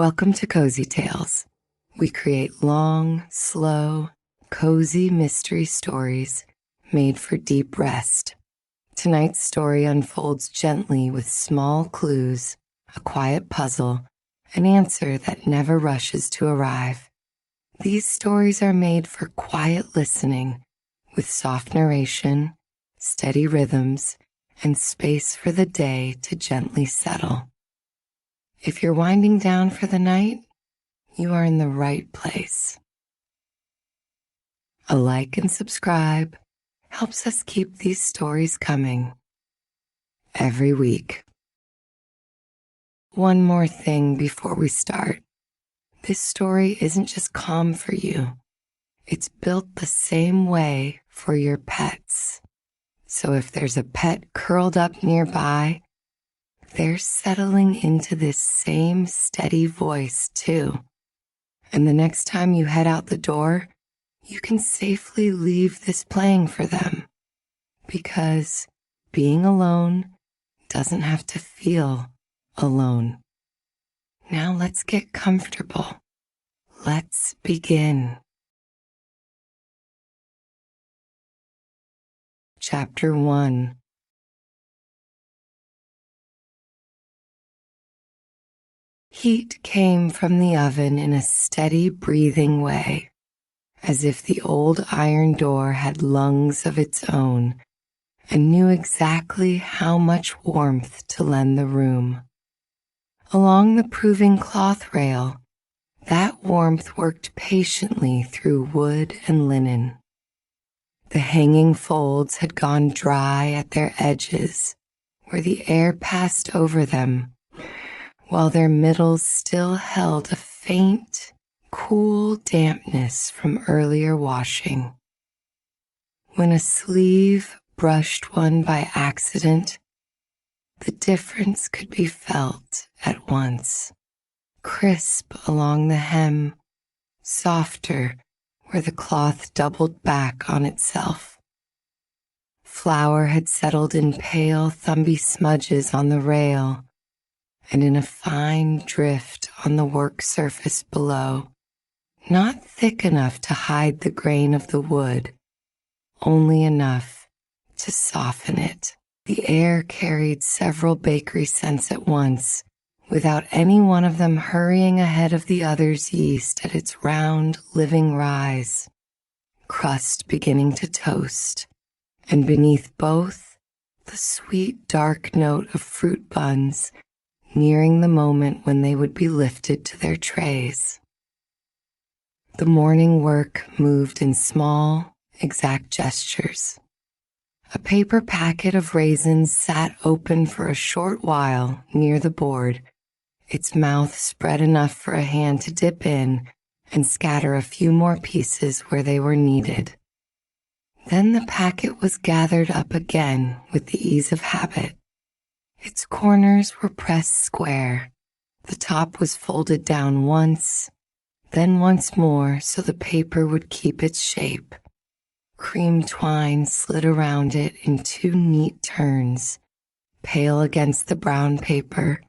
Welcome to Cozy Tales. We create long, slow, cozy mystery stories made for deep rest. Tonight's story unfolds gently with small clues, a quiet puzzle, an answer that never rushes to arrive. These stories are made for quiet listening, with soft narration, steady rhythms, and space for the day to gently settle. If you're winding down for the night, you are in the right place. A like and subscribe helps us keep these stories coming every week. One more thing before we start. This story isn't just calm for you. It's built the same way for your pets. So if there's a pet curled up nearby, they're settling into this same steady voice too. And the next time you head out the door, you can safely leave this playing for them, because being alone doesn't have to feel alone. Now let's get comfortable. Let's begin. Chapter 1. Heat came from the oven in a steady breathing way, as if the old iron door had lungs of its own and knew exactly how much warmth to lend the room. Along the proving cloth rail, that warmth worked patiently through wood and linen. The hanging folds had gone dry at their edges, where the air passed over them, while their middles still held a faint, cool dampness from earlier washing. When a sleeve brushed one by accident, the difference could be felt at once. Crisp along the hem, softer where the cloth doubled back on itself. Flour had settled in pale, thumpy smudges on the rail, and in a fine drift on the work surface below, not thick enough to hide the grain of the wood, only enough to soften it. The air carried several bakery scents at once, without any one of them hurrying ahead of the other's yeast at its round, living rise. Crust beginning to toast, and beneath both, the sweet, dark note of fruit buns nearing the moment when they would be lifted to their trays. The morning work moved in small, exact gestures. A paper packet of raisins sat open for a short while near the board, its mouth spread enough for a hand to dip in and scatter a few more pieces where they were needed. Then the packet was gathered up again with the ease of habit. Its corners were pressed square. The top was folded down once, then once more so the paper would keep its shape. Cream twine slid around it in two neat turns, pale against the brown paper,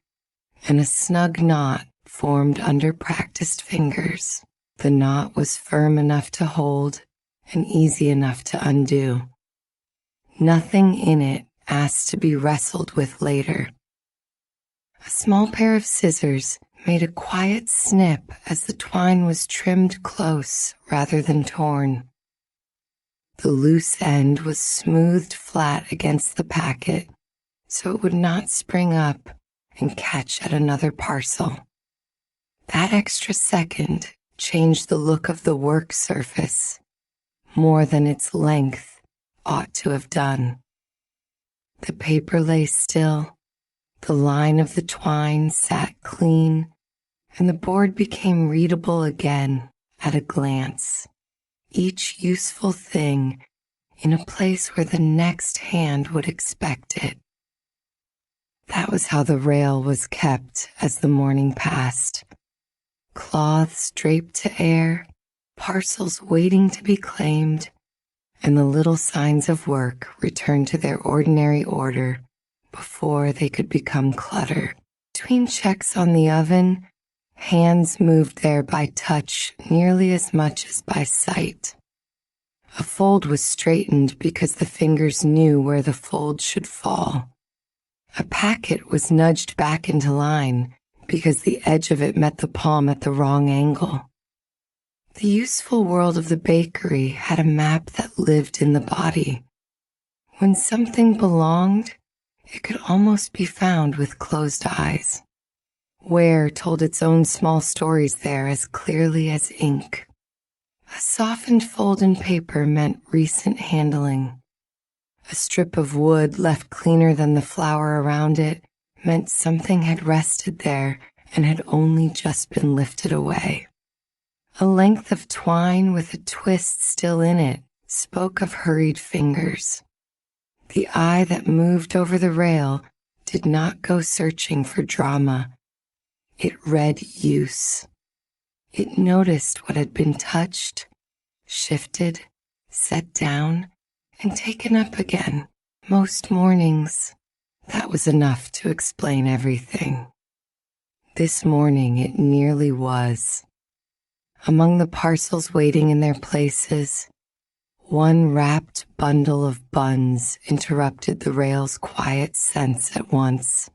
and a snug knot formed under practiced fingers. The knot was firm enough to hold and easy enough to undo. Nothing in it asked to be wrestled with later. A small pair of scissors made a quiet snip as the twine was trimmed close rather than torn. The loose end was smoothed flat against the packet so it would not spring up and catch at another parcel. That extra second changed the look of the work surface more than its length ought to have done. The paper lay still, the line of the twine sat clean, and the board became readable again at a glance. Each useful thing in a place where the next hand would expect it. That was how the rail was kept as the morning passed. Cloths draped to air, parcels waiting to be claimed, and the little signs of work returned to their ordinary order before they could become clutter. Between checks on the oven, Hands moved there by touch nearly as much as by sight. A fold was straightened because the fingers knew where the fold should fall. A packet was nudged back into line because the edge of it met the palm at the wrong angle. The useful world of the bakery had a map that lived in the body. When something belonged, it could almost be found with closed eyes. Where told its own small stories there as clearly as ink. A softened fold in paper meant recent handling. A strip of wood left cleaner than the flour around it meant something had rested there and had only just been lifted away. A length of twine with a twist still in it spoke of hurried fingers. The eye that moved over the rail did not go searching for drama. It read use. It noticed what had been touched, shifted, set down, and taken up again. Most mornings, that was enough to explain everything. This morning it nearly was. Among the parcels waiting in their places, one wrapped bundle of buns interrupted the rail's quiet sense at once.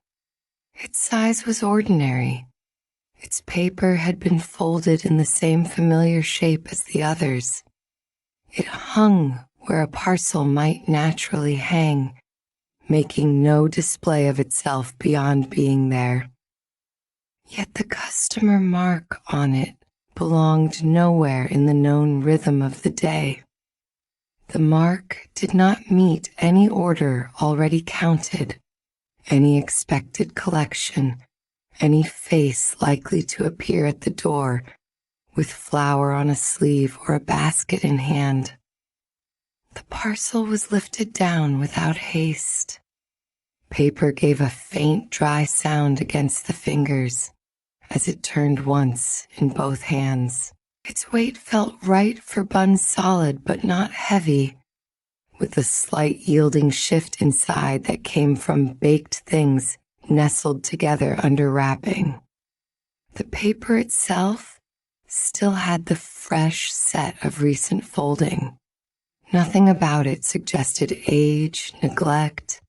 Its size was ordinary. Its paper had been folded in the same familiar shape as the others. It hung where a parcel might naturally hang, making no display of itself beyond being there. Yet the customer mark on it belonged nowhere in the known rhythm of the day. The mark did not meet any order already counted, any expected collection, any face likely to appear at the door with flour on a sleeve or a basket in hand. The parcel was lifted down without haste. Paper gave a faint, dry sound against the fingers as it turned once in both hands. Its weight felt right for buns solid but not heavy, with a slight yielding shift inside that came from baked things nestled together under wrapping. The paper itself still had the fresh set of recent folding. Nothing about it suggested age, neglect,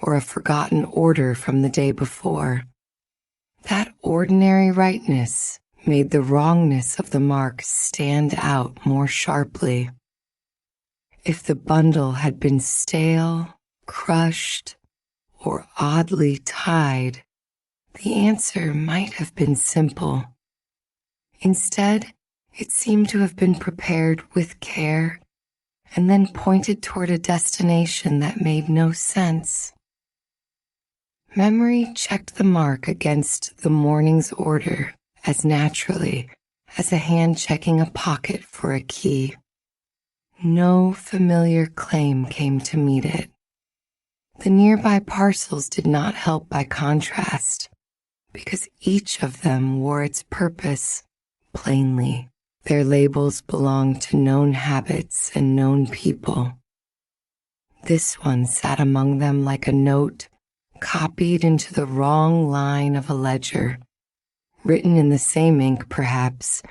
or a forgotten order from the day before. That ordinary rightness made the wrongness of the mark stand out more sharply. If the bundle had been stale, crushed, or oddly tied, the answer might have been simple. Instead, it seemed to have been prepared with care and then pointed toward a destination that made no sense. Memory checked the mark against the morning's order as naturally as a hand checking a pocket for a key. No familiar claim came to meet it. The nearby parcels did not help by contrast, because each of them wore its purpose plainly. Their labels belonged to known habits and known people. This one sat among them like a note copied into the wrong line of a ledger, written in the same ink perhaps,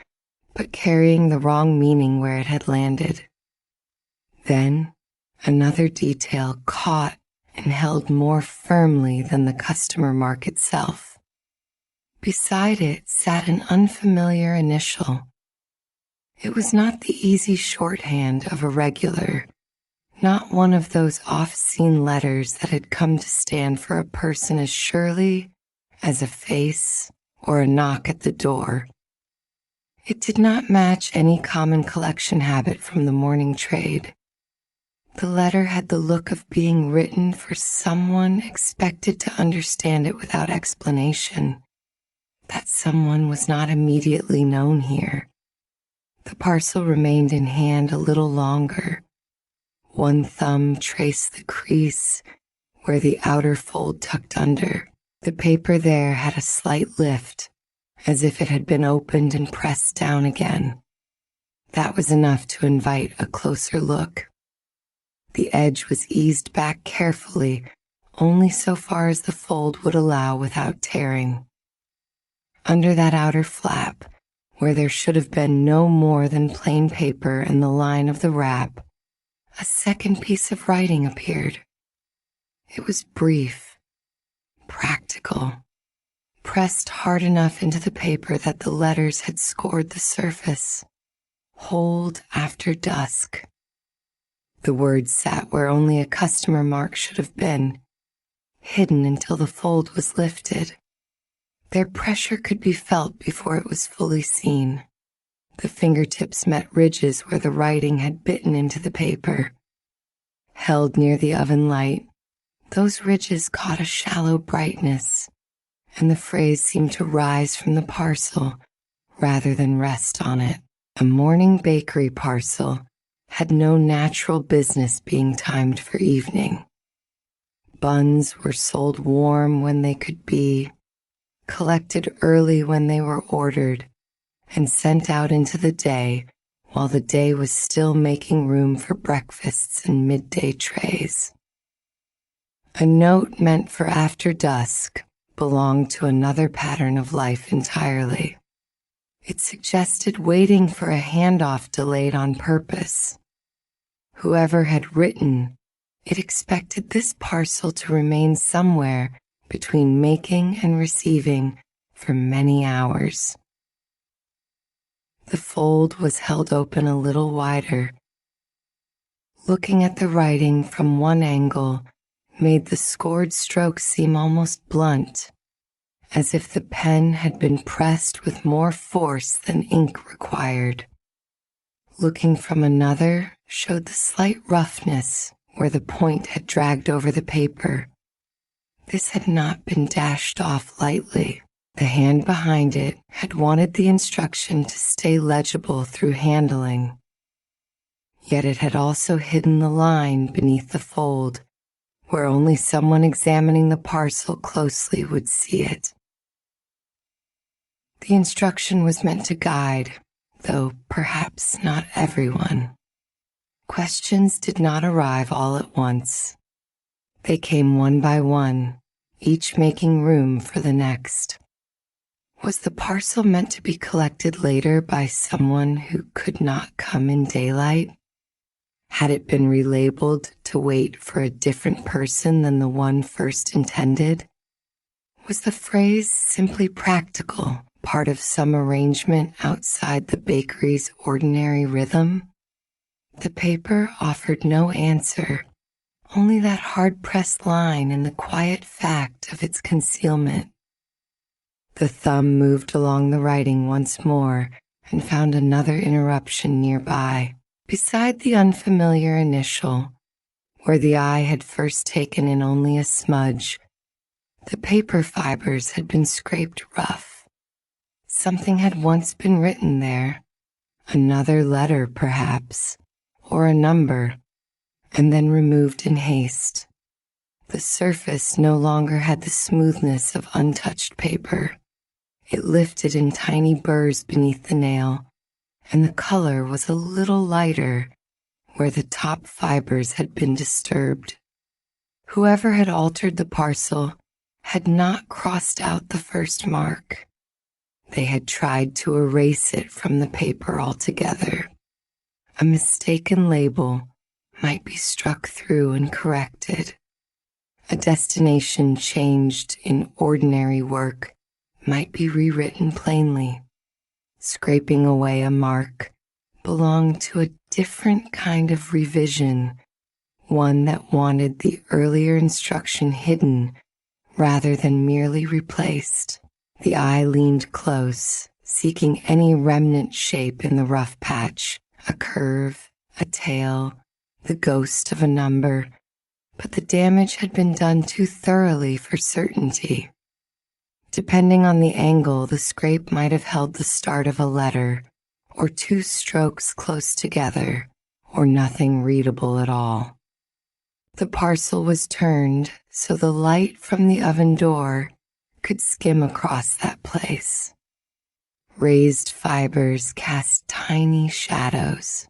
but carrying the wrong meaning where it had landed. Then another detail caught and held more firmly than the customer mark itself. Beside it sat an unfamiliar initial. It was not the easy shorthand of a regular, not one of those oft-seen letters that had come to stand for a person as surely as a face or a knock at the door. It did not match any common collection habit from the morning trade. The letter had the look of being written for someone expected to understand it without explanation. That someone was not immediately known here. The parcel remained in hand a little longer. One thumb traced the crease where the outer fold tucked under. The paper there had a slight lift, as if it had been opened and pressed down again. That was enough to invite a closer look. The edge was eased back carefully, only so far as the fold would allow without tearing. Under that outer flap, where there should have been no more than plain paper and the line of the wrap, a second piece of writing appeared. It was brief, practical, pressed hard enough into the paper that the letters had scored the surface. Hold after dusk. The words sat where only a customer mark should have been, hidden until the fold was lifted. Their pressure could be felt before it was fully seen. The fingertips met ridges where the writing had bitten into the paper. Held near the oven light, those ridges caught a shallow brightness, and the phrase seemed to rise from the parcel rather than rest on it. A morning bakery parcel had no natural business being timed for evening. Buns were sold warm when they could be, collected early when they were ordered, and sent out into the day while the day was still making room for breakfasts and midday trays. A note meant for after dusk belonged to another pattern of life entirely. It suggested waiting for a handoff delayed on purpose. Whoever had written, it expected this parcel to remain somewhere between making and receiving for many hours. The fold was held open a little wider. Looking at the writing from one angle made the scored strokes seem almost blunt, as if the pen had been pressed with more force than ink required. Looking from another showed the slight roughness where the point had dragged over the paper. This had not been dashed off lightly. The hand behind it had wanted the instruction to stay legible through handling. Yet it had also hidden the line beneath the fold, where only someone examining the parcel closely would see it. The instruction was meant to guide, though perhaps not everyone. Questions did not arrive all at once. They came one by one, each making room for the next. Was the parcel meant to be collected later by someone who could not come in daylight? Had it been relabeled to wait for a different person than the one first intended? Was the phrase simply practical, part of some arrangement outside the bakery's ordinary rhythm? The paper offered no answer, only that hard-pressed line and the quiet fact of its concealment. The thumb moved along the writing once more and found another interruption nearby. Beside the unfamiliar initial, where the eye had first taken in only a smudge, the paper fibers had been scraped rough. Something had once been written there, another letter perhaps, or a number, and then removed in haste. The surface no longer had the smoothness of untouched paper. It lifted in tiny burrs beneath the nail, and the color was a little lighter where the top fibers had been disturbed. Whoever had altered the parcel had not crossed out the first mark. They had tried to erase it from the paper altogether. A mistaken label might be struck through and corrected. A destination changed in ordinary work might be rewritten plainly. Scraping away a mark belonged to a different kind of revision, one that wanted the earlier instruction hidden rather than merely replaced. The eye leaned close, seeking any remnant shape in the rough patch, a curve, a tail, the ghost of a number, but the damage had been done too thoroughly for certainty. Depending on the angle, the scrape might have held the start of a letter, or two strokes close together, or nothing readable at all. The parcel was turned so the light from the oven door could skim across that place. Raised fibers cast tiny shadows.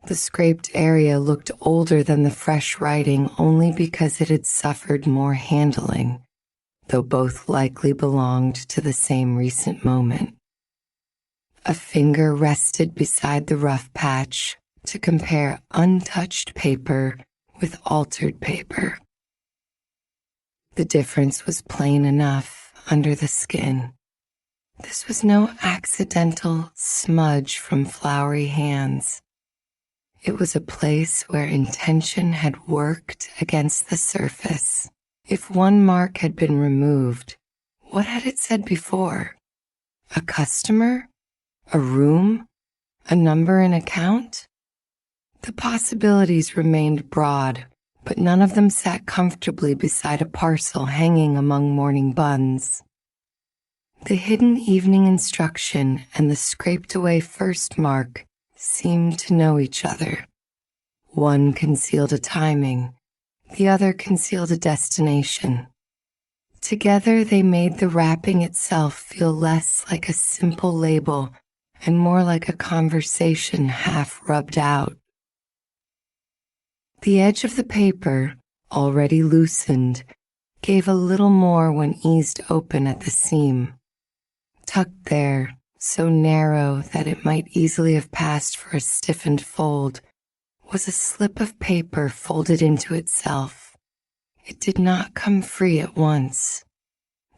The scraped area looked older than the fresh writing only because it had suffered more handling, though both likely belonged to the same recent moment. A finger rested beside the rough patch to compare untouched paper with altered paper. The difference was plain enough under the skin. This was no accidental smudge from floury hands. It was a place where intention had worked against the surface. If one mark had been removed, what had it said before? A customer? A room? A number in account? The possibilities remained broad, but none of them sat comfortably beside a parcel hanging among morning buns. The hidden evening instruction and the scraped-away first mark seemed to know each other. One concealed a timing, the other concealed a destination. Together they made the wrapping itself feel less like a simple label and more like a conversation half rubbed out. The edge of the paper, already loosened, gave a little more when eased open at the seam. Tucked there, so narrow that it might easily have passed for a stiffened fold, was a slip of paper folded into itself. It did not come free at once.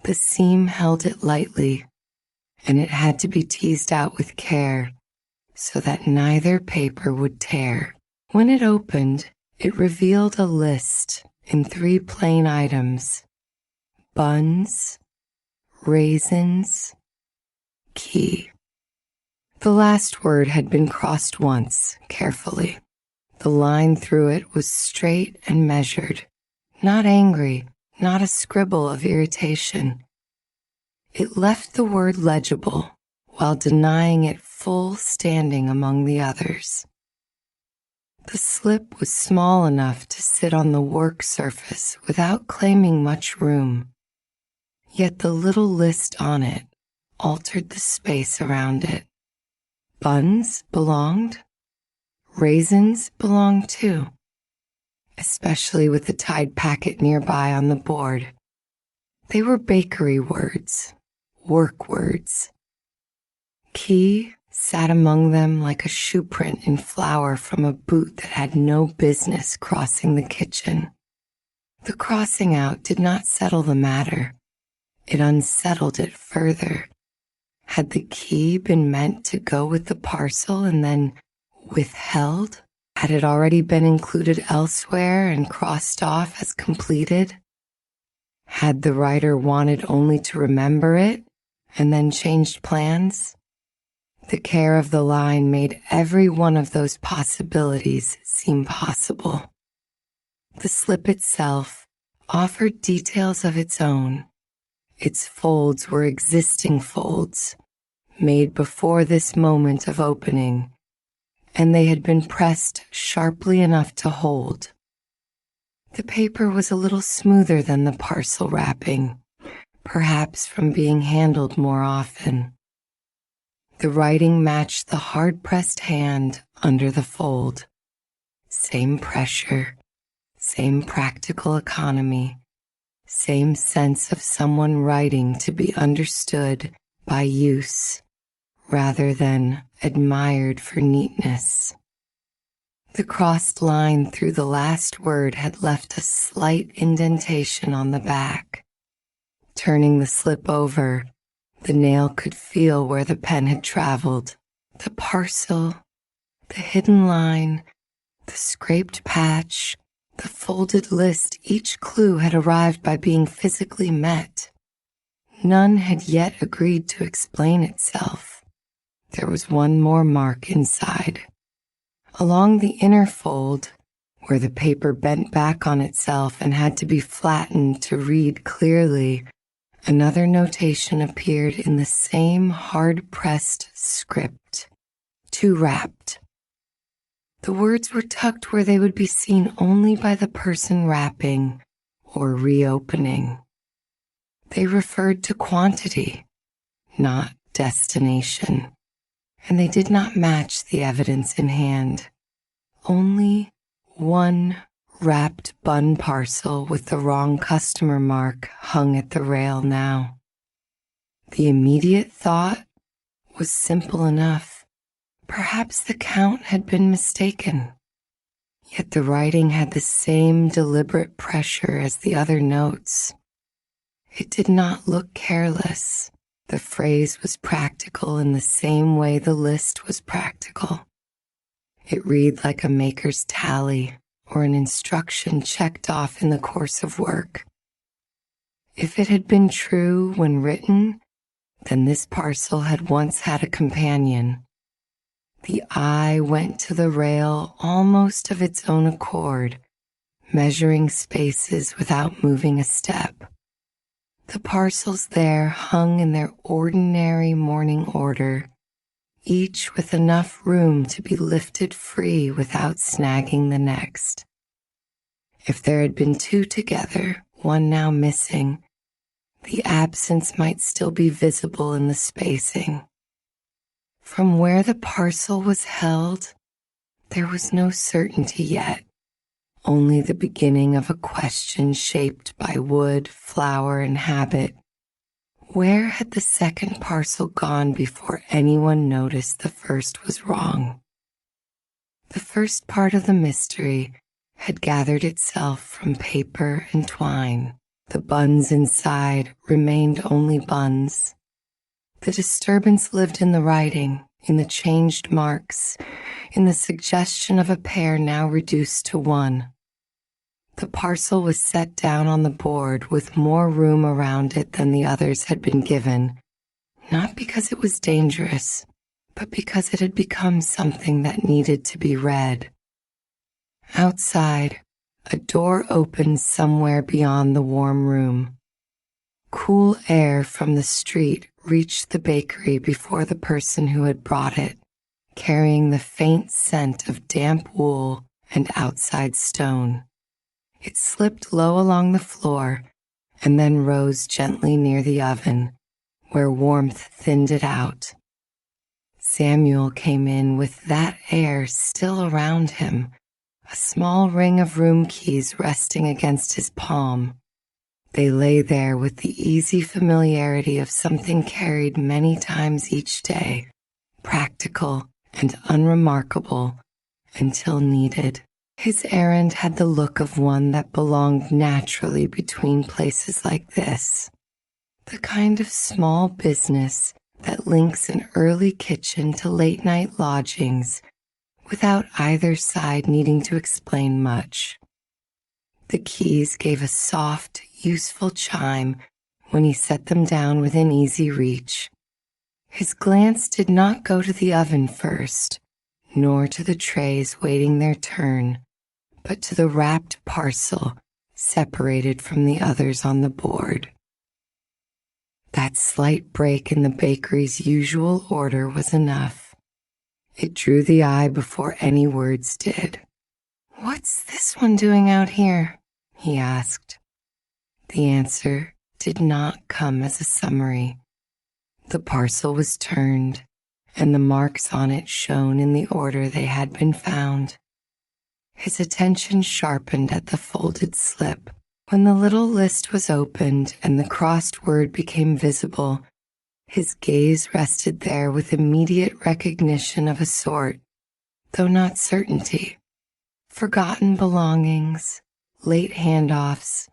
The seam held it lightly, and it had to be teased out with care so that neither paper would tear. When it opened, it revealed a list in 3 plain items: buns, raisins, key. The last word had been crossed once, carefully. The line through it was straight and measured, not angry, not a scribble of irritation. It left the word legible while denying it full standing among the others. The slip was small enough to sit on the work surface without claiming much room, yet the little list on it altered the space around it. Buns belonged. Raisins belonged too, especially with the tied packet nearby on the board. They were bakery words, work words. Key sat among them like a shoe print in flour from a boot that had no business crossing the kitchen. The crossing out did not settle the matter. It unsettled it further. Had the key been meant to go with the parcel and then withheld? Had it already been included elsewhere and crossed off as completed? Had the writer wanted only to remember it and then changed plans? The care of the line made every one of those possibilities seem possible. The slip itself offered details of its own. Its folds were existing folds, made before this moment of opening, and they had been pressed sharply enough to hold. The paper was a little smoother than the parcel wrapping, perhaps from being handled more often. The writing matched the hard-pressed hand under the fold. Same pressure, same practical economy, same sense of someone writing to be understood by use rather than admired for neatness. The crossed line through the last word had left a slight indentation on the back. Turning the slip over, the nail could feel where the pen had traveled. The parcel, the hidden line, the scraped patch, the folded list, each clue had arrived by being physically met. None had yet agreed to explain itself. There was one more mark inside. Along the inner fold, where the paper bent back on itself and had to be flattened to read clearly, another notation appeared in the same hard-pressed script, "To wrapped." The words were tucked where they would be seen only by the person wrapping or reopening. They referred to quantity, not destination, and they did not match the evidence in hand. Only one wrapped bun parcel with the wrong customer mark hung at the rail now. The immediate thought was simple enough. Perhaps the count had been mistaken. Yet the writing had the same deliberate pressure as the other notes. It did not look careless. The phrase was practical in the same way the list was practical. It read like a maker's tally or an instruction checked off in the course of work. If it had been true when written, then this parcel had once had a companion. The eye went to the rail almost of its own accord, measuring spaces without moving a step. The parcels there hung in their ordinary morning order, each with enough room to be lifted free without snagging the next. If there had been two together, one now missing, the absence might still be visible in the spacing. From where the parcel was held, there was no certainty yet, only the beginning of a question shaped by wood, flower, and habit. Where had the second parcel gone before anyone noticed the first was wrong? The first part of the mystery had gathered itself from paper and twine. The buns inside remained only buns. The disturbance lived in the writing, in the changed marks, in the suggestion of a pair now reduced to one. The parcel was set down on the board with more room around it than the others had been given, not because it was dangerous, but because it had become something that needed to be read. Outside, a door opened somewhere beyond the warm room. Cool air from the street reached the bakery before the person who had brought it, carrying the faint scent of damp wool and outside stone. It slipped low along the floor and then rose gently near the oven, where warmth thinned it out. Samuel came in with that air still around him, a small ring of room keys resting against his palm. They lay there with the easy familiarity of something carried many times each day, practical and unremarkable until needed. His errand had the look of one that belonged naturally between places like this, the kind of small business that links an early kitchen to late-night lodgings without either side needing to explain much. The keys gave a soft, useful chime when he set them down within easy reach. His glance did not go to the oven first, nor to the trays waiting their turn, but to the wrapped parcel separated from the others on the board. That slight break in the bakery's usual order was enough. It drew the eye before any words did. "What's this one doing out here?" he asked. The answer did not come as a summary. The parcel was turned, and the marks on it shone in the order they had been found. His attention sharpened at the folded slip. When the little list was opened and the crossed word became visible, his gaze rested there with immediate recognition of a sort, though not certainty. Forgotten belongings, late handoffs,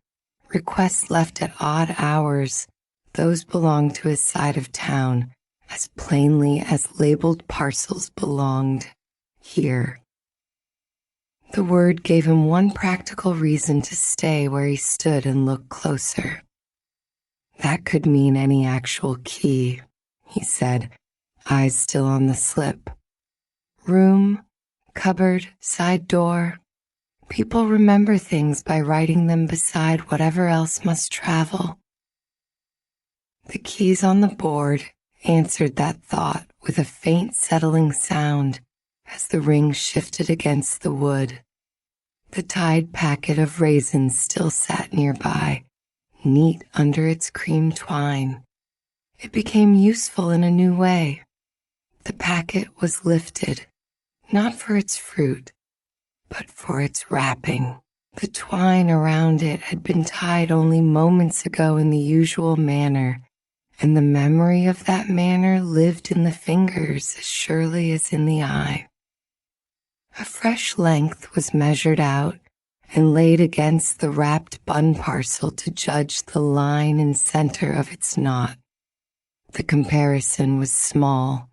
requests left at odd hours, those belonged to his side of town as plainly as labeled parcels belonged here. The word gave him one practical reason to stay where he stood and look closer. That could mean any actual key, he said, eyes still on the slip. Room, cupboard, side door. People remember things by writing them beside whatever else must travel. The keys on the board answered that thought with a faint settling sound as the ring shifted against the wood. The tied packet of raisins still sat nearby, neat under its cream twine. It became useful in a new way. The packet was lifted, not for its fruit, but for its wrapping. The twine around it had been tied only moments ago in the usual manner, and the memory of that manner lived in the fingers as surely as in the eye. A fresh length was measured out and laid against the wrapped bun parcel to judge the line and center of its knot. The comparison was small,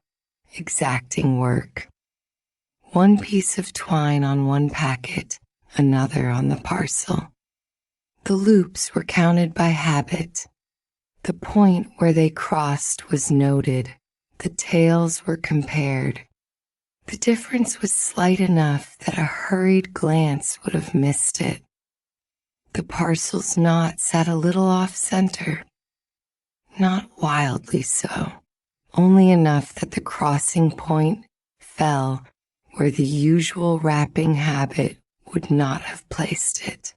exacting work. One piece of twine on one packet, another on the parcel. The loops were counted by habit. The point where they crossed was noted. The tails were compared. The difference was slight enough that a hurried glance would have missed it. The parcel's knot sat a little off-center. Not wildly so, only enough that the crossing point fell where the usual wrapping habit would not have placed it.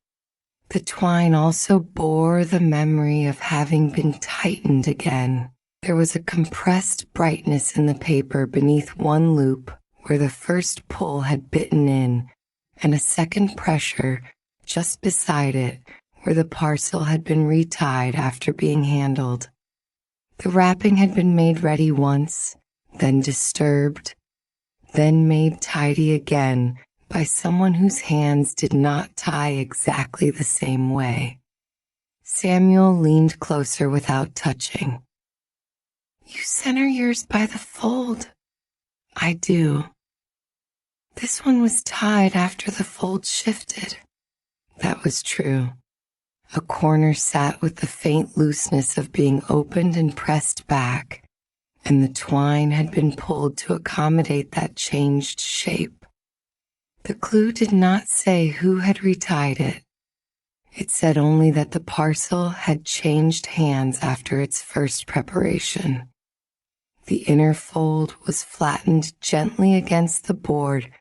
The twine also bore the memory of having been tightened again. There was a compressed brightness in the paper beneath one loop where the first pull had bitten in, and a second pressure just beside it where the parcel had been retied after being handled. The wrapping had been made ready once, then disturbed, then made tidy again by someone whose hands did not tie exactly the same way. Samuel leaned closer without touching. "You center yours by the fold." "I do." "This one was tied after the fold shifted." That was true. A corner sat with the faint looseness of being opened and pressed back, and the twine had been pulled to accommodate that changed shape. The clue did not say who had retied it. It said only that the parcel had changed hands after its first preparation. The inner fold was flattened gently against the board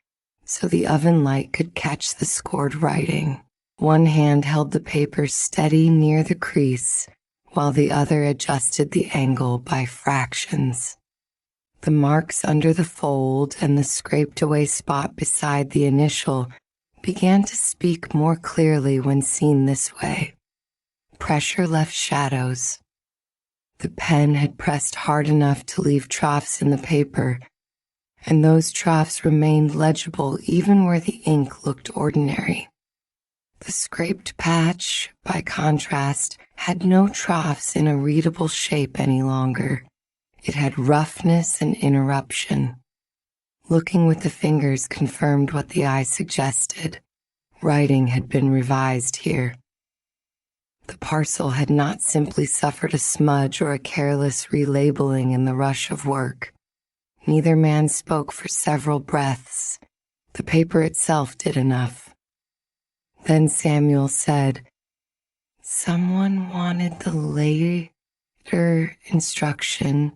so the oven light could catch the scored writing. One hand held the paper steady near the crease, while the other adjusted the angle by fractions. The marks under the fold and the scraped-away spot beside the initial began to speak more clearly when seen this way. Pressure left shadows. The pen had pressed hard enough to leave troughs in the paper, and those troughs remained legible even where the ink looked ordinary. The scraped patch, by contrast, had no troughs in a readable shape any longer. It had roughness and interruption. Looking with the fingers confirmed what the eye suggested. Writing had been revised here. The parcel had not simply suffered a smudge or a careless relabeling in the rush of work. Neither man spoke for several breaths. The paper itself did enough. Then Samuel said, "Someone wanted the later instruction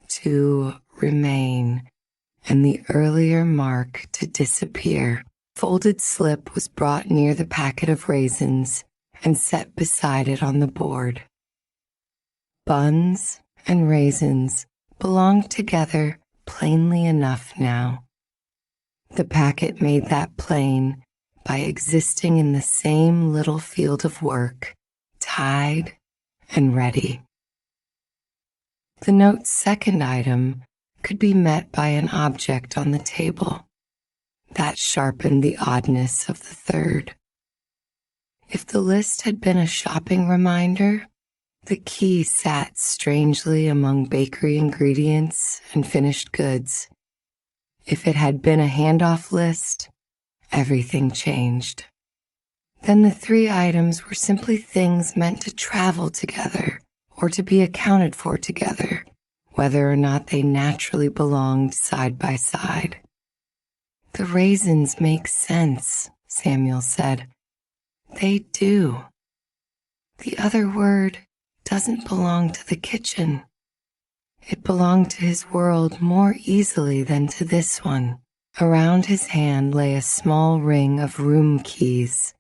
to remain and the earlier mark to disappear." Folded slip was brought near the packet of raisins and set beside it on the board. Buns and raisins belonged together plainly enough now. The packet made that plain by existing in the same little field of work, tied and ready. The note's second item could be met by an object on the table. That sharpened the oddness of the third. If the list had been a shopping reminder, the key sat strangely among bakery ingredients and finished goods. If it had been a handoff list, everything changed. Then the three items were simply things meant to travel together or to be accounted for together, whether or not they naturally belonged side by side. "The raisins make sense," Samuel said. "They do. The other word doesn't belong to the kitchen. It belonged to his world more easily than to this one." Around his hand lay a small ring of room keys,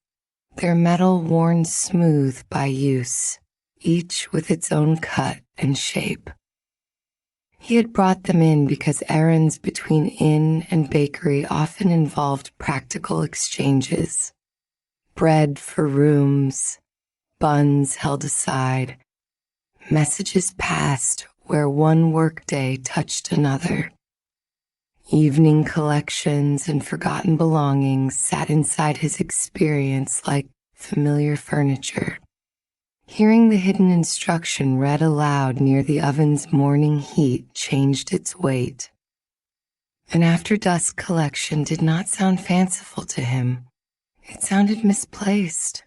their metal worn smooth by use, each with its own cut and shape. He had brought them in because errands between inn and bakery often involved practical exchanges. Bread for rooms, buns held aside, messages passed where one workday touched another. Evening collections and forgotten belongings sat inside his experience like familiar furniture. Hearing the hidden instruction read aloud near the oven's morning heat changed its weight. An after-dusk collection did not sound fanciful to him. It sounded misplaced.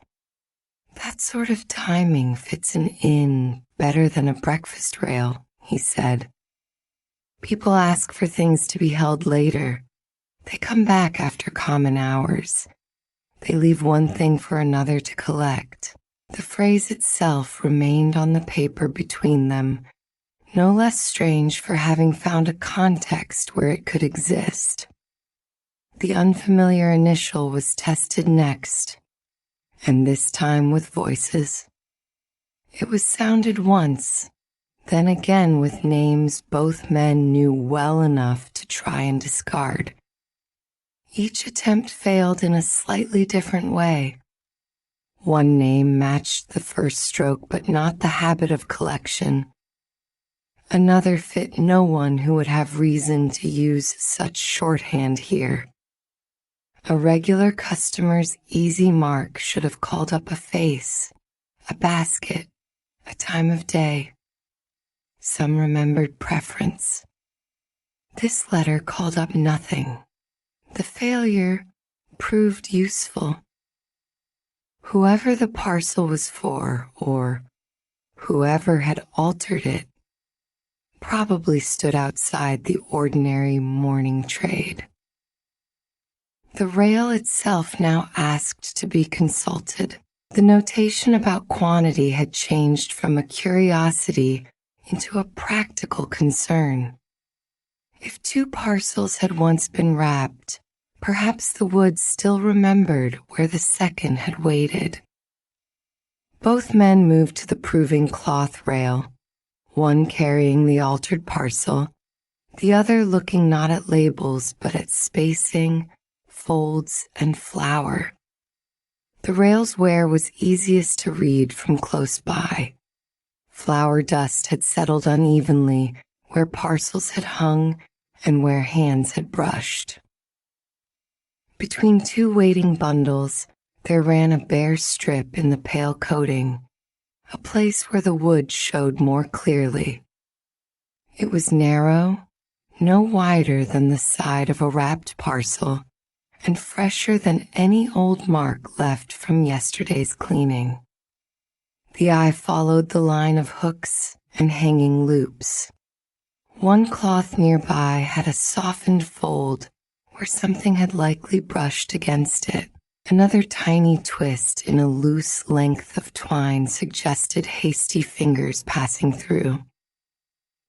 That sort of timing fits an inn better than a breakfast rail, he said. People ask for things to be held later. They come back after common hours. They leave one thing for another to collect. The phrase itself remained on the paper between them, no less strange for having found a context where it could exist. The unfamiliar initial was tested next, and this time with voices. It was sounded once, then again with names both men knew well enough to try and discard. Each attempt failed in a slightly different way. One name matched the first stroke, but not the habit of collection. Another fit no one who would have reason to use such shorthand here. A regular customer's easy mark should have called up a face, a basket, a time of day. Some remembered preference. This letter called up nothing. The failure proved useful. Whoever the parcel was for, or whoever had altered it, probably stood outside the ordinary morning trade. The rail itself now asked to be consulted. The notation about quantity had changed from a curiosity into a practical concern. If 2 parcels had once been wrapped, perhaps the wood still remembered where the second had waited. Both men moved to the proving cloth rail, one carrying the altered parcel, the other looking not at labels but at spacing, folds, and flour. The rail's wear was easiest to read from close by. Flour dust had settled unevenly where parcels had hung and where hands had brushed. Between 2 waiting bundles, there ran a bare strip in the pale coating, a place where the wood showed more clearly. It was narrow, no wider than the side of a wrapped parcel, and fresher than any old mark left from yesterday's cleaning. The eye followed the line of hooks and hanging loops. One cloth nearby had a softened fold where something had likely brushed against it. Another tiny twist in a loose length of twine suggested hasty fingers passing through.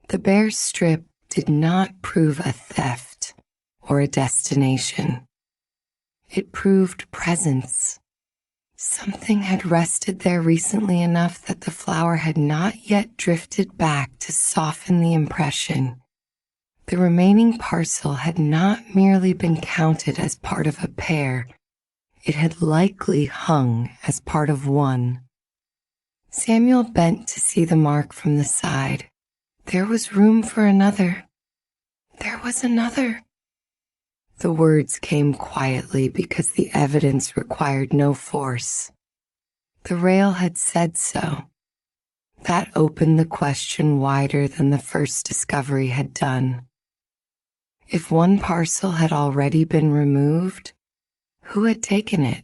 The bare strip did not prove a theft or a destination. It proved presence. Something had rested there recently enough that the flour had not yet drifted back to soften the impression. The remaining parcel had not merely been counted as part of a pair, it had likely hung as part of one. Samuel bent to see the mark from the side. There was room for another. There was another. The words came quietly because the evidence required no force. The rail had said so. That opened the question wider than the first discovery had done. If one parcel had already been removed, who had taken it?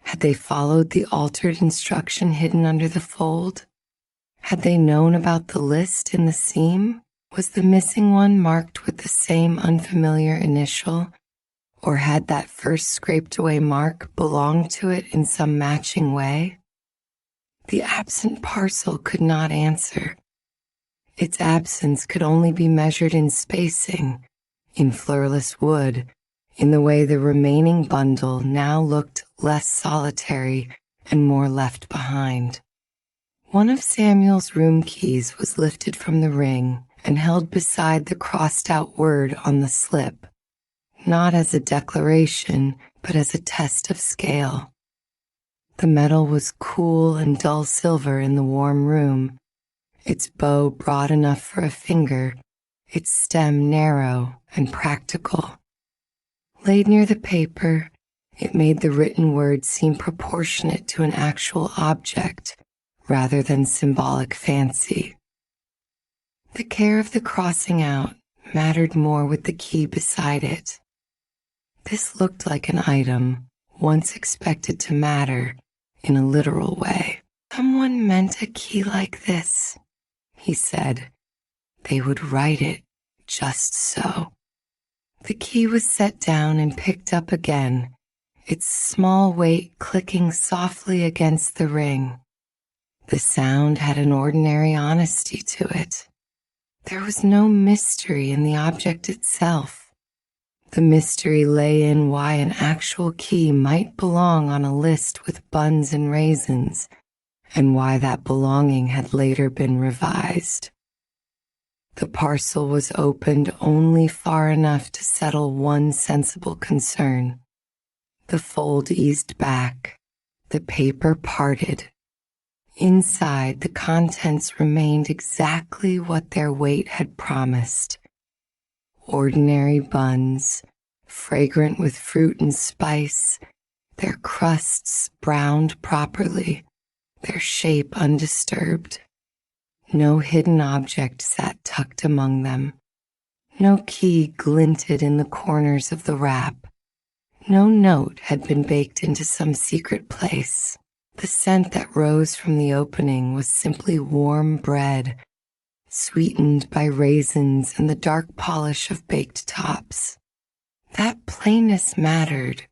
Had they followed the altered instruction hidden under the fold? Had they known about the list in the seam? Was the missing one marked with the same unfamiliar initial? Or had that first scraped away mark belonged to it in some matching way? The absent parcel could not answer. Its absence could only be measured in spacing, in flirless wood, in the way the remaining bundle now looked less solitary and more left behind. One of Samuel's room keys was lifted from the ring and held beside the crossed-out word on the slip, not as a declaration, but as a test of scale. The metal was cool and dull silver in the warm room, its bow broad enough for a finger, its stem narrow and practical. Laid near the paper, it made the written words seem proportionate to an actual object rather than symbolic fancy. The care of the crossing out mattered more with the key beside it. This looked like an item once expected to matter in a literal way. Someone meant a key like this, he said. They would write it just so. The key was set down and picked up again, its small weight clicking softly against the ring. The sound had an ordinary honesty to it. There was no mystery in the object itself. The mystery lay in why an actual key might belong on a list with buns and raisins, and why that belonging had later been revised. The parcel was opened only far enough to settle one sensible concern. The fold eased back, the paper parted. Inside, the contents remained exactly what their weight had promised. Ordinary buns, fragrant with fruit and spice, their crusts browned properly, their shape undisturbed. No hidden object sat tucked among them. No key glinted in the corners of the wrap. No note had been baked into some secret place. The scent that rose from the opening was simply warm bread, sweetened by raisins and the dark polish of baked tops. That plainness mattered.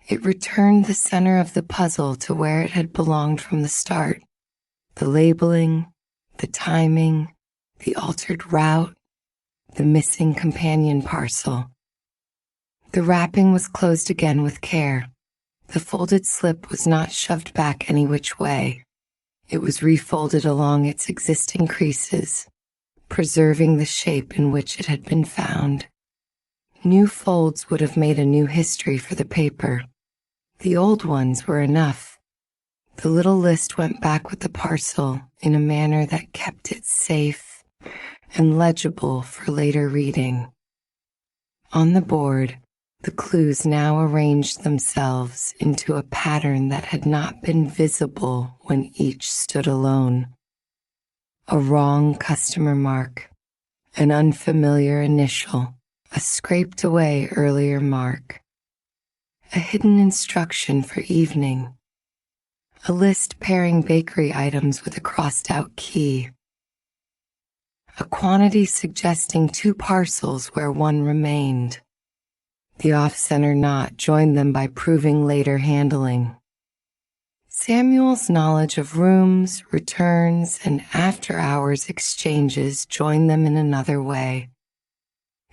It returned the center of the puzzle to where it had belonged from the start. The labeling, the timing, the altered route, the missing companion parcel. The wrapping was closed again with care. The folded slip was not shoved back any which way. It was refolded along its existing creases, preserving the shape in which it had been found. New folds would have made a new history for the paper. The old ones were enough. The little list went back with the parcel in a manner that kept it safe and legible for later reading. On the board, the clues now arranged themselves into a pattern that had not been visible when each stood alone. A wrong customer mark, an unfamiliar initial, a scraped away earlier mark, a hidden instruction for evening, a list pairing bakery items with a crossed out key, a quantity suggesting 2 parcels where one remained. The off-center knot joined them by proving later handling. Samuel's knowledge of rooms, returns, and after-hours exchanges joined them in another way.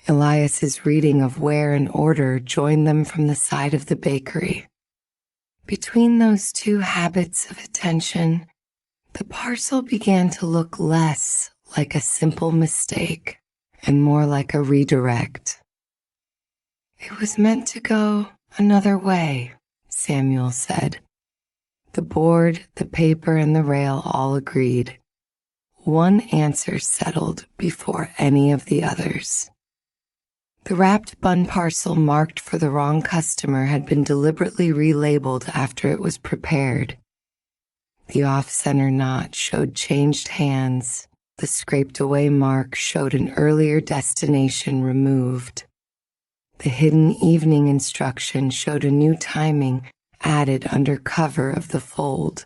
Elias's reading of wear and order joined them from the side of the bakery. Between those 2 habits of attention, the parcel began to look less like a simple mistake and more like a redirect. It was meant to go another way, Samuel said. The board, the paper, and the rail all agreed. One answer settled before any of the others. The wrapped bun parcel marked for the wrong customer had been deliberately relabeled after it was prepared. The off-center knot showed changed hands. The scraped-away mark showed an earlier destination removed. The hidden evening instruction showed a new timing added under cover of the fold.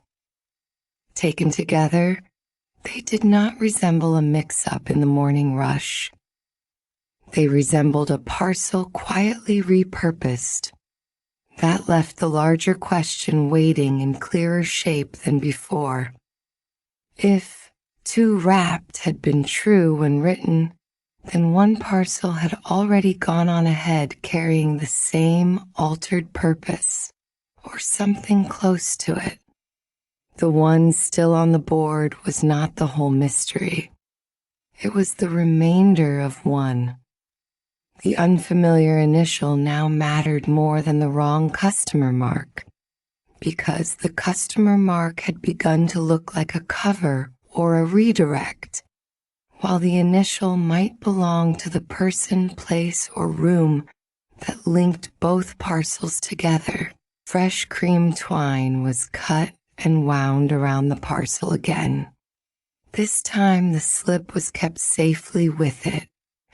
Taken together, they did not resemble a mix-up in the morning rush. They resembled a parcel quietly repurposed. That left the larger question waiting in clearer shape than before. If 2 wrapped had been true when written, then one parcel had already gone on ahead carrying the same altered purpose, or something close to it. The one still on the board was not the whole mystery. It was the remainder of one. The unfamiliar initial now mattered more than the wrong customer mark. because the customer mark had begun to look like a cover or a redirect, while the initial might belong to the person, place, or room that linked both parcels together. Fresh cream twine was cut and wound around the parcel again. This time the slip was kept safely with it,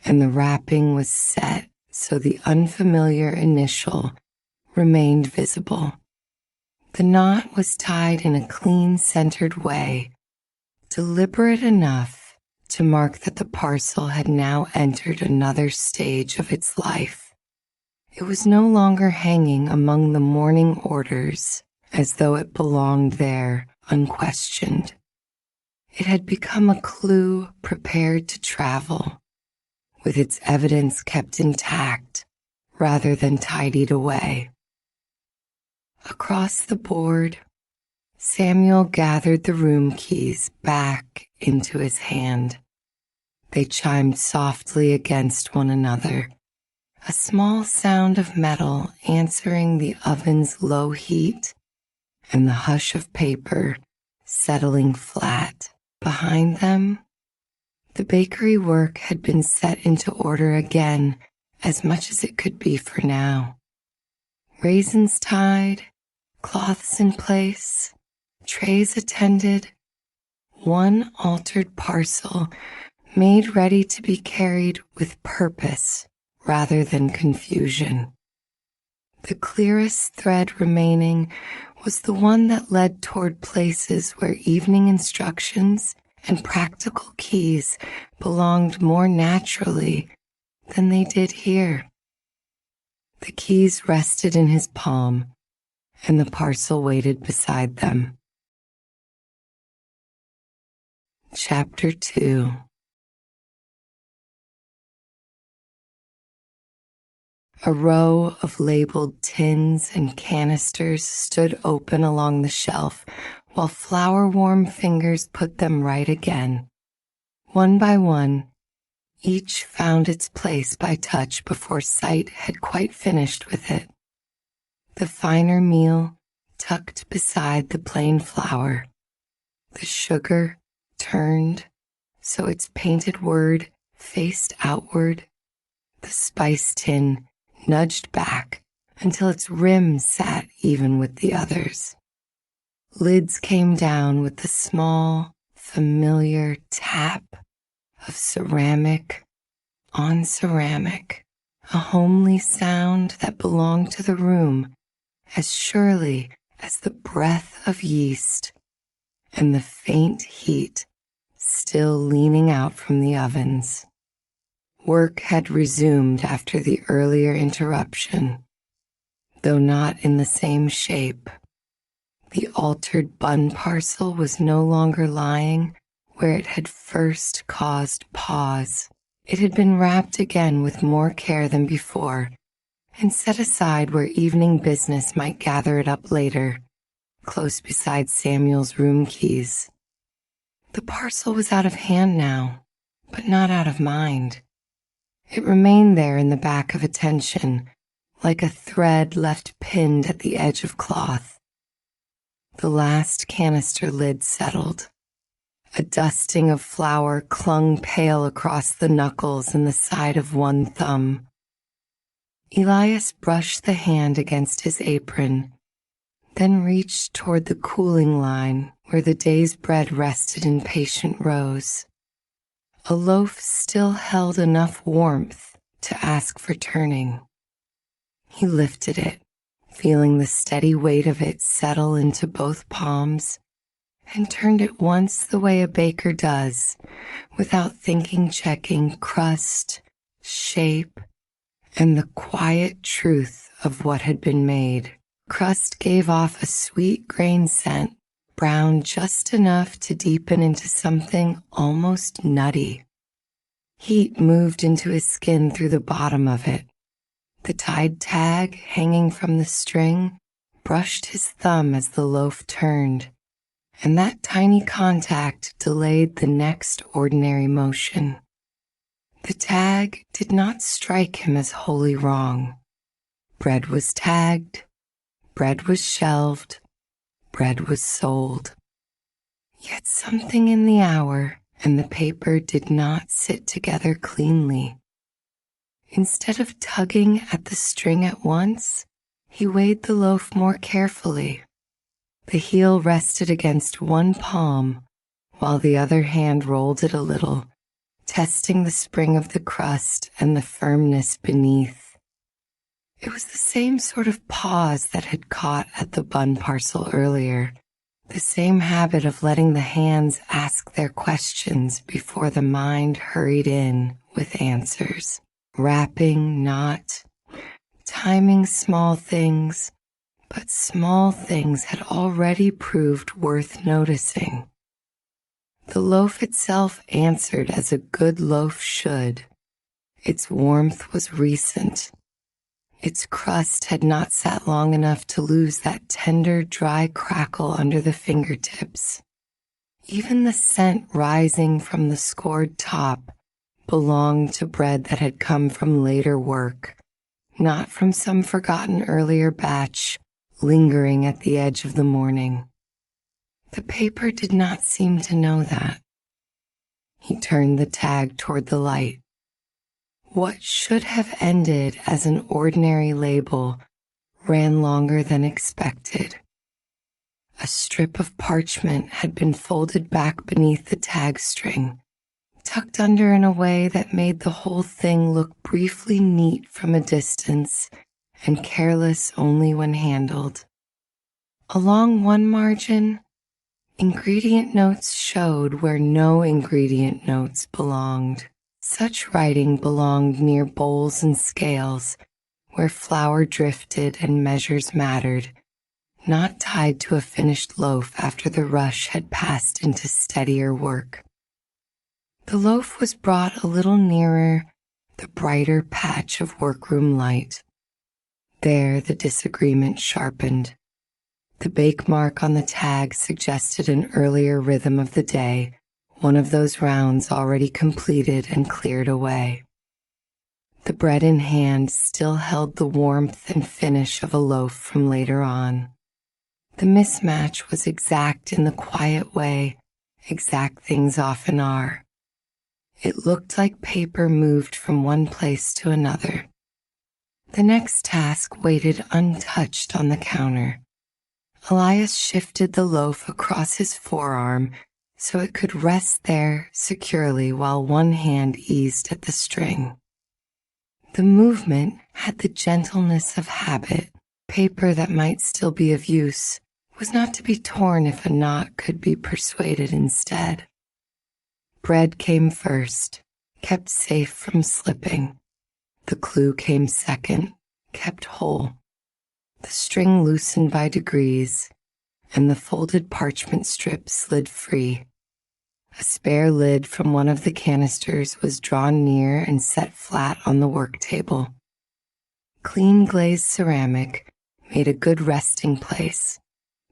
and the wrapping was set so the unfamiliar initial remained visible. The knot was tied in a clean, centered way, deliberate enough to mark that the parcel had now entered another stage of its life. It was no longer hanging among the morning orders as though it belonged there unquestioned. It had become a clue prepared to travel, with its evidence kept intact rather than tidied away. Across the board, Samuel gathered the room keys back into his hand. They chimed softly against one another, a small sound of metal answering the oven's low heat and the hush of paper settling flat. Behind them, the bakery work had been set into order again, as much as it could be for now. Raisins tied, cloths in place, trays attended, one altered parcel made ready to be carried with purpose rather than confusion. The clearest thread remaining was the one that led toward places where evening instructions and practical keys belonged more naturally than they did here. The keys rested in his palm, and the parcel waited beside them. Chapter 2. A row of labeled tins and canisters stood open along the shelf, while flour-warm fingers put them right again. One by one, each found its place by touch before sight had quite finished with it. The finer meal tucked beside the plain flour, the sugar turned so its painted word faced outward, the spice tin nudged back until its rim sat even with the others. Lids came down with the small, familiar tap of ceramic on ceramic, a homely sound that belonged to the room as surely as the breath of yeast and the faint heat still leaning out from the ovens. Work had resumed after the earlier interruption, though not in the same shape. The altered bun parcel was no longer lying where it had first caused pause. It had been wrapped again with more care than before and set aside where evening business might gather it up later, close beside Samuel's room keys. The parcel was out of hand now, but not out of mind. It remained there in the back of attention, like a thread left pinned at the edge of cloth. The last canister lid settled. A dusting of flour clung pale across the knuckles and the side of one thumb. Elias brushed the hand against his apron, then reached toward the cooling line where the day's bread rested in patient rows. A loaf still held enough warmth to ask for turning. He lifted it, feeling the steady weight of it settle into both palms, and turned it once the way a baker does, without thinking, checking crust, shape, and the quiet truth of what had been made. Crust gave off a sweet grain scent, brown just enough to deepen into something almost nutty. Heat moved into his skin through the bottom of it. The tied tag hanging from the string brushed his thumb as the loaf turned, and that tiny contact delayed the next ordinary motion. The tag did not strike him as wholly wrong. Bread was tagged, bread was shelved, bread was sold. Yet something in the hour and the paper did not sit together cleanly. Instead of tugging at the string at once, he weighed the loaf more carefully. The heel rested against one palm, while the other hand rolled it a little, testing the spring of the crust and the firmness beneath. It was the same sort of pause that had caught at the bun parcel earlier, the same habit of letting the hands ask their questions before the mind hurried in with answers. Wrapping, not timing small things, but small things had already proved worth noticing. The loaf itself answered as a good loaf should. Its warmth was recent. Its crust had not sat long enough to lose that tender, dry crackle under the fingertips. Even the scent rising from the scored top belonged to bread that had come from later work, not from some forgotten earlier batch lingering at the edge of the morning. The paper did not seem to know that. He turned the tag toward the light. What should have ended as an ordinary label ran longer than expected. A strip of parchment had been folded back beneath the tag string, tucked under in a way that made the whole thing look briefly neat from a distance and careless only when handled. Along one margin, ingredient notes showed where no ingredient notes belonged. Such writing belonged near bowls and scales, where flour drifted and measures mattered, not tied to a finished loaf after the rush had passed into steadier work. The loaf was brought a little nearer the brighter patch of workroom light. There the disagreement sharpened. The bake mark on the tag suggested an earlier rhythm of the day, one of those rounds already completed and cleared away. The bread in hand still held the warmth and finish of a loaf from later on. The mismatch was exact in the quiet way exact things often are. It looked like paper moved from one place to another. The next task waited untouched on the counter. Elias shifted the loaf across his forearm so it could rest there securely while one hand eased at the string. The movement had the gentleness of habit. Paper that might still be of use was not to be torn if a knot could be persuaded instead. Bread came first, kept safe from slipping. The clue came second, kept whole. The string loosened by degrees, and the folded parchment strip slid free. A spare lid from one of the canisters was drawn near and set flat on the work table. Clean glazed ceramic made a good resting place,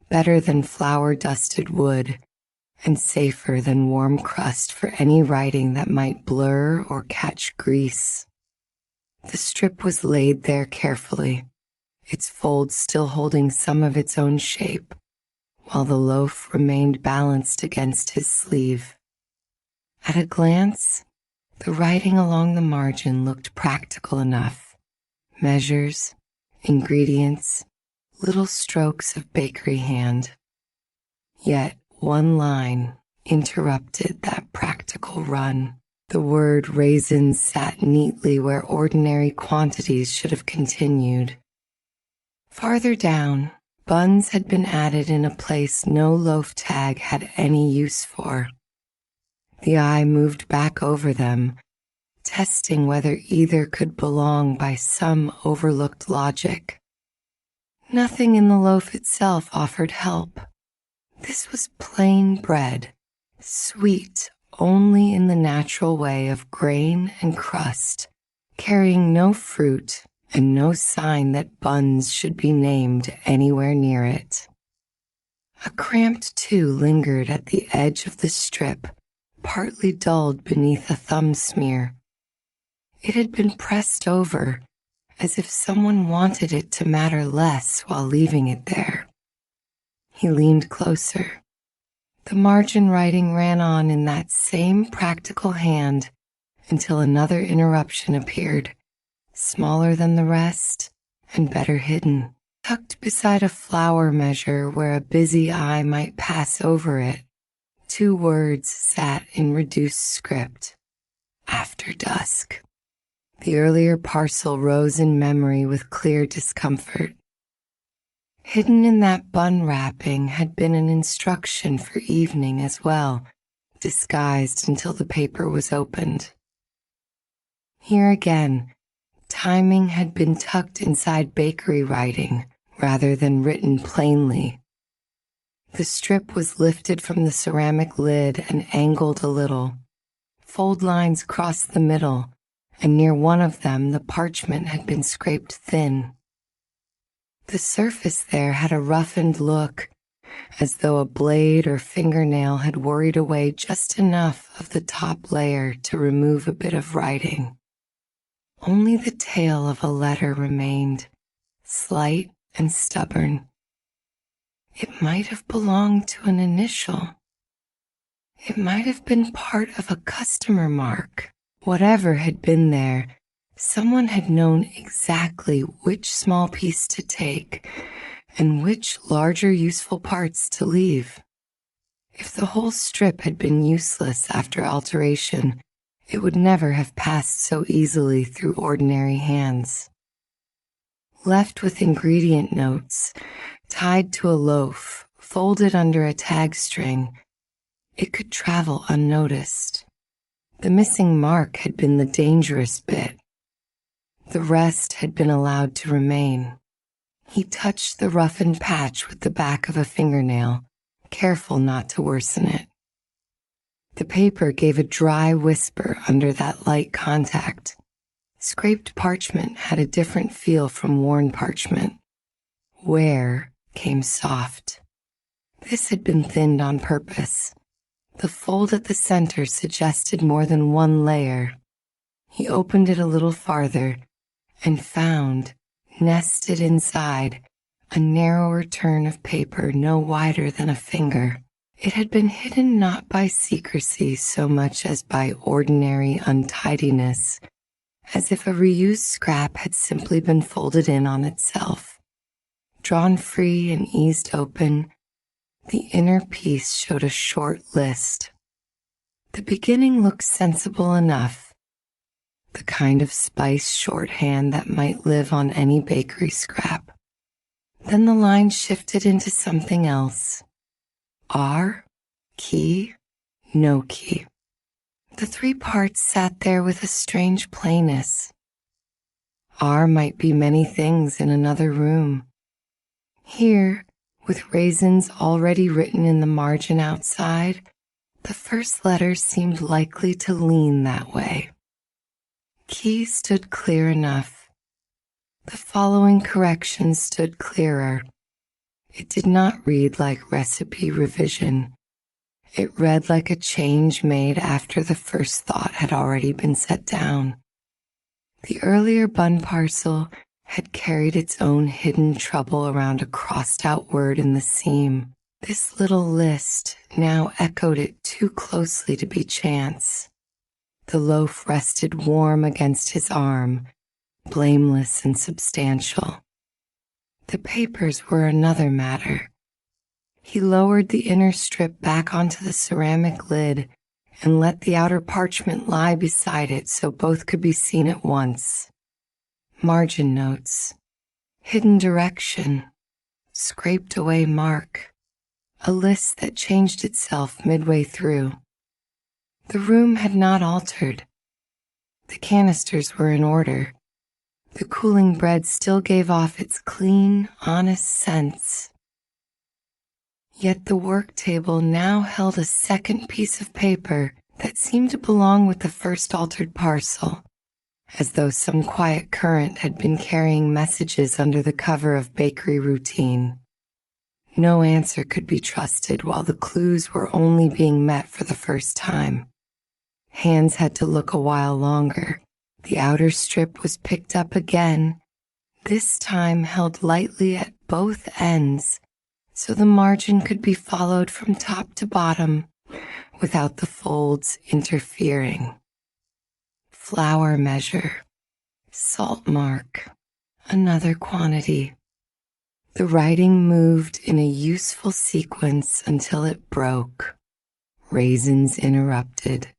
better than flour-dusted wood, and safer than warm crust for any writing that might blur or catch grease. The strip was laid there carefully, its folds still holding some of its own shape, while the loaf remained balanced against his sleeve. At a glance, the writing along the margin looked practical enough. Measures, ingredients, little strokes of bakery hand. Yet one line interrupted that practical run. The word raisins sat neatly where ordinary quantities should have continued. Farther down, buns had been added in a place no loaf tag had any use for. The eye moved back over them, testing whether either could belong by some overlooked logic. Nothing in the loaf itself offered help. This was plain bread, sweet only in the natural way of grain and crust, carrying no fruit and no sign that buns should be named anywhere near it. A cramped two lingered at the edge of the strip, partly dulled beneath a thumb smear. It had been pressed over, as if someone wanted it to matter less while leaving it there. He leaned closer. The margin writing ran on in that same practical hand until another interruption appeared, smaller than the rest and better hidden. Tucked beside a flower measure where a busy eye might pass over it, 2 words sat in reduced script. After dusk. The earlier parcel rose in memory with clear discomfort. Hidden in that bun wrapping had been an instruction for evening as well, disguised until the paper was opened. Here again, timing had been tucked inside bakery writing rather than written plainly. The strip was lifted from the ceramic lid and angled a little. Fold lines crossed the middle, and near one of them the parchment had been scraped thin. The surface there had a roughened look, as though a blade or fingernail had worried away just enough of the top layer to remove a bit of writing. Only the tail of a letter remained, slight and stubborn. It might have belonged to an initial. It might have been part of a customer mark. Whatever had been there, someone had known exactly which small piece to take and which larger useful parts to leave. If the whole strip had been useless after alteration, it would never have passed so easily through ordinary hands. Left with ingredient notes, tied to a loaf, folded under a tag string, it could travel unnoticed. The missing mark had been the dangerous bit. The rest had been allowed to remain. He touched the roughened patch with the back of a fingernail, careful not to worsen it. The paper gave a dry whisper under that light contact. Scraped parchment had a different feel from worn parchment. Wear came soft. This had been thinned on purpose. The fold at the center suggested more than one layer. He opened it a little farther and found, nested inside, a narrower turn of paper no wider than a finger. It had been hidden not by secrecy so much as by ordinary untidiness, as if a reused scrap had simply been folded in on itself. Drawn free and eased open, the inner piece showed a short list. The beginning looked sensible enough, the kind of spice shorthand that might live on any bakery scrap. Then the line shifted into something else. R, key, no key. The 3 parts sat there with a strange plainness. R might be many things in another room. Here, with raisins already written in the margin outside, the first letter seemed likely to lean that way. Key stood clear enough. The following correction stood clearer. It did not read like recipe revision. It read like a change made after the first thought had already been set down. The earlier bun parcel had carried its own hidden trouble around a crossed-out word in the seam. This little list now echoed it too closely to be chance. The loaf rested warm against his arm, blameless and substantial. The papers were another matter. He lowered the inner strip back onto the ceramic lid and let the outer parchment lie beside it so both could be seen at once. Margin notes, hidden direction, scraped away mark, a list that changed itself midway through. The room had not altered. The canisters were in order. The cooling bread still gave off its clean, honest scents. Yet the work table now held a second piece of paper that seemed to belong with the first altered parcel, as though some quiet current had been carrying messages under the cover of bakery routine. No answer could be trusted while the clues were only being met for the first time. Hands had to look a while longer. The outer strip was picked up again, this time held lightly at both ends, so the margin could be followed from top to bottom without the folds interfering. Flour measure, salt mark, another quantity. The writing moved in a useful sequence until it broke. Raisins interrupted.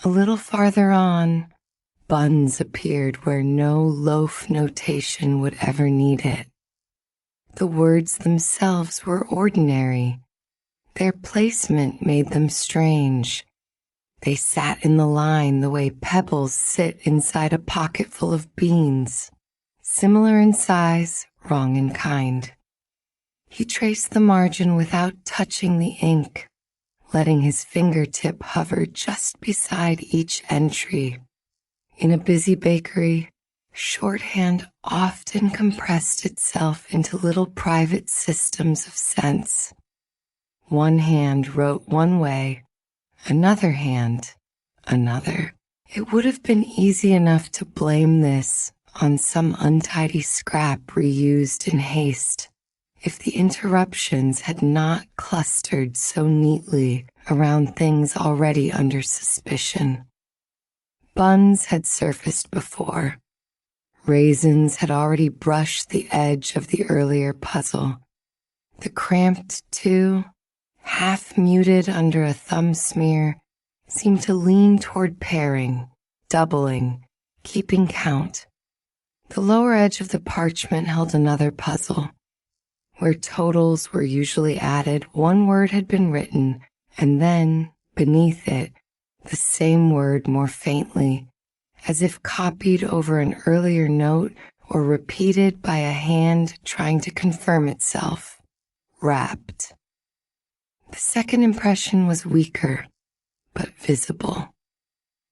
A little farther on, buns appeared where no loaf notation would ever need it. The words themselves were ordinary. Their placement made them strange. They sat in the line the way pebbles sit inside a pocket full of beans. Similar in size, wrong in kind. He traced the margin without touching the ink, letting his fingertip hover just beside each entry. In a busy bakery, shorthand often compressed itself into little private systems of sense. One hand wrote one way, another hand another. It would have been easy enough to blame this on some untidy scrap reused in haste if the interruptions had not clustered so neatly around things already under suspicion. Buns had surfaced before. Raisins had already brushed the edge of the earlier puzzle. The cramped two, half muted under a thumb smear, seemed to lean toward pairing, doubling, keeping count. The lower edge of the parchment held another puzzle. Where totals were usually added, one word had been written, and then, beneath it, the same word more faintly, as if copied over an earlier note or repeated by a hand trying to confirm itself. Wrapped. The second impression was weaker, but visible.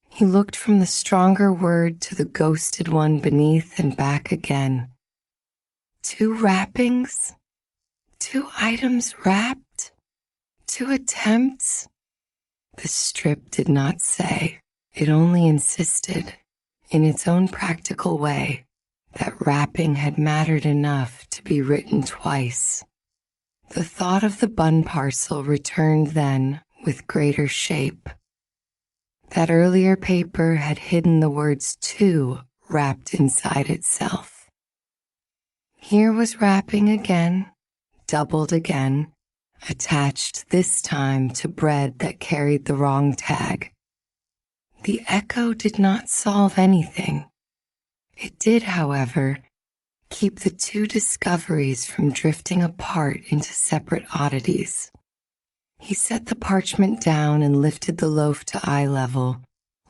He looked from the stronger word to the ghosted one beneath and back again. 2 wrappings? 2 items wrapped? 2 attempts? The strip did not say. It only insisted, in its own practical way, that wrapping had mattered enough to be written twice. The thought of the bun parcel returned then with greater shape. That earlier paper had hidden the words "to" wrapped inside itself. Here was wrapping again, doubled again, attached this time to bread that carried the wrong tag. The echo did not solve anything. It did, however, keep the 2 discoveries from drifting apart into separate oddities. He set the parchment down and lifted the loaf to eye level,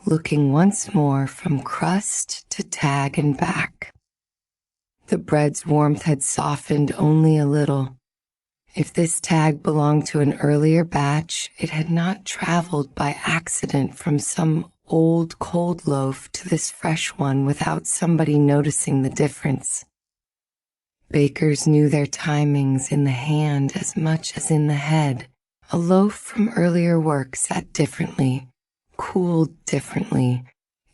looking once more from crust to tag and back. The bread's warmth had softened only a little. If this tag belonged to an earlier batch, it had not traveled by accident from some old cold loaf to this fresh one without somebody noticing the difference. Bakers knew their timings in the hand as much as in the head. A loaf from earlier work sat differently, cooled differently,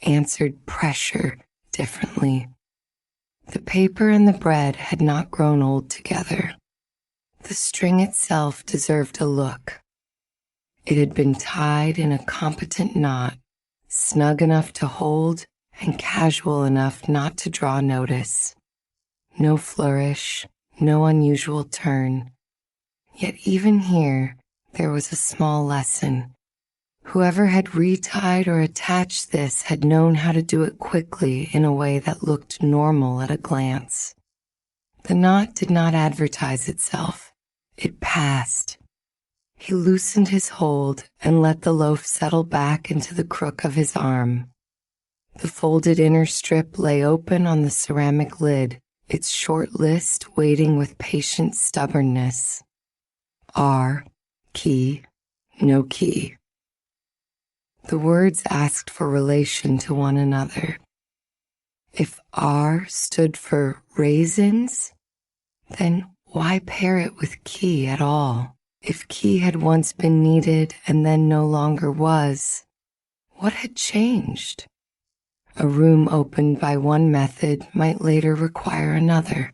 answered pressure differently. The paper and the bread had not grown old together. The string itself deserved a look. It had been tied in a competent knot, snug enough to hold and casual enough not to draw notice. No flourish, no unusual turn. Yet even here, there was a small lesson. Whoever had retied or attached this had known how to do it quickly in a way that looked normal at a glance. The knot did not advertise itself. It passed. He loosened his hold and let the loaf settle back into the crook of his arm. The folded inner strip lay open on the ceramic lid, its short list waiting with patient stubbornness. R. Key, no key. The words asked for relation to one another. If R stood for raisins, then why pair it with key at all? If key had once been needed and then no longer was, what had changed? A room opened by one method might later require another.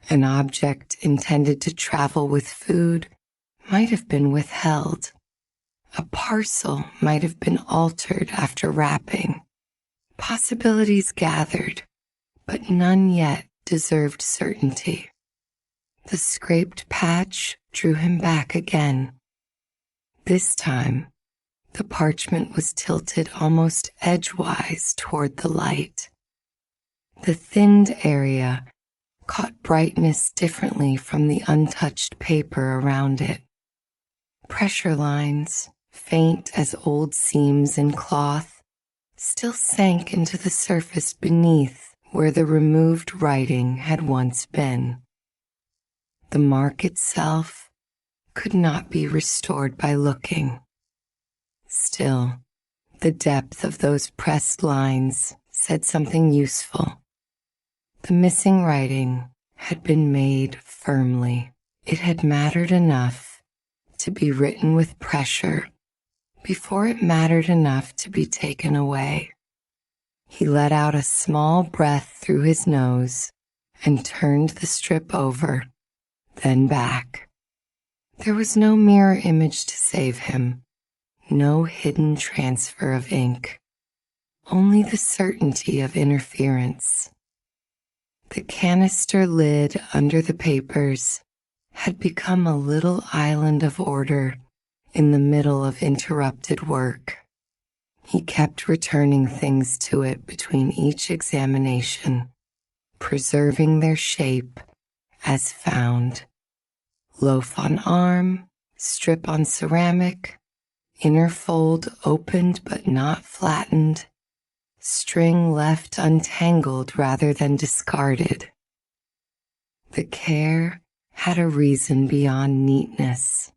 An object intended to travel with food might have been withheld. A parcel might have been altered after wrapping. Possibilities gathered, but none yet deserved certainty. The scraped patch drew him back again. This time, the parchment was tilted almost edgewise toward the light. The thinned area caught brightness differently from the untouched paper around it. Pressure lines, faint as old seams in cloth, still sank into the surface beneath where the removed writing had once been. The mark itself could not be restored by looking. Still, the depth of those pressed lines said something useful. The missing writing had been made firmly. It had mattered enough to be written with pressure before it mattered enough to be taken away. He let out a small breath through his nose and turned the strip over, then back. There was no mirror image to save him, no hidden transfer of ink, only the certainty of interference. The canister lid under the papers had become a little island of order in the middle of interrupted work. He kept returning things to it between each examination, preserving their shape as found. Loaf on arm, strip on ceramic, inner fold opened but not flattened, string left untangled rather than discarded. The care had a reason beyond neatness.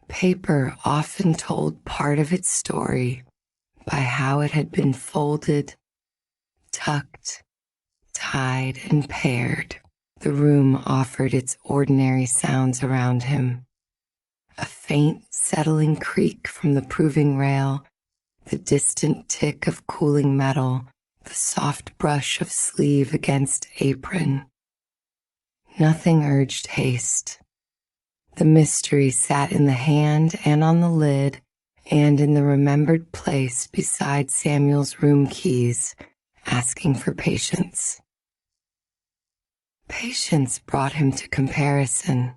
Paper often told part of its story by how it had been folded, tucked, tied, and paired. The room offered its ordinary sounds around him. A faint, settling creak from the proving rail, the distant tick of cooling metal, the soft brush of sleeve against apron. Nothing urged haste. The mystery sat in the hand and on the lid and in the remembered place beside Samuel's room keys, asking for patience. Patience brought him to comparison.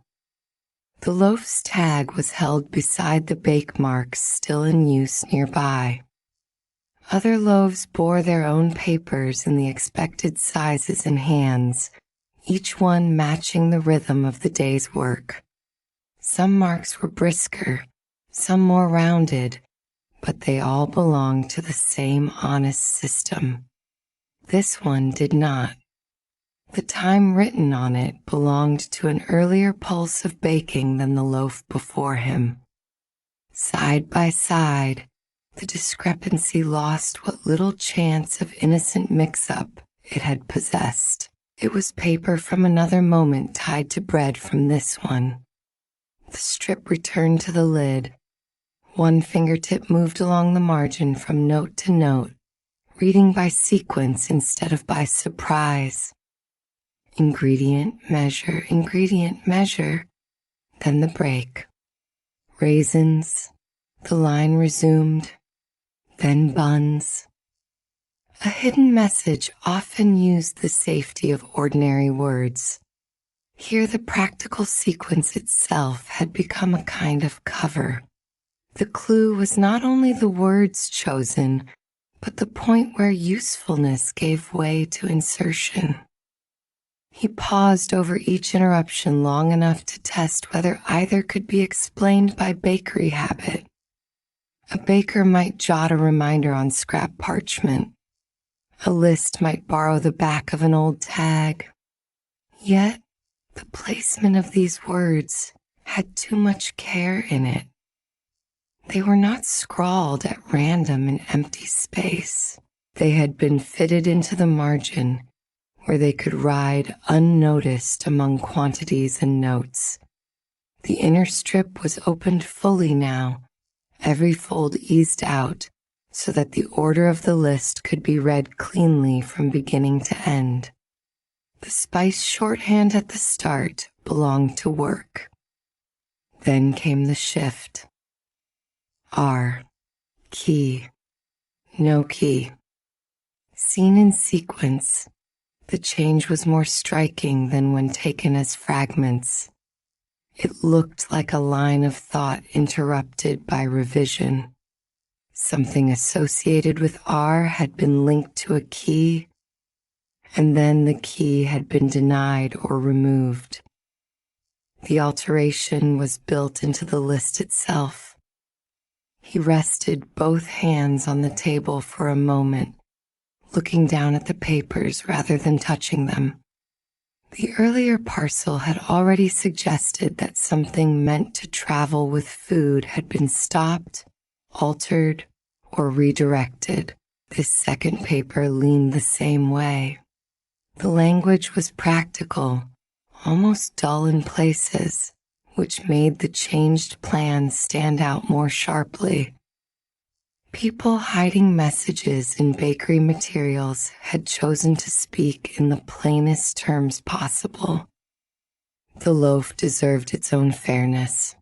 The loaf's tag was held beside the bake marks still in use nearby. Other loaves bore their own papers in the expected sizes and hands, each one matching the rhythm of the day's work. Some marks were brisker, some more rounded, but they all belonged to the same honest system. This one did not. The time written on it belonged to an earlier pulse of baking than the loaf before him. Side by side, the discrepancy lost what little chance of innocent mix-up it had possessed. It was paper from another moment tied to bread from this one. The strip returned to the lid. One fingertip moved along the margin from note to note, reading by sequence instead of by surprise. Ingredient, measure, then the break. Raisins, the line resumed, then buns. A hidden message often used the safety of ordinary words. Here the practical sequence itself had become a kind of cover. The clue was not only the words chosen, but the point where usefulness gave way to insertion. He paused over each interruption long enough to test whether either could be explained by bakery habit. A baker might jot a reminder on scrap parchment. A list might borrow the back of an old tag. Yet, the placement of these words had too much care in it. They were not scrawled at random in empty space. They had been fitted into the margin where they could ride unnoticed among quantities and notes. The inner strip was opened fully now, every fold eased out so that the order of the list could be read cleanly from beginning to end. The spice shorthand at the start belonged to work. Then came the shift. R, key, no key. Seen in sequence, the change was more striking than when taken as fragments. It looked like a line of thought interrupted by revision. Something associated with R had been linked to a key, and then the key had been denied or removed. The alteration was built into the list itself. He rested both hands on the table for a moment, looking down at the papers rather than touching them. The earlier parcel had already suggested that something meant to travel with food had been stopped, altered, or redirected. This second paper leaned the same way. The language was practical, almost dull in places, which made the changed plan stand out more sharply. People hiding messages in bakery materials had chosen to speak in the plainest terms possible. The loaf deserved its own fairness.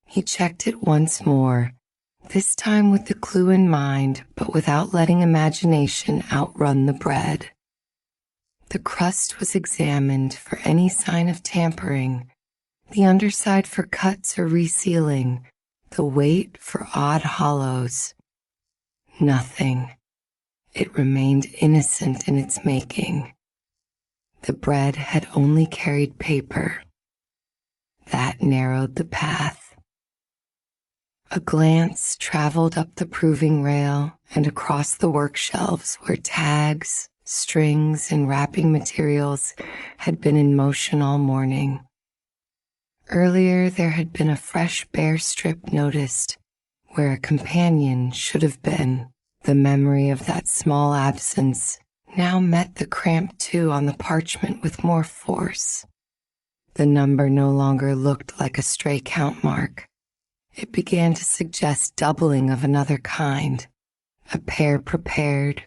He checked it once more, this time with the clue in mind, but without letting imagination outrun the bread. The crust was examined for any sign of tampering, the underside for cuts or resealing, the weight for odd hollows. Nothing. It remained innocent in its making. The bread had only carried paper. That narrowed the path. A glance traveled up the proving rail and across the work shelves where tags, strings, and wrapping materials had been in motion all morning. Earlier, there had been a fresh bare strip noticed where a companion should have been. The memory of that small absence now met the cramped 2 on the parchment with more force. The number no longer looked like a stray count mark. It began to suggest doubling of another kind. A pair prepared,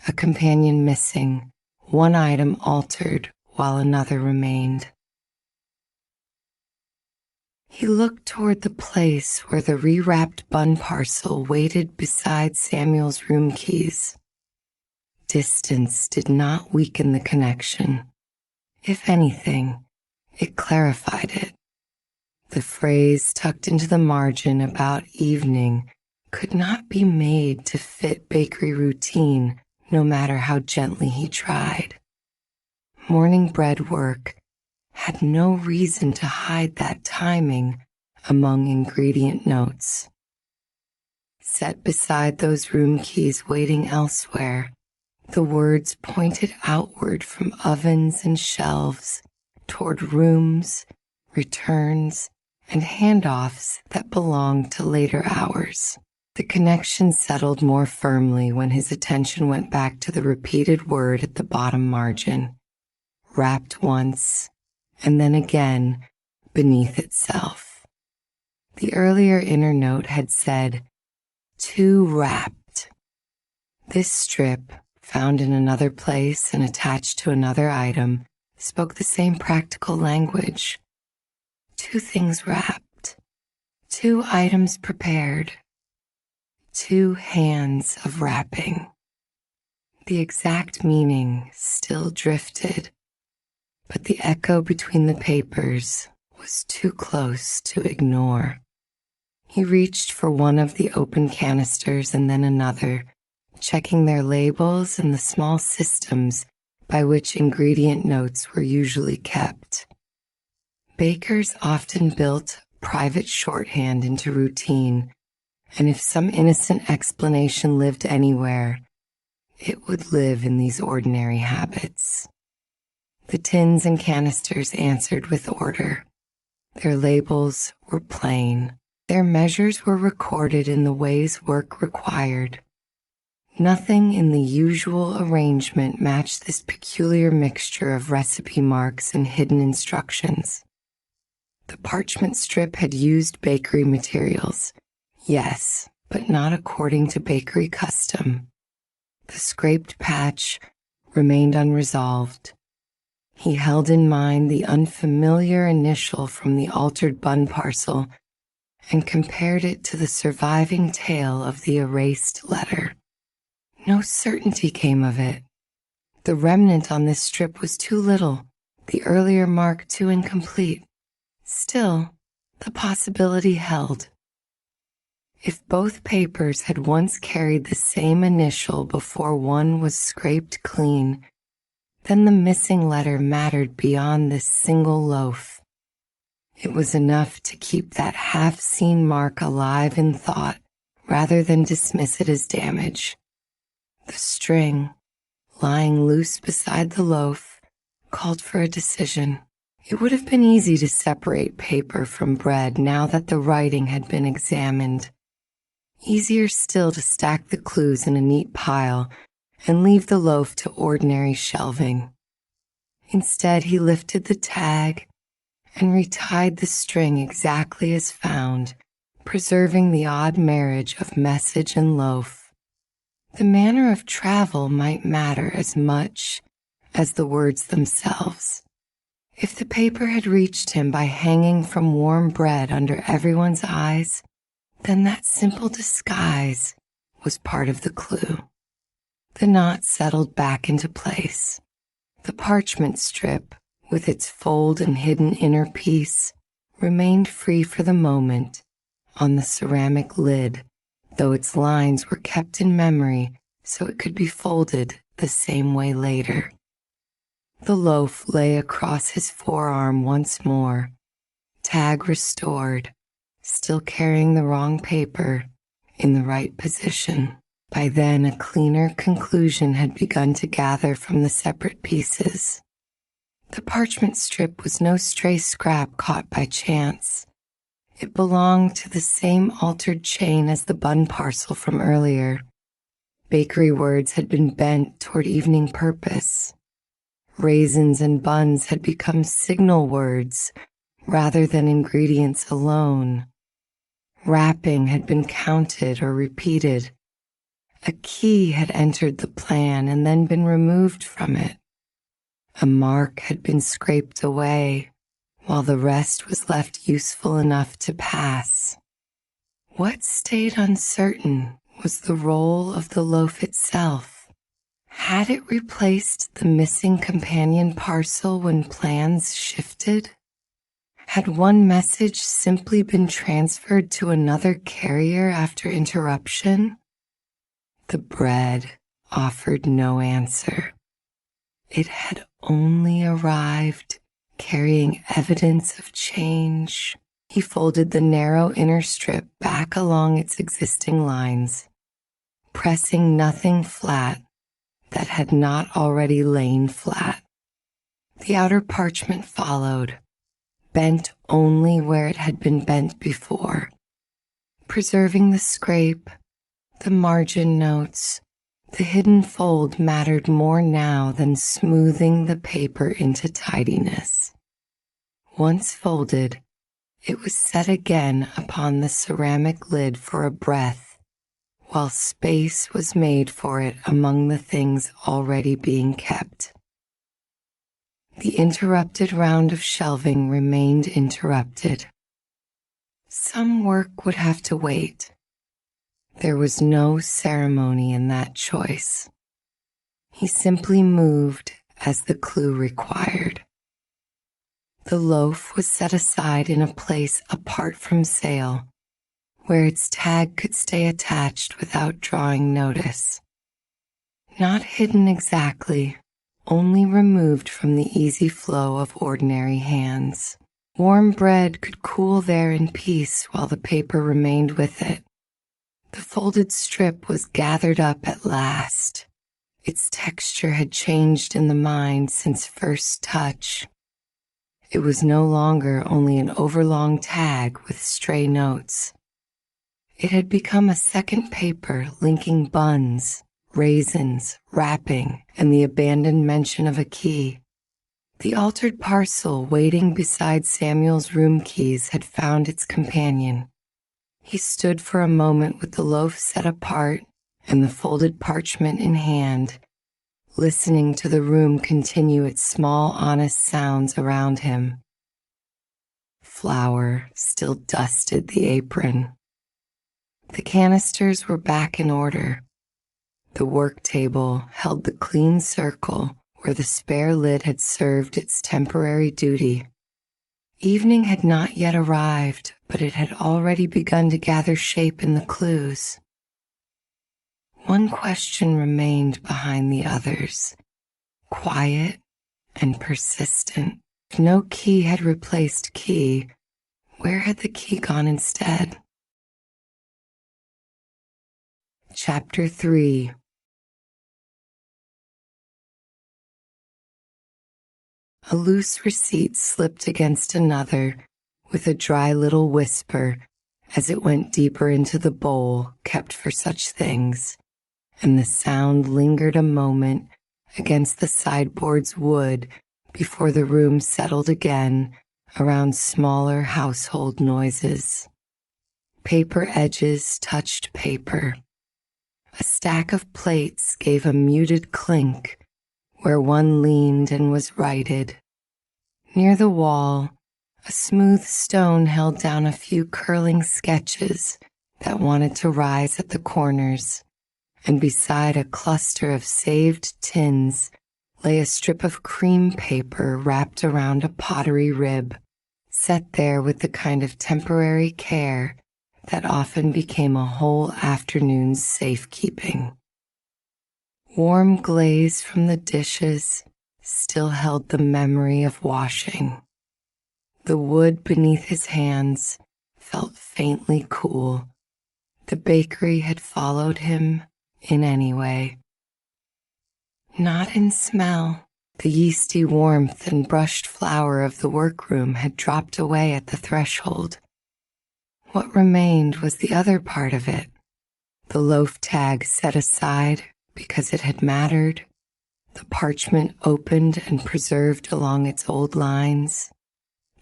a companion missing, one item altered while another remained. He looked toward the place where the rewrapped bun parcel waited beside Samuel's room keys. Distance did not weaken the connection. If anything, it clarified it. The phrase tucked into the margin about evening could not be made to fit bakery routine, no matter how gently he tried. Morning bread work had no reason to hide that timing among ingredient notes. Set beside those room keys waiting elsewhere, the words pointed outward from ovens and shelves toward rooms, returns, and handoffs that belonged to later hours. The connection settled more firmly when his attention went back to the repeated word at the bottom margin, wrapped once, and then again beneath itself. The earlier inner note had said, "too wrapped." This strip, found in another place and attached to another item, spoke the same practical language. 2 things wrapped, 2 items prepared, 2 hands of wrapping. The exact meaning still drifted, but the echo between the papers was too close to ignore. He reached for one of the open canisters and then another, checking their labels and the small systems by which ingredient notes were usually kept. Bakers often built private shorthand into routine, and if some innocent explanation lived anywhere, it would live in these ordinary habits. The tins and canisters answered with order. Their labels were plain. Their measures were recorded in the ways work required. Nothing in the usual arrangement matched this peculiar mixture of recipe marks and hidden instructions. The parchment strip had used bakery materials, yes, but not according to bakery custom. The scraped patch remained unresolved. He held in mind the unfamiliar initial from the altered bun parcel and compared it to the surviving tail of the erased letter. No certainty came of it. The remnant on this strip was too little, the earlier mark too incomplete. Still, the possibility held. If both papers had once carried the same initial before one was scraped clean, then the missing letter mattered beyond this single loaf. It was enough to keep that half-seen mark alive in thought rather than dismiss it as damage. The string, lying loose beside the loaf, called for a decision. It would have been easy to separate paper from bread now that the writing had been examined. Easier still to stack the clues in a neat pile and leave the loaf to ordinary shelving. Instead, he lifted the tag and retied the string exactly as found, preserving the odd marriage of message and loaf. The manner of travel might matter as much as the words themselves. If the paper had reached him by hanging from warm bread under everyone's eyes, then that simple disguise was part of the clue. The knot settled back into place. The parchment strip, with its fold and hidden inner piece, remained free for the moment on the ceramic lid, though its lines were kept in memory so it could be folded the same way later. The loaf lay across his forearm once more, tag restored, still carrying the wrong paper in the right position. By then, a cleaner conclusion had begun to gather from the separate pieces. The parchment strip was no stray scrap caught by chance. It belonged to the same altered chain as the bun parcel from earlier. Bakery words had been bent toward evening purpose. Raisins and buns had become signal words rather than ingredients alone. Wrapping had been counted or repeated. A key had entered the plan and then been removed from it. A mark had been scraped away, while the rest was left useful enough to pass. What stayed uncertain was the role of the loaf itself. Had it replaced the missing companion parcel when plans shifted? Had one message simply been transferred to another carrier after interruption? The bread offered no answer. It had only arrived, carrying evidence of change. He folded the narrow inner strip back along its existing lines, pressing nothing flat that had not already lain flat. The outer parchment followed, bent only where it had been bent before, preserving the scrape, the margin notes. The hidden fold mattered more now than smoothing the paper into tidiness. Once folded, it was set again upon the ceramic lid for a breath, while space was made for it among the things already being kept. The interrupted round of shelving remained interrupted. Some work would have to wait. There was no ceremony in that choice. He simply moved as the clue required. The loaf was set aside in a place apart from sale, where its tag could stay attached without drawing notice. Not hidden exactly, only removed from the easy flow of ordinary hands. Warm bread could cool there in peace while the paper remained with it. The folded strip was gathered up at last. Its texture had changed in the mind since first touch. It was no longer only an overlong tag with stray notes. It had become a second paper linking buns, raisins, wrapping, and the abandoned mention of a key. The altered parcel waiting beside Samuel's room keys had found its companion. He stood for a moment with the loaf set apart and the folded parchment in hand, listening to the room continue its small, honest sounds around him. Flour still dusted the apron. The canisters were back in order. The work table held the clean circle where the spare lid had served its temporary duty. Evening had not yet arrived, but it had already begun to gather shape in the clues. One question remained behind the others, quiet and persistent. If no key had replaced key, where had the key gone instead? Chapter 3. A loose receipt slipped against another with a dry little whisper as it went deeper into the bowl kept for such things, and the sound lingered a moment against the sideboard's wood before the room settled again around smaller household noises. Paper edges touched paper. A stack of plates gave a muted clink where one leaned and was righted. Near the wall, a smooth stone held down a few curling sketches that wanted to rise at the corners, and beside a cluster of saved tins lay a strip of cream paper wrapped around a pottery rib, set there with the kind of temporary care that often became a whole afternoon's safekeeping. Warm glaze from the dishes still held the memory of washing. The wood beneath his hands felt faintly cool. The bakery had followed him in any way. Not in smell. The yeasty warmth and brushed flour of the workroom had dropped away at the threshold. What remained was the other part of it, the loaf tag set aside because it had mattered, the parchment opened and preserved along its old lines,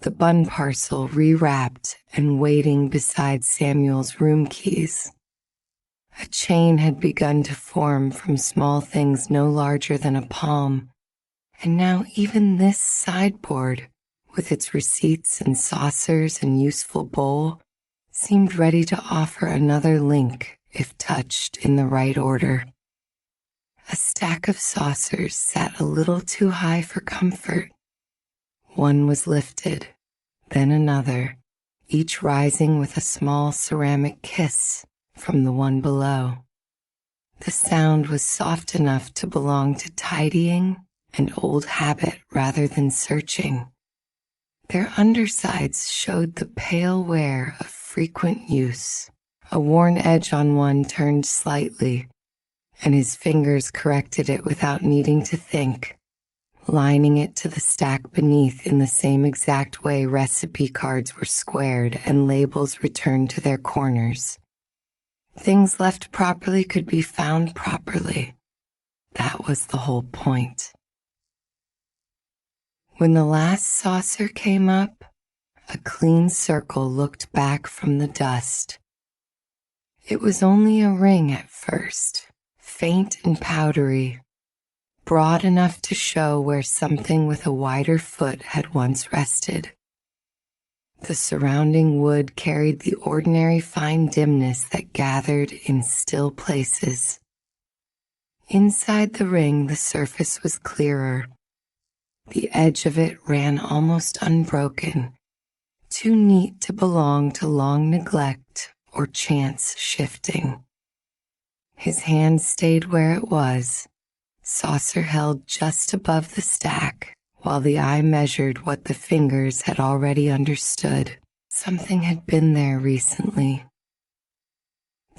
the bun parcel rewrapped and waiting beside Samuel's room keys. A chain had begun to form from small things no larger than a palm, and now even this sideboard, with its receipts and saucers and useful bowl, seemed ready to offer another link if touched in the right order. A stack of saucers sat a little too high for comfort. One was lifted, then another, each rising with a small ceramic kiss from the one below. The sound was soft enough to belong to tidying and old habit rather than searching. Their undersides showed the pale wear of frequent use. A worn edge on one turned slightly, and his fingers corrected it without needing to think, lining it to the stack beneath in the same exact way recipe cards were squared and labels returned to their corners. Things left properly could be found properly. That was the whole point. When the last saucer came up, a clean circle looked back from the dust. It was only a ring at first, faint and powdery, broad enough to show where something with a wider foot had once rested. The surrounding wood carried the ordinary fine dimness that gathered in still places. Inside the ring, the surface was clearer. The edge of it ran almost unbroken, too neat to belong to long neglect or chance shifting. His hand stayed where it was, saucer held just above the stack, while the eye measured what the fingers had already understood. Something had been there recently.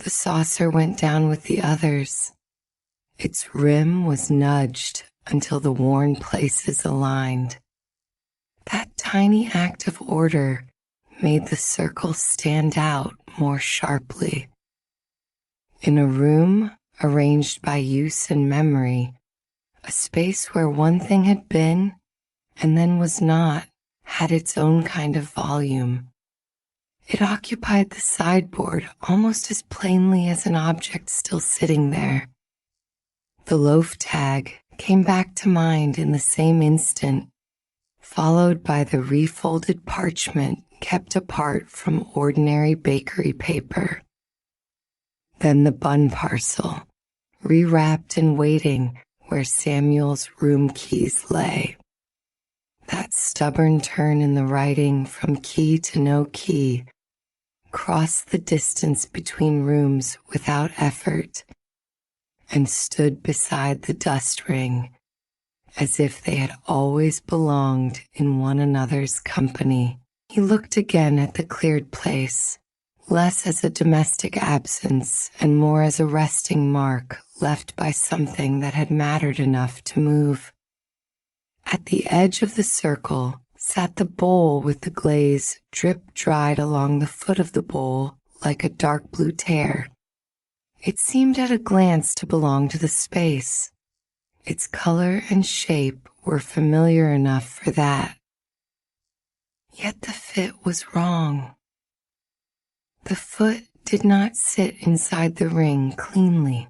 The saucer went down with the others. Its rim was nudged until the worn places aligned. That tiny act of order made the circle stand out more sharply. In a room arranged by use and memory, a space where one thing had been and then was not had its own kind of volume. It occupied the sideboard almost as plainly as an object still sitting there. The loaf tag came back to mind in the same instant, followed by the refolded parchment kept apart from ordinary bakery paper. Then the bun parcel, rewrapped and waiting where Samuel's room keys lay. That stubborn turn in the writing from key to no key crossed the distance between rooms without effort and stood beside the dust ring as if they had always belonged in one another's company. He looked again at the cleared place, less as a domestic absence and more as a resting mark left by something that had mattered enough to move. At the edge of the circle sat the bowl with the glaze drip-dried along the foot of the bowl like a dark blue tear. It seemed at a glance to belong to the space. Its color and shape were familiar enough for that. Yet the fit was wrong. The foot did not sit inside the ring cleanly.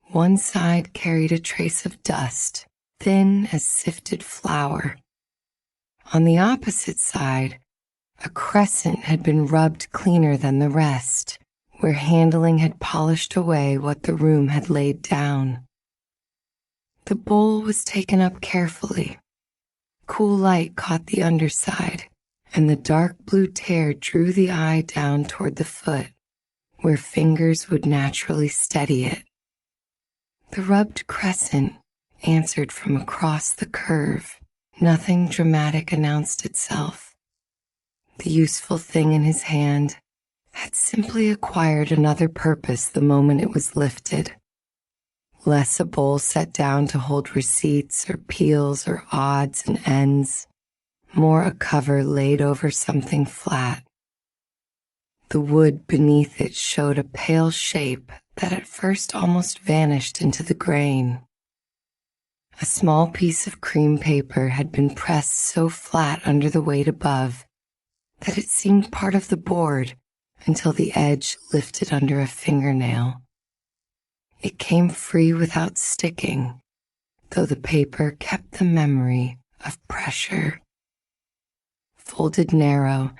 One side carried a trace of dust, thin as sifted flour. On the opposite side, a crescent had been rubbed cleaner than the rest, where handling had polished away what the room had laid down. The bowl was taken up carefully. Cool light caught the underside, and the dark blue tear drew the eye down toward the foot, where fingers would naturally steady it. The rubbed crescent answered from across the curve. Nothing dramatic announced itself. The useful thing in his hand had simply acquired another purpose the moment it was lifted. Less a bowl set down to hold receipts or peels or odds and ends, more a cover laid over something flat. The wood beneath it showed a pale shape that at first almost vanished into the grain. A small piece of cream paper had been pressed so flat under the weight above that it seemed part of the board until the edge lifted under a fingernail. It came free without sticking, though the paper kept the memory of pressure. Folded narrow,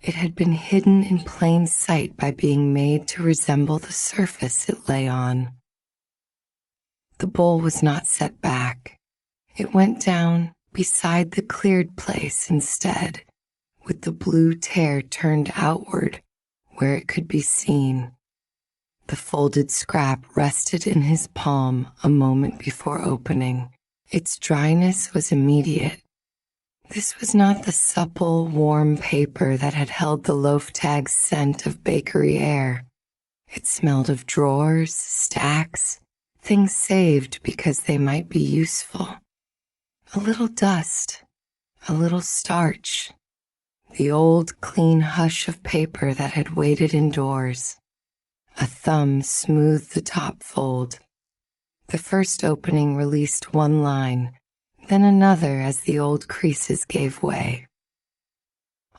it had been hidden in plain sight by being made to resemble the surface it lay on. The bowl was not set back. It went down beside the cleared place instead, with the blue tear turned outward where it could be seen. The folded scrap rested in his palm a moment before opening. Its dryness was immediate. This was not the supple, warm paper that had held the loaf tag's scent of bakery air. It smelled of drawers, stacks, things saved because they might be useful. A little dust, a little starch, the old clean hush of paper that had waited indoors. A thumb smoothed the top fold. The first opening released one line, then another as the old creases gave way.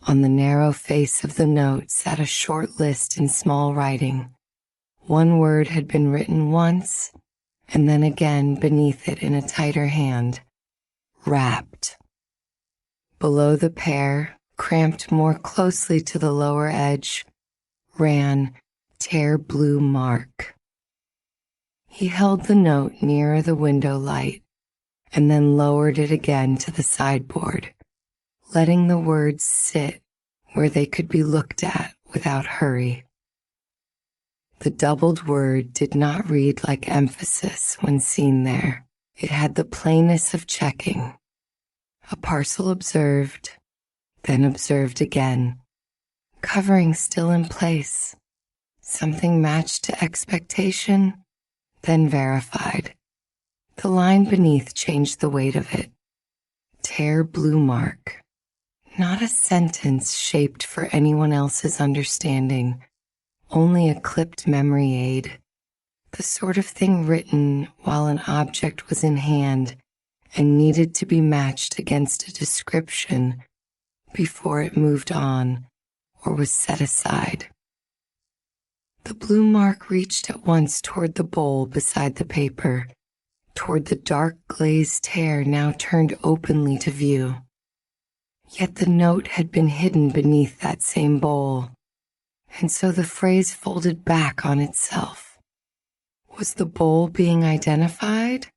On the narrow face of the note sat a short list in small writing. One word had been written once, and then again beneath it in a tighter hand. Wrapped. Below the pair, cramped more closely to the lower edge, ran tear blue mark. He held the note nearer the window light and then lowered it again to the sideboard, letting the words sit where they could be looked at without hurry. The doubled word did not read like emphasis when seen there. It had the plainness of checking. A parcel observed, then observed again, covering still in place. Something matched to expectation, then verified. The line beneath changed the weight of it. Tear blue mark. Not a sentence shaped for anyone else's understanding, only a clipped memory aid. The sort of thing written while an object was in hand and needed to be matched against a description before it moved on or was set aside. The blue mark reached at once toward the bowl beside the paper, toward the dark glazed tear now turned openly to view. Yet the note had been hidden beneath that same bowl, and so the phrase folded back on itself. Was the bowl being identified?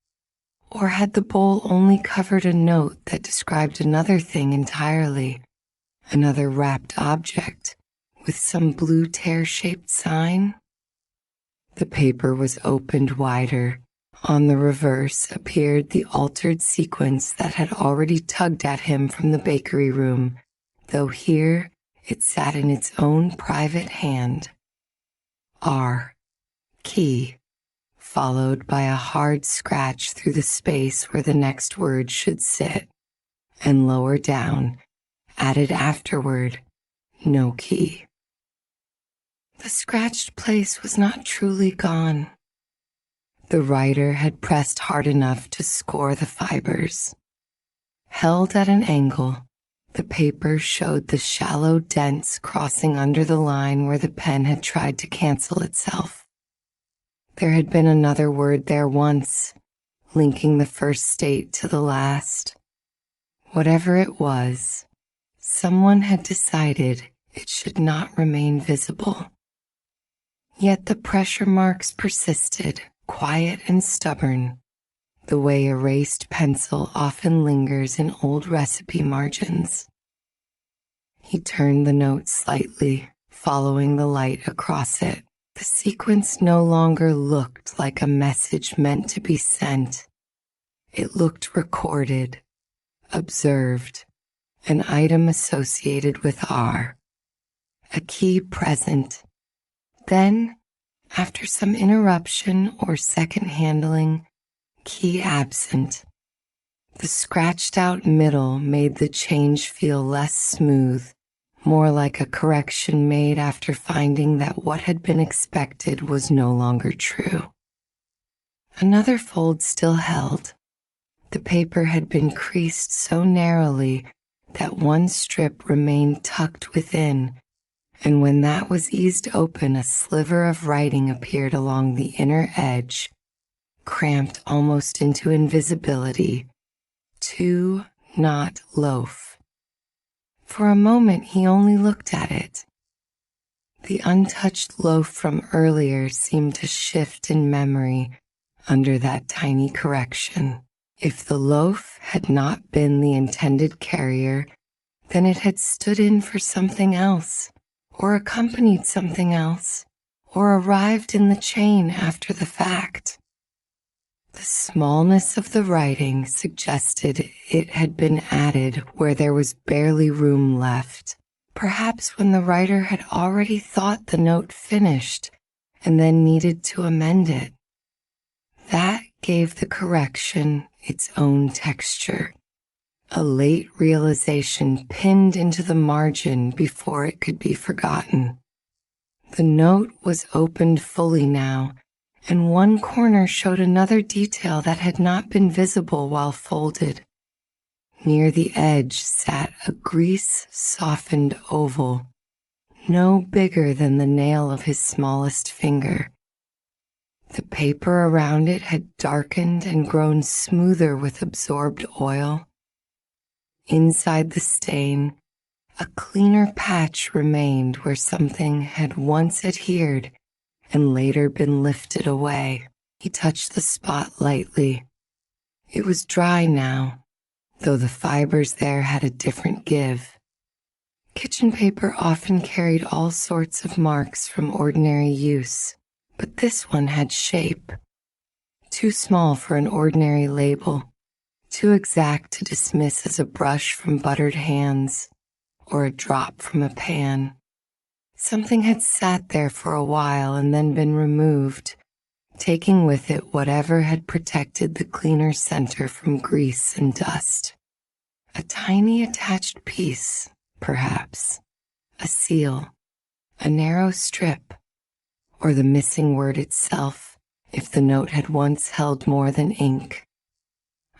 Or had the bowl only covered a note that described another thing entirely, another wrapped object with some blue tear-shaped sign? The paper was opened wider. On the reverse appeared the altered sequence that had already tugged at him from the bakery room, though here it sat in its own private hand. R. Key, followed by a hard scratch through the space where the next word should sit, and lower down, added afterward, no key. The scratched place was not truly gone. The writer had pressed hard enough to score the fibers. Held at an angle, the paper showed the shallow dents crossing under the line where the pen had tried to cancel itself. There had been another word there once, linking the first state to the last. Whatever it was, someone had decided it should not remain visible. Yet the pressure marks persisted, quiet and stubborn, the way erased pencil often lingers in old recipe margins. He turned the note slightly, following the light across it. The sequence no longer looked like a message meant to be sent. It looked recorded, observed, an item associated with R, a key present. Then, after some interruption or second handling, key absent. The scratched out middle made the change feel less smooth, more like a correction made after finding that what had been expected was no longer true. Another fold still held. The paper had been creased so narrowly that one strip remained tucked within, and when that was eased open, a sliver of writing appeared along the inner edge, cramped almost into invisibility. To not loaf. For a moment he only looked at it. The untouched loaf from earlier seemed to shift in memory under that tiny correction. If the loaf had not been the intended carrier, then it had stood in for something else, or accompanied something else, or arrived in the chain after the fact. The smallness of the writing suggested it had been added where there was barely room left, perhaps when the writer had already thought the note finished and then needed to amend it. That gave the correction its own texture, a late realization pinned into the margin before it could be forgotten. The note was opened fully now, and one corner showed another detail that had not been visible while folded. Near the edge sat a grease-softened oval, no bigger than the nail of his smallest finger. The paper around it had darkened and grown smoother with absorbed oil. Inside the stain, a cleaner patch remained where something had once adhered and later been lifted away. He touched the spot lightly. It was dry now, though the fibers there had a different give. Kitchen paper often carried all sorts of marks from ordinary use, but this one had shape. Too small for an ordinary label, too exact to dismiss as a brush from buttered hands or a drop from a pan. Something had sat there for a while and then been removed, taking with it whatever had protected the cleaner center from grease and dust. A tiny attached piece, perhaps, a seal, a narrow strip, or the missing word itself, if the note had once held more than ink.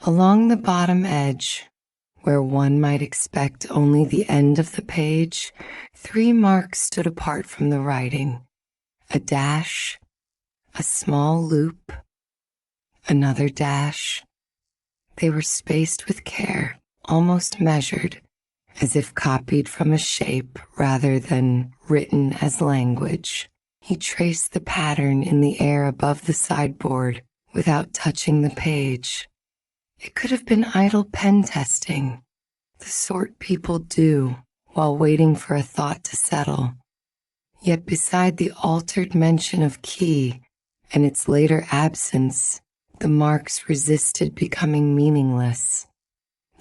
Along the bottom edge, where one might expect only the end of the page, 3 marks stood apart from the writing: a dash, a small loop, another dash. They were spaced with care, almost measured, as if copied from a shape rather than written as language. He traced the pattern in the air above the sideboard without touching the page. It could have been idle pen testing, the sort people do while waiting for a thought to settle. Yet beside the altered mention of key and its later absence, the marks resisted becoming meaningless.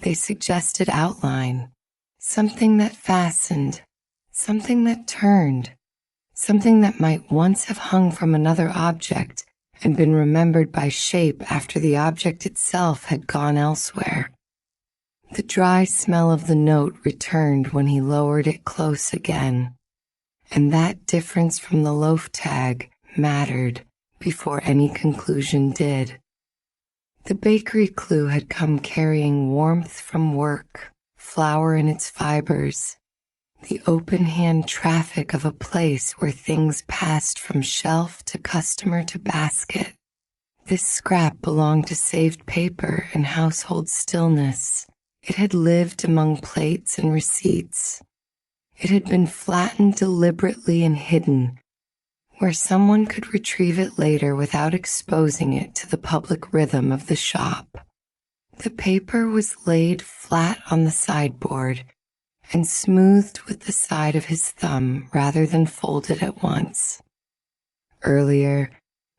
They suggested outline, something that fastened, something that turned, something that might once have hung from another object and been remembered by shape after the object itself had gone elsewhere. The dry smell of the note returned when he lowered it close again, and that difference from the loaf tag mattered before any conclusion did. The bakery clue had come carrying warmth from work, flour in its fibers, the open-hand traffic of a place where things passed from shelf to customer to basket. This scrap belonged to saved paper and household stillness. It had lived among plates and receipts. It had been flattened deliberately and hidden, where someone could retrieve it later without exposing it to the public rhythm of the shop. The paper was laid flat on the sideboard and smoothed with the side of his thumb rather than folded at once. Earlier,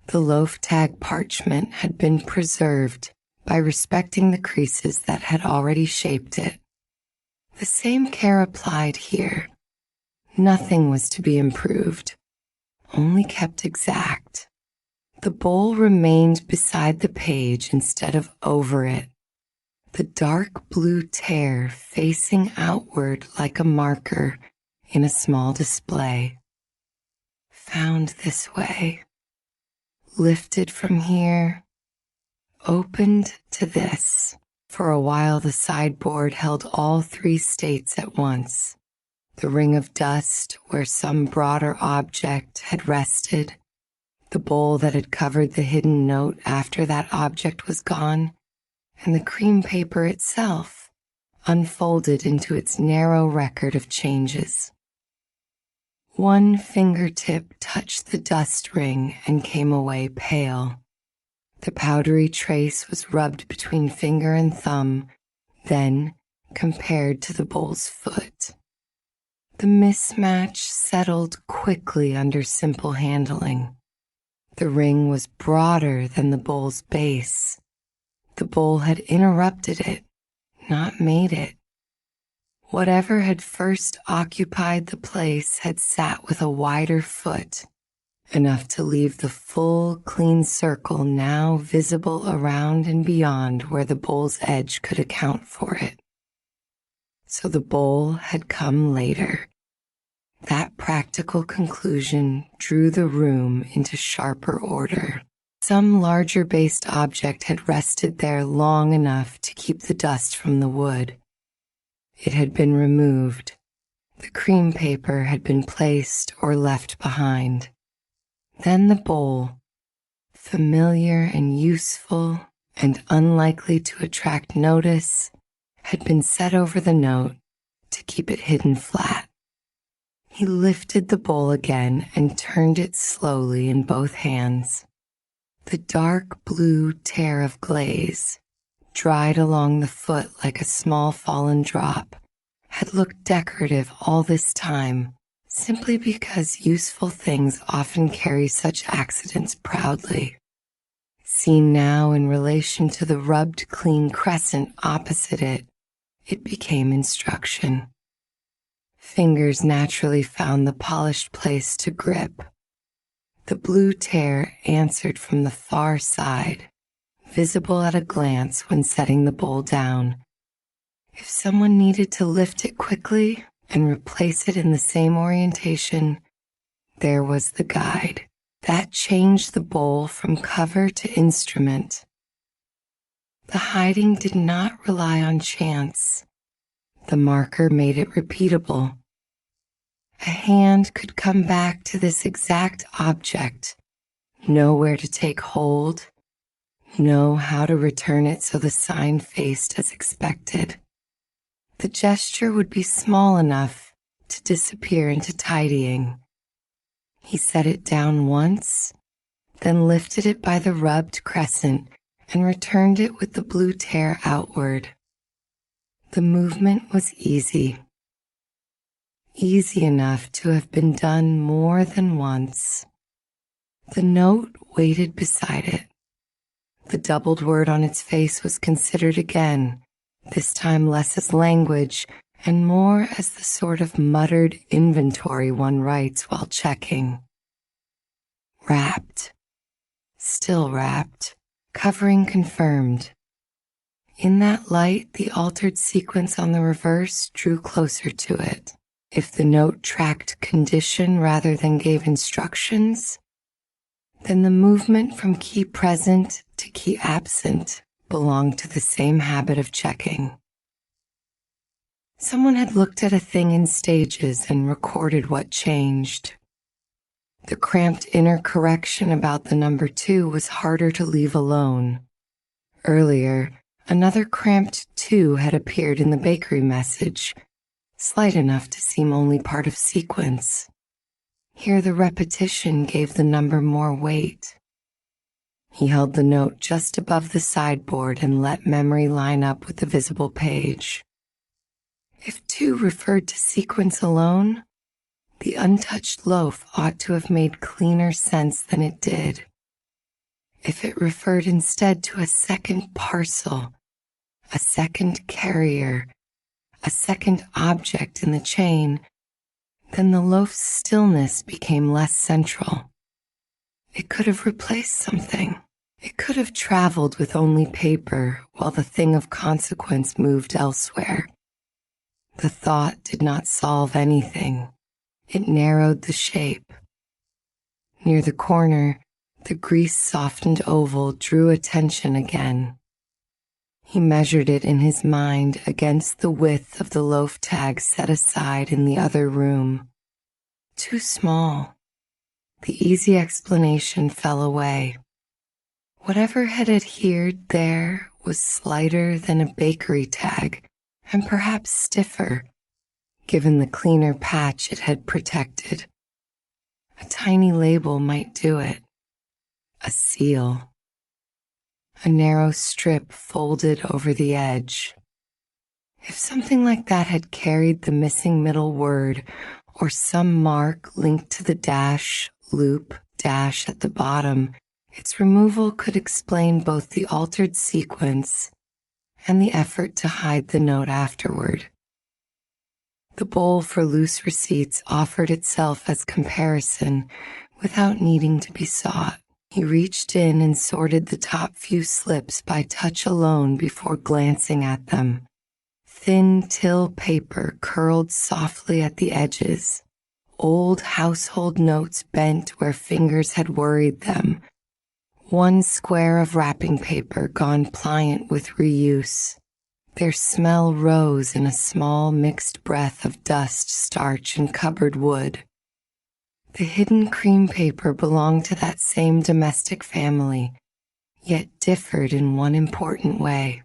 the loaf tag parchment had been preserved by respecting the creases that had already shaped it. The same care applied here. Nothing was to be improved, only kept exact. The bowl remained beside the page instead of over it, the dark blue tear facing outward like a marker in a small display. Found this way, lifted from here, opened to this. For a while the sideboard held all three states at once. The ring of dust where some broader object had rested, the bowl that had covered the hidden note after that object was gone, and the cream paper itself, unfolded into its narrow record of changes. One fingertip touched the dust ring and came away pale. The powdery trace was rubbed between finger and thumb, then compared to the bowl's foot. The mismatch settled quickly under simple handling. The ring was broader than the bowl's base. The bowl had interrupted it, not made it. Whatever had first occupied the place had sat with a wider foot, enough to leave the full, clean circle now visible around and beyond where the bowl's edge could account for it. So the bowl had come later. That practical conclusion drew the room into sharper order. Some larger-based object had rested there long enough to keep the dust from the wood. It had been removed. The cream paper had been placed or left behind. Then the bowl, familiar and useful and unlikely to attract notice, had been set over the note to keep it hidden flat. He lifted the bowl again and turned it slowly in both hands. The dark blue tear of glaze, dried along the foot like a small fallen drop, had looked decorative all this time, simply because useful things often carry such accidents proudly. Seen now in relation to the rubbed clean crescent opposite it, it became instruction. Fingers naturally found the polished place to grip. The blue tear answered from the far side, visible at a glance when setting the bowl down. If someone needed to lift it quickly and replace it in the same orientation, there was the guide. That changed the bowl from cover to instrument. The hiding did not rely on chance. The marker made it repeatable. A hand could come back to this exact object, know where to take hold, know how to return it so the sign faced as expected. The gesture would be small enough to disappear into tidying. He set it down once, then lifted it by the rubbed crescent and returned it with the blue tear outward. The movement was easy. Easy enough to have been done more than once. The note waited beside it. The doubled word on its face was considered again, this time less as language and more as the sort of muttered inventory one writes while checking. Wrapped. Still wrapped. Covering confirmed. In that light, the altered sequence on the reverse drew closer to it. If the note tracked condition rather than gave instructions, then the movement from key present to key absent belonged to the same habit of checking. Someone had looked at a thing in stages and recorded what changed. The cramped inner correction about the number 2 was harder to leave alone. Earlier, another cramped 2 had appeared in the bakery message, slight enough to seem only part of sequence. Here the repetition gave the number more weight. He held the note just above the sideboard and let memory line up with the visible page. If 2 referred to sequence alone, the untouched loaf ought to have made cleaner sense than it did. If it referred instead to a second parcel, a second carrier, a second object in the chain, then the loaf's stillness became less central. It could have replaced something. It could have traveled with only paper while the thing of consequence moved elsewhere. The thought did not solve anything. It narrowed the shape. Near the corner, the grease-softened oval drew attention again. He measured it in his mind against the width of the loaf tag set aside in the other room. Too small. The easy explanation fell away. Whatever had adhered there was slighter than a bakery tag, and perhaps stiffer, given the cleaner patch it had protected. A tiny label might do it. A seal. A narrow strip folded over the edge. If something like that had carried the missing middle word or some mark linked to the dash, loop, dash at the bottom, its removal could explain both the altered sequence and the effort to hide the note afterward. The bowl for loose receipts offered itself as comparison without needing to be sought. He reached in and sorted the top few slips by touch alone before glancing at them. Thin till paper curled softly at the edges, old household notes bent where fingers had worried them, one square of wrapping paper gone pliant with reuse. Their smell rose in a small mixed breath of dust, starch, and cupboard wood. The hidden cream paper belonged to that same domestic family, yet differed in one important way.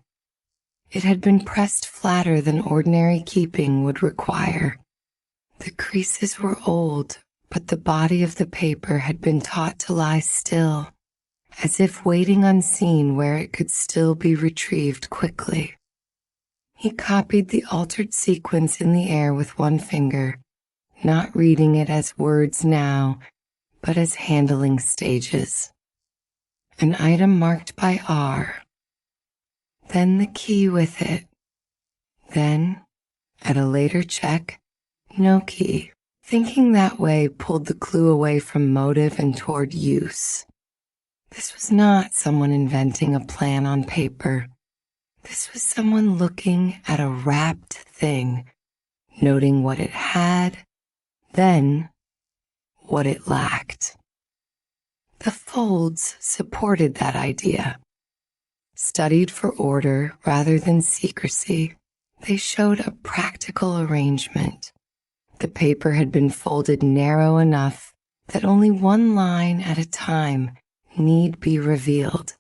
It had been pressed flatter than ordinary keeping would require. The creases were old, but the body of the paper had been taught to lie still, as if waiting unseen where it could still be retrieved quickly. He copied the altered sequence in the air with one finger, not reading it as words now, but as handling stages. An item marked by R, then the key with it, then, at a later check, no key. Thinking that way pulled the clue away from motive and toward use. This was not someone inventing a plan on paper. This was someone looking at a wrapped thing, noting what it had, then what it lacked. The folds supported that idea. Studied for order rather than secrecy, they showed a practical arrangement. The paper had been folded narrow enough that only one line at a time need be revealed.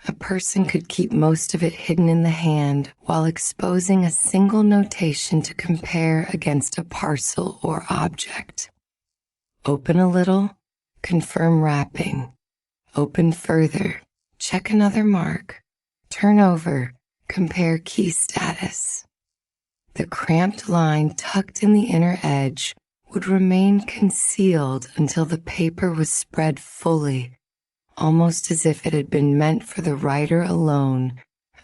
A person could keep most of it hidden in the hand while exposing a single notation to compare against a parcel or object. Open a little, confirm wrapping. Open further, check another mark. Turn over, compare key status. The cramped line tucked in the inner edge would remain concealed until the paper was spread fully, almost as if it had been meant for the writer alone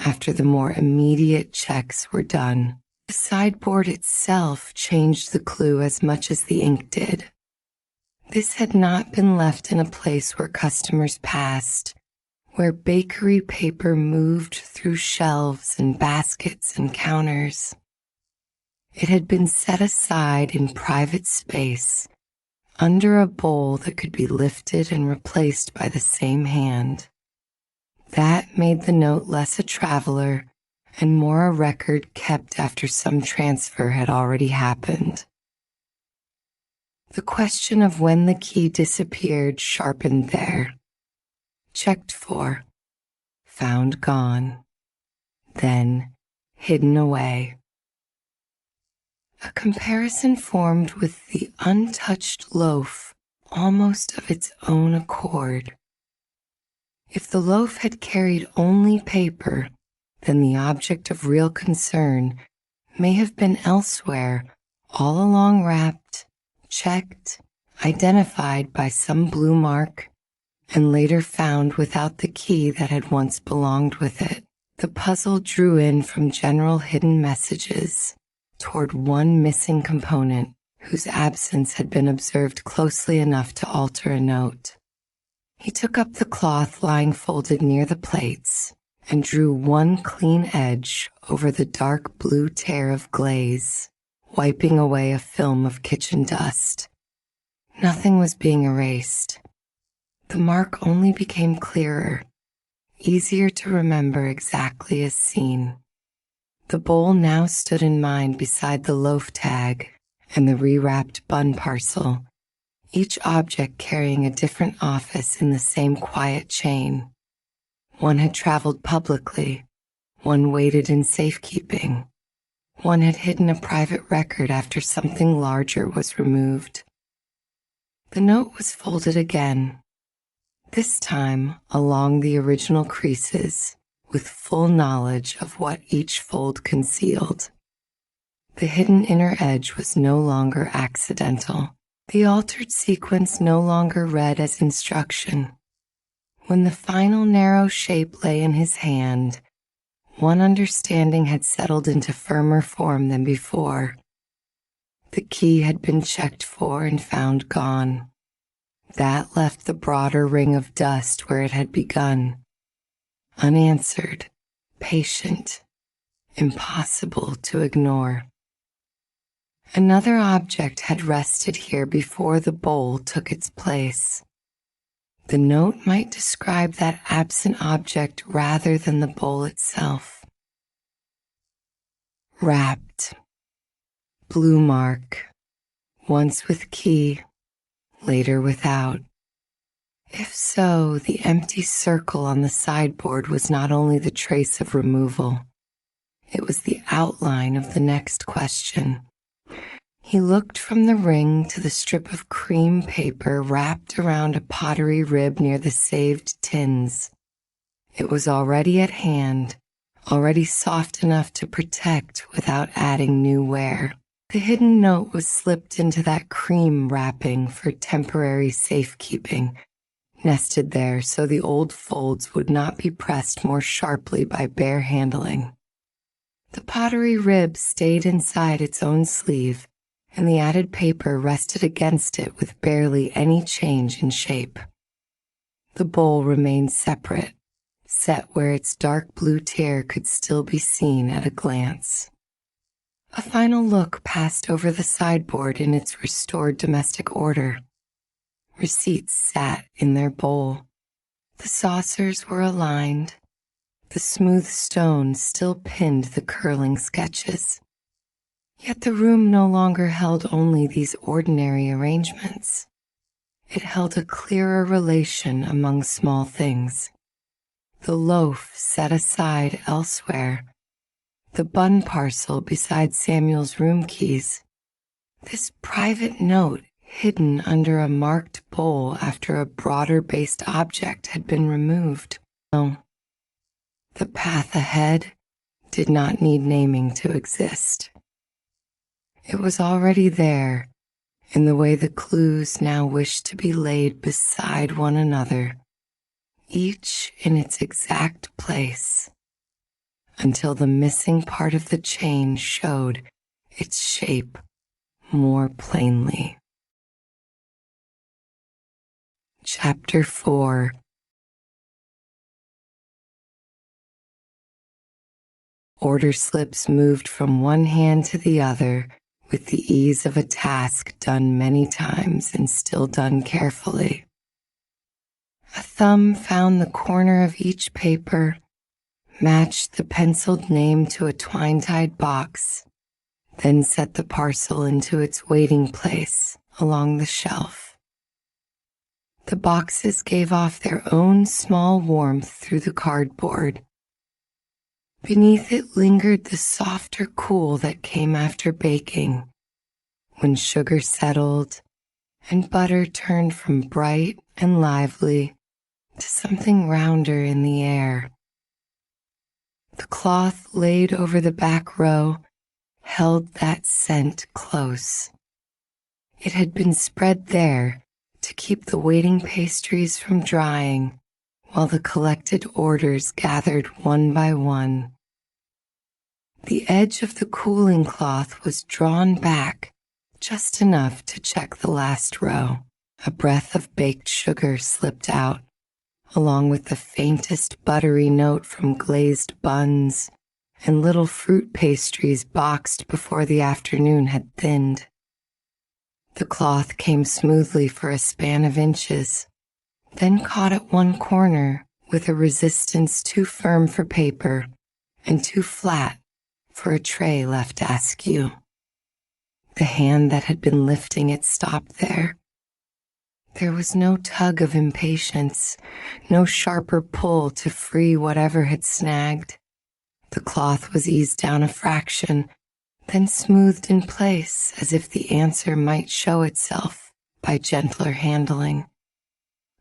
after the more immediate checks were done. The sideboard itself changed the clue as much as the ink did. This had not been left in a place where customers passed, where bakery paper moved through shelves and baskets and counters. It had been set aside in private space, under a bowl that could be lifted and replaced by the same hand. That made the note less a traveler and more a record kept after some transfer had already happened. The question of when the key disappeared sharpened there. Checked for, found gone, then hidden away. A comparison formed with the untouched loaf almost of its own accord. If the loaf had carried only paper, then the object of real concern may have been elsewhere, all along wrapped, checked, identified by some blue mark, and later found without the key that had once belonged with it. The puzzle drew in from general hidden messages toward one missing component whose absence had been observed closely enough to alter a note. He took up the cloth lying folded near the plates and drew one clean edge over the dark blue tear of glaze, wiping away a film of kitchen dust. Nothing was being erased. The mark only became clearer, easier to remember exactly as seen. The bowl now stood in mind beside the loaf tag and the rewrapped bun parcel, each object carrying a different office in the same quiet chain. One had traveled publicly, one waited in safekeeping, one had hidden a private record after something larger was removed. The note was folded again, this time along the original creases, with full knowledge of what each fold concealed. The hidden inner edge was no longer accidental. The altered sequence no longer read as instruction. When the final narrow shape lay in his hand, one understanding had settled into firmer form than before. The key had been checked for and found gone. That left the broader ring of dust where it had begun. Unanswered, patient, impossible to ignore. Another object had rested here before the bowl took its place. The note might describe that absent object rather than the bowl itself. Wrapped. Blue mark. Once with key, later without. If so, the empty circle on the sideboard was not only the trace of removal, it was the outline of the next question. He looked from the ring to the strip of cream paper wrapped around a pottery rib near the saved tins. It was already at hand, already soft enough to protect without adding new wear. The hidden note was slipped into that cream wrapping for temporary safekeeping, nested there so the old folds would not be pressed more sharply by bare handling. The pottery rib stayed inside its own sleeve, and the added paper rested against it with barely any change in shape. The bowl remained separate, set where its dark blue tear could still be seen at a glance. A final look passed over the sideboard in its restored domestic order. Receipts sat in their bowl. The saucers were aligned. The smooth stone still pinned the curling sketches. Yet the room no longer held only these ordinary arrangements. It held a clearer relation among small things. the loaf set aside elsewhere, the bun parcel beside Samuel's room keys, this private note hidden under a marked bowl after a broader-based object had been removed. No, the path ahead did not need naming to exist. It was already there, in the way the clues now wished to be laid beside one another, each in its exact place, until the missing part of the chain showed its shape more plainly. Chapter 4. Order slips moved from one hand to the other with the ease of a task done many times and still done carefully. A thumb found the corner of each paper, matched the penciled name to a twine-tied box, then set the parcel into its waiting place along the shelf. The boxes gave off their own small warmth through the cardboard. Beneath it lingered the softer cool that came after baking, when sugar settled and butter turned from bright and lively to something rounder in the air. The cloth laid over the back row held that scent close. It had been spread there to keep the waiting pastries from drying while the collected orders gathered one by one. The edge of the cooling cloth was drawn back just enough to check the last row. A breath of baked sugar slipped out, along with the faintest buttery note from glazed buns and little fruit pastries boxed before the afternoon had thinned. The cloth came smoothly for a span of inches, then caught at one corner with a resistance too firm for paper and too flat for a tray left askew. The hand that had been lifting it stopped there. There was no tug of impatience, no sharper pull to free whatever had snagged. The cloth was eased down a fraction, then smoothed in place as if the answer might show itself by gentler handling.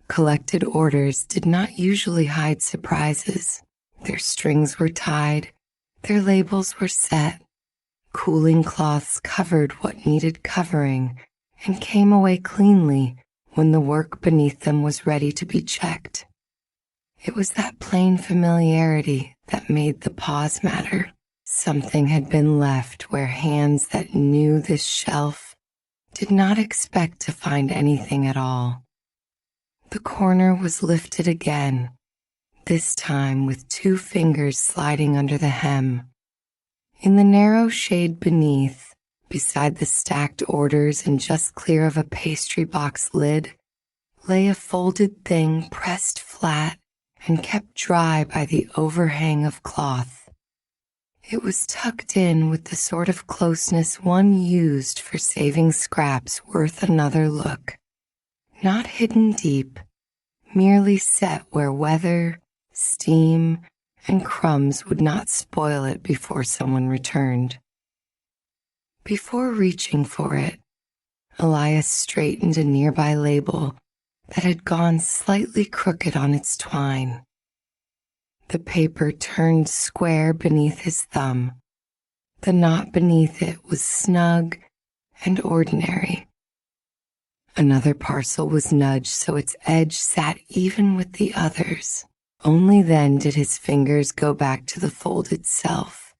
Collected orders did not usually hide surprises. Their strings were tied, their labels were set, cooling cloths covered what needed covering and came away cleanly when the work beneath them was ready to be checked. It was that plain familiarity that made the pause matter. Something had been left where hands that knew this shelf did not expect to find anything at all. The corner was lifted again, this time with 2 fingers sliding under the hem. In the narrow shade beneath, beside the stacked orders and just clear of a pastry box lid, lay a folded thing pressed flat and kept dry by the overhang of cloth. It was tucked in with the sort of closeness one used for saving scraps worth another look. Not hidden deep, merely set where weather, steam, and crumbs would not spoil it before someone returned. Before reaching for it, Elias straightened a nearby label that had gone slightly crooked on its twine. The paper turned square beneath his thumb. The knot beneath it was snug and ordinary. Another parcel was nudged so its edge sat even with the others. Only then did his fingers go back to the fold itself,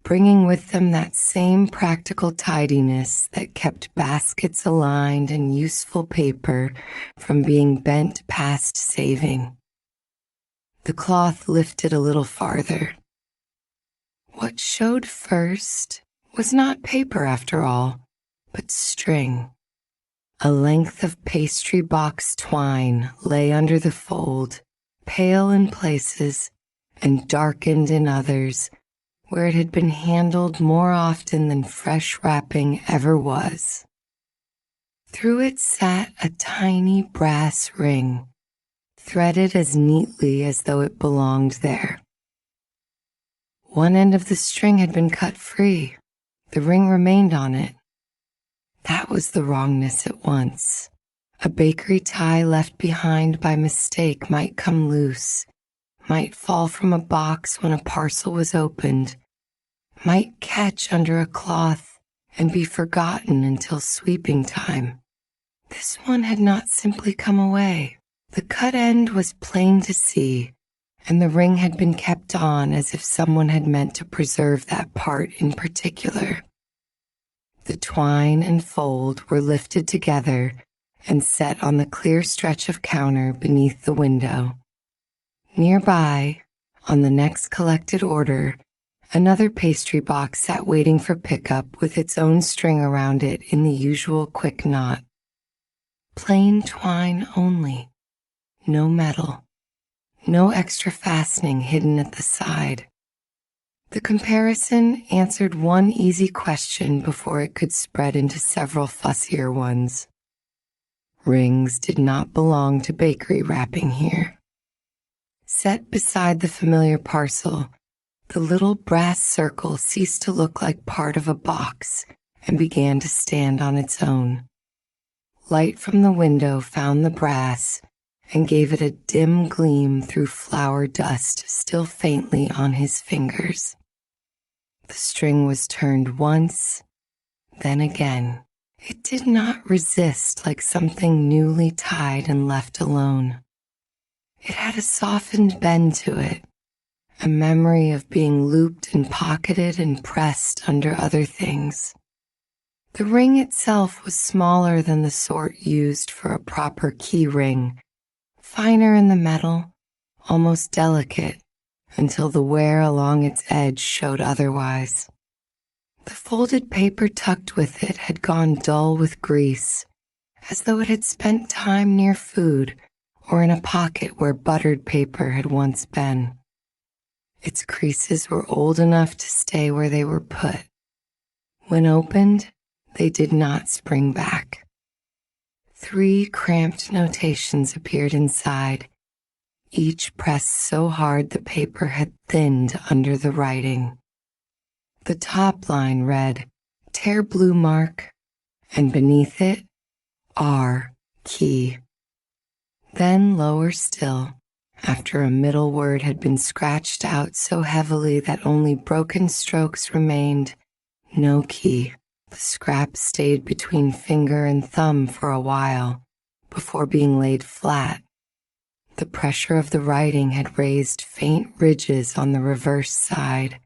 bringing with them that same practical tidiness that kept baskets aligned and useful paper from being bent past saving. The cloth lifted a little farther. What showed first was not paper after all, but string. A length of pastry box twine lay under the fold, pale in places and darkened in others, where it had been handled more often than fresh wrapping ever was. Through it sat a tiny brass ring, threaded as neatly as though it belonged there. One end of the string had been cut free. The ring remained on it. That was the wrongness at once. A bakery tie left behind by mistake might come loose, might fall from a box when a parcel was opened, might catch under a cloth and be forgotten until sweeping time. This one had not simply come away. The cut end was plain to see, and the ring had been kept on as if someone had meant to preserve that part in particular. The twine and fold were lifted together and set on the clear stretch of counter beneath the window. Nearby, on the next collected order, another pastry box sat waiting for pickup with its own string around it in the usual quick knot. Plain twine only, no metal, no extra fastening hidden at the side. The comparison answered one easy question before it could spread into several fussier ones. Rings did not belong to bakery wrapping here. Set beside the familiar parcel, the little brass circle ceased to look like part of a box and began to stand on its own. Light from the window found the brass and gave it a dim gleam through flour dust still faintly on his fingers. The string was turned once, then again. It did not resist like something newly tied and left alone. It had a softened bend to it, a memory of being looped and pocketed and pressed under other things. The ring itself was smaller than the sort used for a proper key ring, finer in the metal, almost delicate, until the wear along its edge showed otherwise. The folded paper tucked with it had gone dull with grease, as though it had spent time near food or in a pocket where buttered paper had once been. Its creases were old enough to stay where they were put. When opened, they did not spring back. 3 cramped notations appeared inside, each pressed so hard the paper had thinned under the writing. The top line read, "Tear blue mark," and beneath it, "R key." Then lower still, after a middle word had been scratched out so heavily that only broken strokes remained, "No key." The scrap stayed between finger and thumb for a while, before being laid flat. The pressure of the writing had raised faint ridges on the reverse side.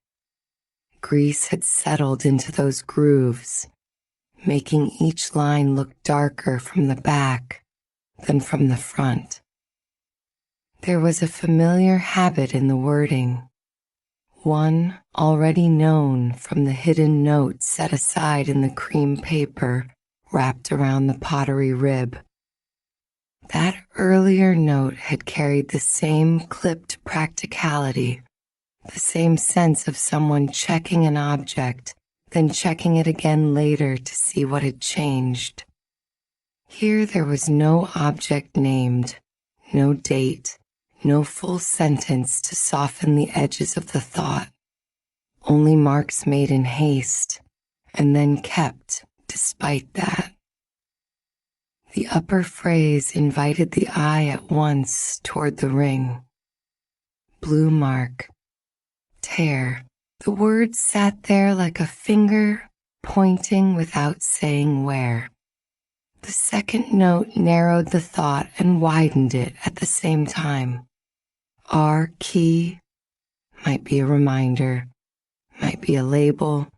Grease had settled into those grooves, making each line look darker from the back than from the front. There was a familiar habit in the wording, one already known from the hidden note set aside in the cream paper wrapped around the pottery rib. That earlier note had carried the same clipped practicality, the same sense of someone checking an object, then checking it again later to see what had changed. Here there was no object named, no date, no full sentence to soften the edges of the thought, only marks made in haste and then kept despite that. The upper phrase invited the eye at once toward the ring. Blue mark, tear. The word sat there like a finger pointing without saying where. The second note narrowed the thought and widened it at the same time. R key might be a reminder, might be a label,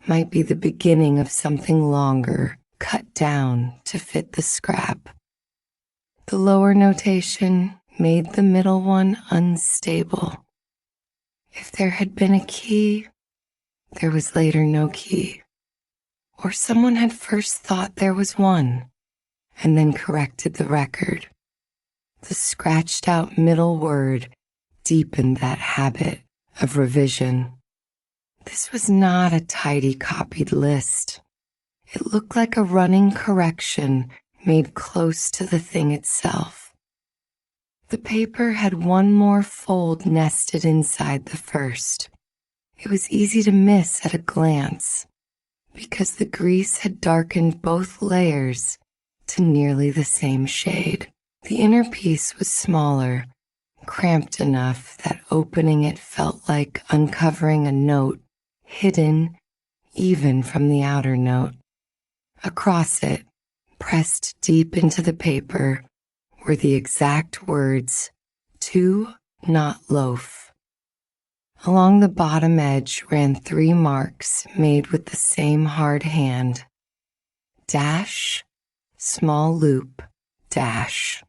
might be the beginning of something longer, cut down to fit the scrap. The lower notation made the middle one unstable. If there had been a key, there was later no key. Or someone had first thought there was one, and then corrected the record. The scratched out middle word deepened that habit of revision. This was not a tidy copied list. It looked like a running correction made close to the thing itself. The paper had one more fold nested inside the first. It was easy to miss at a glance, because the grease had darkened both layers to nearly the same shade. The inner piece was smaller, cramped enough that opening it felt like uncovering a note hidden even from the outer note. Across it, pressed deep into the paper, were the exact words, "To not loaf." Along the bottom edge ran 3 marks made with the same hard hand. Dash, small loop, dash.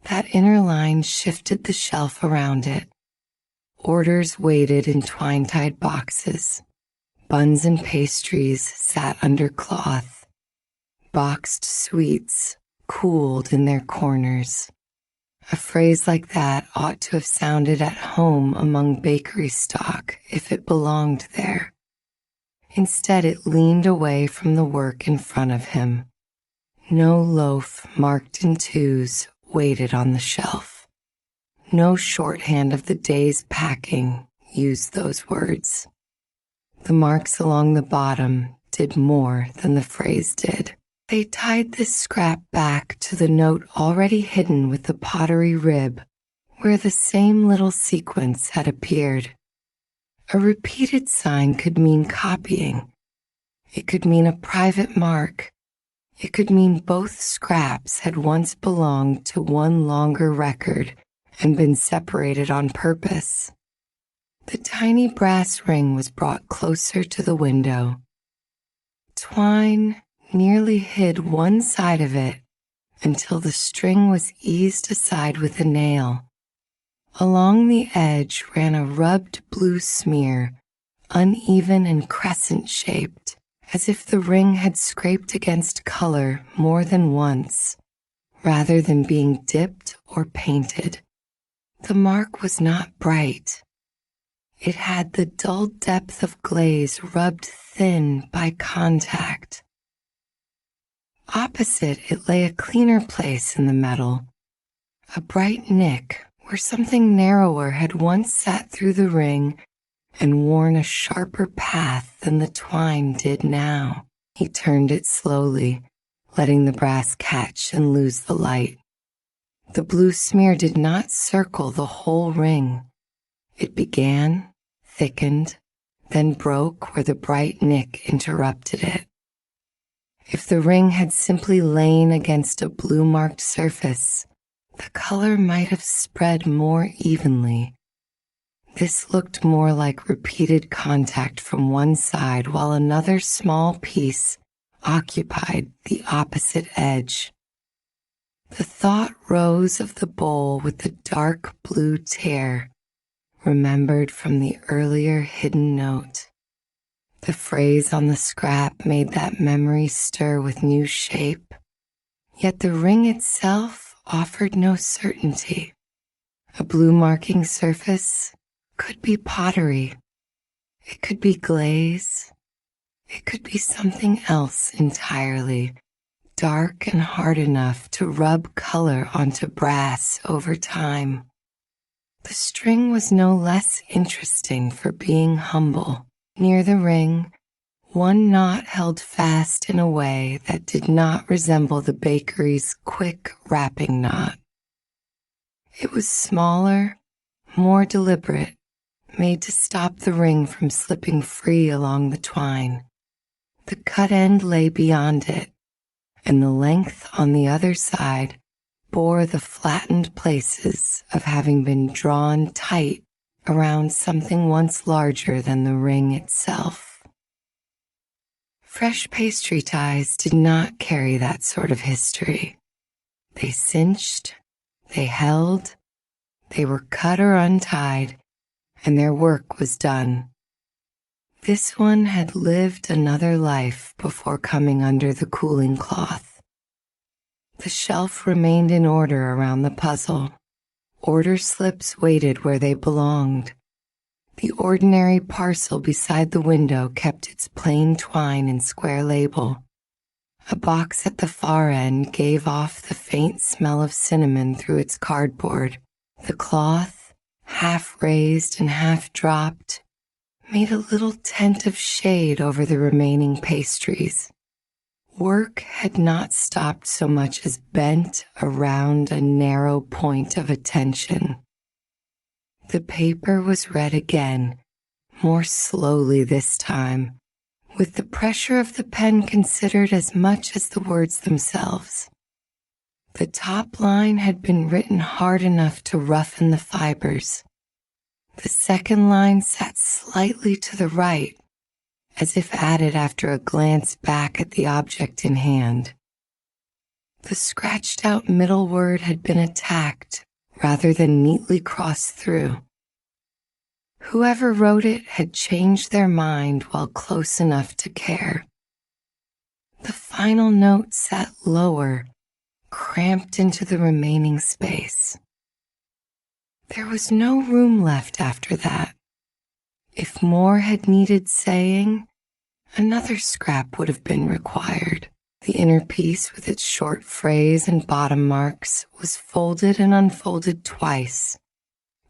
That inner line shifted the shelf around it. Orders waited in twine-tied boxes. Buns and pastries sat under cloth. Boxed sweets cooled in their corners. A phrase like that ought to have sounded at home among bakery stock if it belonged there. Instead, it leaned away from the work in front of him. No loaf marked in 2s waited on the shelf. No shorthand of the day's packing used those words. The marks along the bottom did more than the phrase did. They tied this scrap back to the note already hidden with the pottery rib, where the same little sequence had appeared. A repeated sign could mean copying. It could mean a private mark. It could mean both scraps had once belonged to one longer record and been separated on purpose. The tiny brass ring was brought closer to the window. Twine nearly hid one side of it until the string was eased aside with a nail. Along the edge ran a rubbed blue smear, uneven and crescent-shaped, as if the ring had scraped against color more than once, rather than being dipped or painted. The mark was not bright. It had the dull depth of glaze rubbed thin by contact. Opposite it lay a cleaner place in the metal, a bright nick where something narrower had once sat through the ring and worn a sharper path than the twine did now. He turned it slowly, letting the brass catch and lose the light. The blue smear did not circle the whole ring. It began, thickened, then broke where the bright nick interrupted it. If the ring had simply lain against a blue-marked surface, the color might have spread more evenly. This looked more like repeated contact from one side while another small piece occupied the opposite edge. The thought rose of the bowl with the dark blue tear, remembered from the earlier hidden note. The phrase on the scrap made that memory stir with new shape, yet the ring itself offered no certainty. A blue marking surface could be pottery. It could be glaze. It could be something else entirely, dark and hard enough to rub color onto brass over time. The string was no less interesting for being humble. Near the ring, one knot held fast in a way that did not resemble the bakery's quick wrapping knot. It was smaller, more deliberate, made to stop the ring from slipping free along the twine. The cut end lay beyond it, and the length on the other side bore the flattened places of having been drawn tight around something once larger than the ring itself. Fresh pastry ties did not carry that sort of history. They cinched, they held, they were cut or untied, and their work was done. This one had lived another life before coming under the cooling cloth. The shelf remained in order around the puzzle. Order slips waited where they belonged. The ordinary parcel beside the window kept its plain twine and square label. A box at the far end gave off the faint smell of cinnamon through its cardboard. The cloth, half raised and half dropped, made a little tent of shade over the remaining pastries. Work had not stopped so much as bent around a narrow point of attention. The paper was read again, more slowly this time, with the pressure of the pen considered as much as the words themselves. The top line had been written hard enough to roughen the fibers. The second line sat slightly to the right, as if added after a glance back at the object in hand. The scratched-out middle word had been attacked rather than neatly crossed through. Whoever wrote it had changed their mind while close enough to care. The final note sat lower, cramped into the remaining space. There was no room left after that. If more had needed saying, another scrap would have been required. The inner piece with its short phrase and bottom marks was folded and unfolded twice,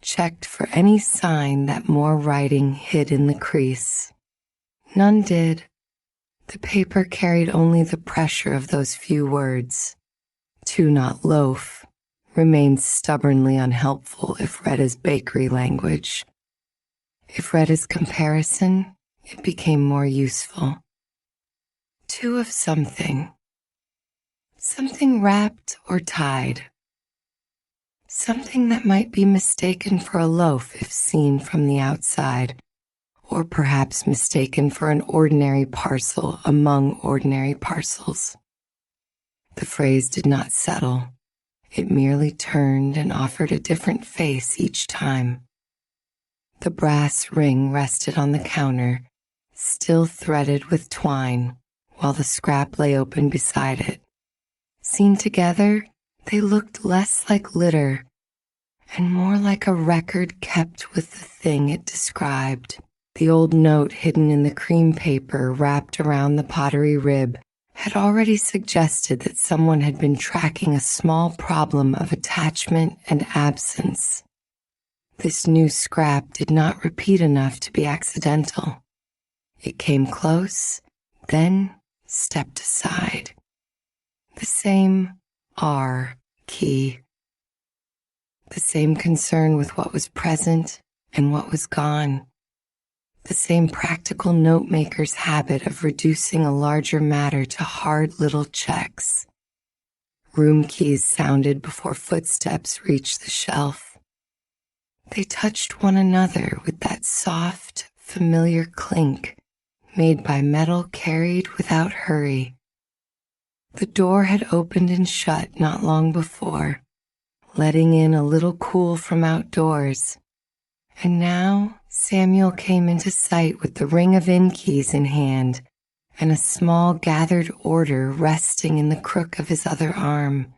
checked for any sign that more writing hid in the crease. None did. The paper carried only the pressure of those few words. "Do not loaf" remained stubbornly unhelpful if read as bakery language. If read as comparison, it became more useful. Two of something. Something wrapped or tied. Something that might be mistaken for a loaf if seen from the outside, or perhaps mistaken for an ordinary parcel among ordinary parcels. The phrase did not settle. It merely turned and offered a different face each time. The brass ring rested on the counter, still threaded with twine, while the scrap lay open beside it. Seen together, they looked less like litter and more like a record kept with the thing it described. The old note hidden in the cream paper wrapped around the pottery rib had already suggested that someone had been tracking a small problem of attachment and absence. This new scrap did not repeat enough to be accidental. It came close, then stepped aside. The same R key. The same concern with what was present and what was gone. The same practical note-maker's habit of reducing a larger matter to hard little checks. Room keys sounded before footsteps reached the shelf. They touched one another with that soft, familiar clink made by metal carried without hurry. The door had opened and shut not long before, letting in a little cool from outdoors. And now Samuel came into sight with the ring of inn keys in hand and a small gathered order resting in the crook of his other arm.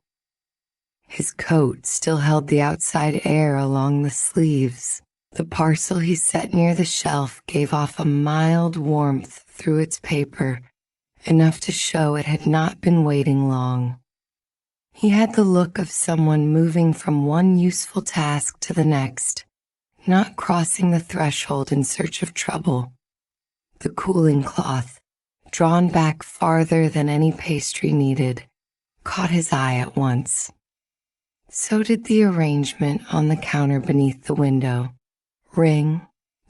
His coat still held the outside air along the sleeves. The parcel he set near the shelf gave off a mild warmth through its paper, enough to show it had not been waiting long. He had the look of someone moving from one useful task to the next, not crossing the threshold in search of trouble. The cooling cloth, drawn back farther than any pastry needed, caught his eye at once. So did the arrangement on the counter beneath the window. Ring,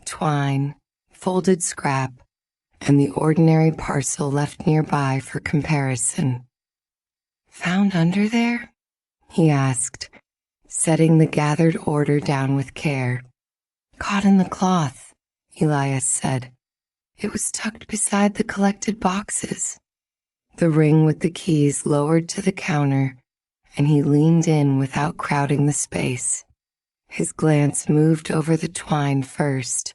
twine, folded scrap, and the ordinary parcel left nearby for comparison. "Found under there?" he asked, setting the gathered order down with care. "Caught in the cloth," Elias said. "It was tucked beside the collected boxes." The ring with the keys lowered to the counter, and he leaned in without crowding the space. His glance moved over the twine first,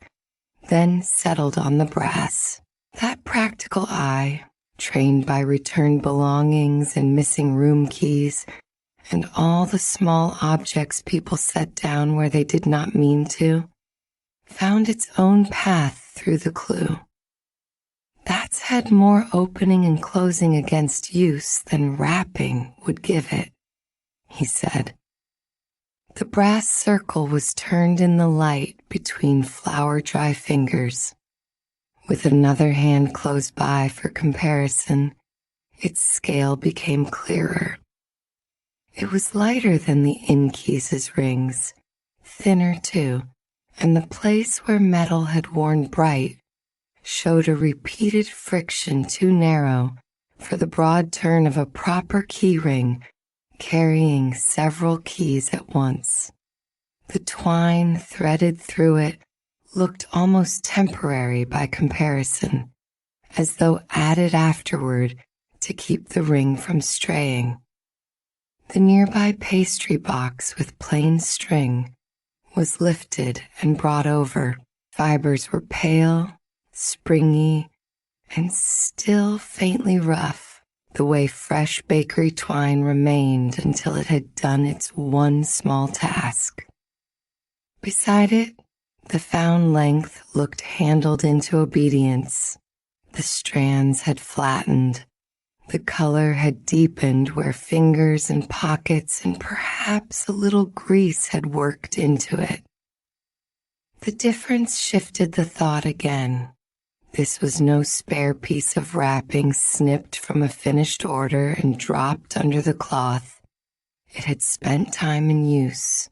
then settled on the brass. That practical eye, trained by returned belongings and missing room keys, and all the small objects people set down where they did not mean to, found its own path through the clue. That That's had more opening and closing against use than wrapping would give it," he said. The brass circle was turned in the light between flour-dry fingers. With another hand close by for comparison, its scale became clearer. It was lighter than the innkeys' rings, thinner too, and the place where metal had worn bright showed a repeated friction too narrow for the broad turn of a proper key ring carrying several keys at once. The twine threaded through it looked almost temporary by comparison, as though added afterward to keep the ring from straying. The nearby pastry box with plain string was lifted and brought over. Fibers were pale, springy, and still faintly rough, the way fresh bakery twine remained until it had done its one small task. Beside it, the found length looked handled into obedience. The strands had flattened. The color had deepened where fingers and pockets and perhaps a little grease had worked into it. The difference shifted the thought again. This was no spare piece of wrapping snipped from a finished order and dropped under the cloth. It had spent time in use.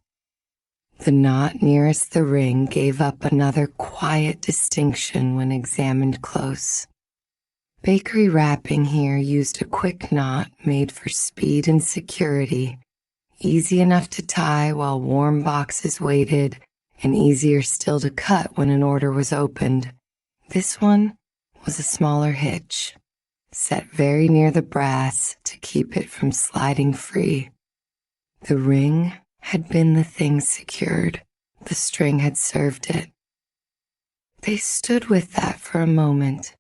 The knot nearest the ring gave up another quiet distinction when examined close. Bakery wrapping here used a quick knot made for speed and security, easy enough to tie while warm boxes waited, and easier still to cut when an order was opened. This one was a smaller hitch, set very near the brass to keep it from sliding free. The ring had been the thing secured. The string had served it. They stood with that for a moment,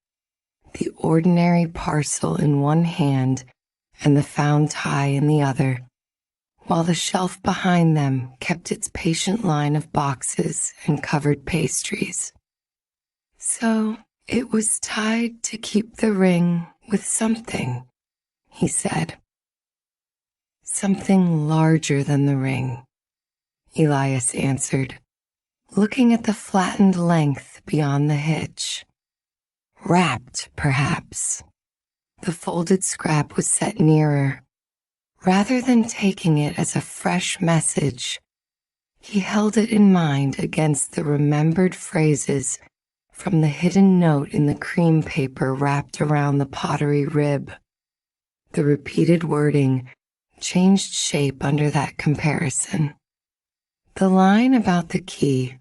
the ordinary parcel in one hand and the found tie in the other, while the shelf behind them kept its patient line of boxes and covered pastries. So it was tied to keep the ring with something, he said. Something larger than the ring, Elias answered, looking at the flattened length beyond the hitch. Wrapped, perhaps. The folded scrap was set nearer. Rather than taking it as a fresh message, he held it in mind against the remembered phrases from the hidden note in the cream paper wrapped around the pottery rib. The repeated wording changed shape under that comparison. The line about the key,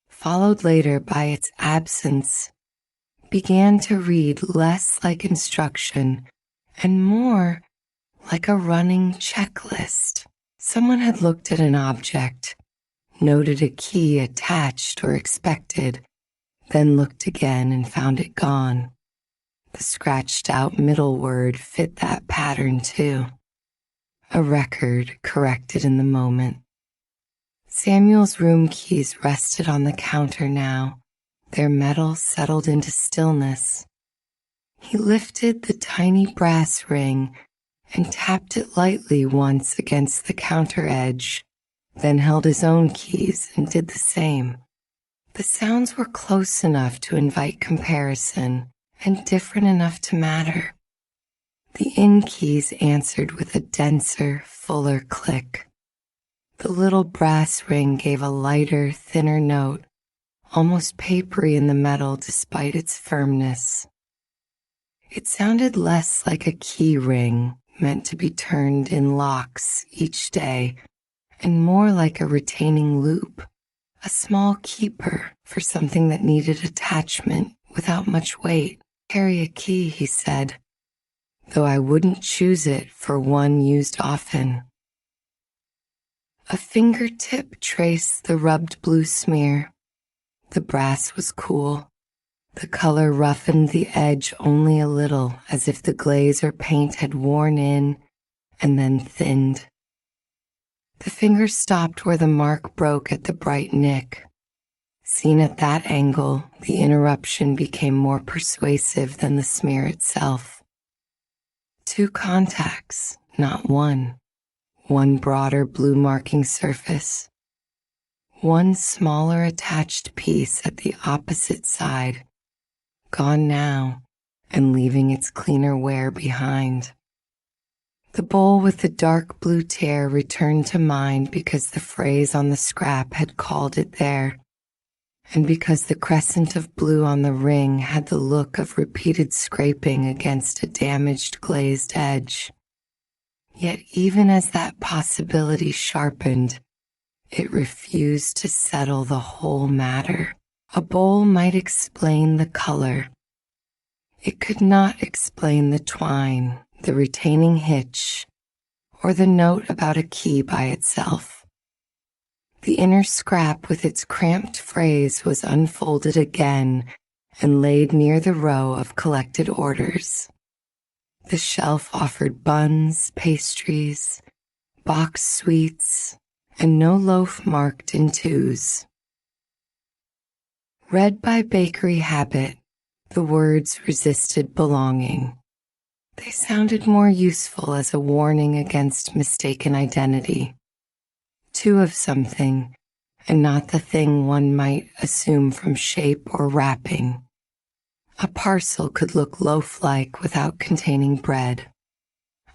followed later by its absence, began to read less like instruction and more like a running checklist. Someone had looked at an object, noted a key attached or expected, then looked again and found it gone. The scratched out middle word fit that pattern too. A record corrected in the moment. Samuel's room keys rested on the counter now, their metal settled into stillness. He lifted the tiny brass ring and tapped it lightly once against the counter edge, then held his own keys and did the same. The sounds were close enough to invite comparison and different enough to matter. The in keys answered with a denser, fuller click. The little brass ring gave a lighter, thinner note, almost papery in the metal despite its firmness. It sounded less like a key ring meant to be turned in locks each day, and more like a retaining loop, a small keeper for something that needed attachment without much weight. Carry a key, he said, though I wouldn't choose it for one used often. A fingertip traced the rubbed blue smear. The brass was cool. The color roughened the edge only a little, as if the glaze or paint had worn in and then thinned. The finger stopped where the mark broke at the bright nick. Seen at that angle, the interruption became more persuasive than the smear itself. Two contacts, not one. One broader blue marking surface. One smaller attached piece at the opposite side, gone now and leaving its cleaner wear behind. The bowl with the dark blue tear returned to mind because the phrase on the scrap had called it there, and because the crescent of blue on the ring had the look of repeated scraping against a damaged glazed edge. Yet even as that possibility sharpened, it refused to settle the whole matter. A bowl might explain the color. It could not explain the twine, the retaining hitch, or the note about a key by itself. The inner scrap with its cramped phrase was unfolded again and laid near the row of collected orders. The shelf offered buns, pastries, boxed sweets, and no loaf marked in twos. Read by bakery habit, the words resisted belonging. They sounded more useful as a warning against mistaken identity. Two of something, and not the thing one might assume from shape or wrapping. A parcel could look loaf-like without containing bread.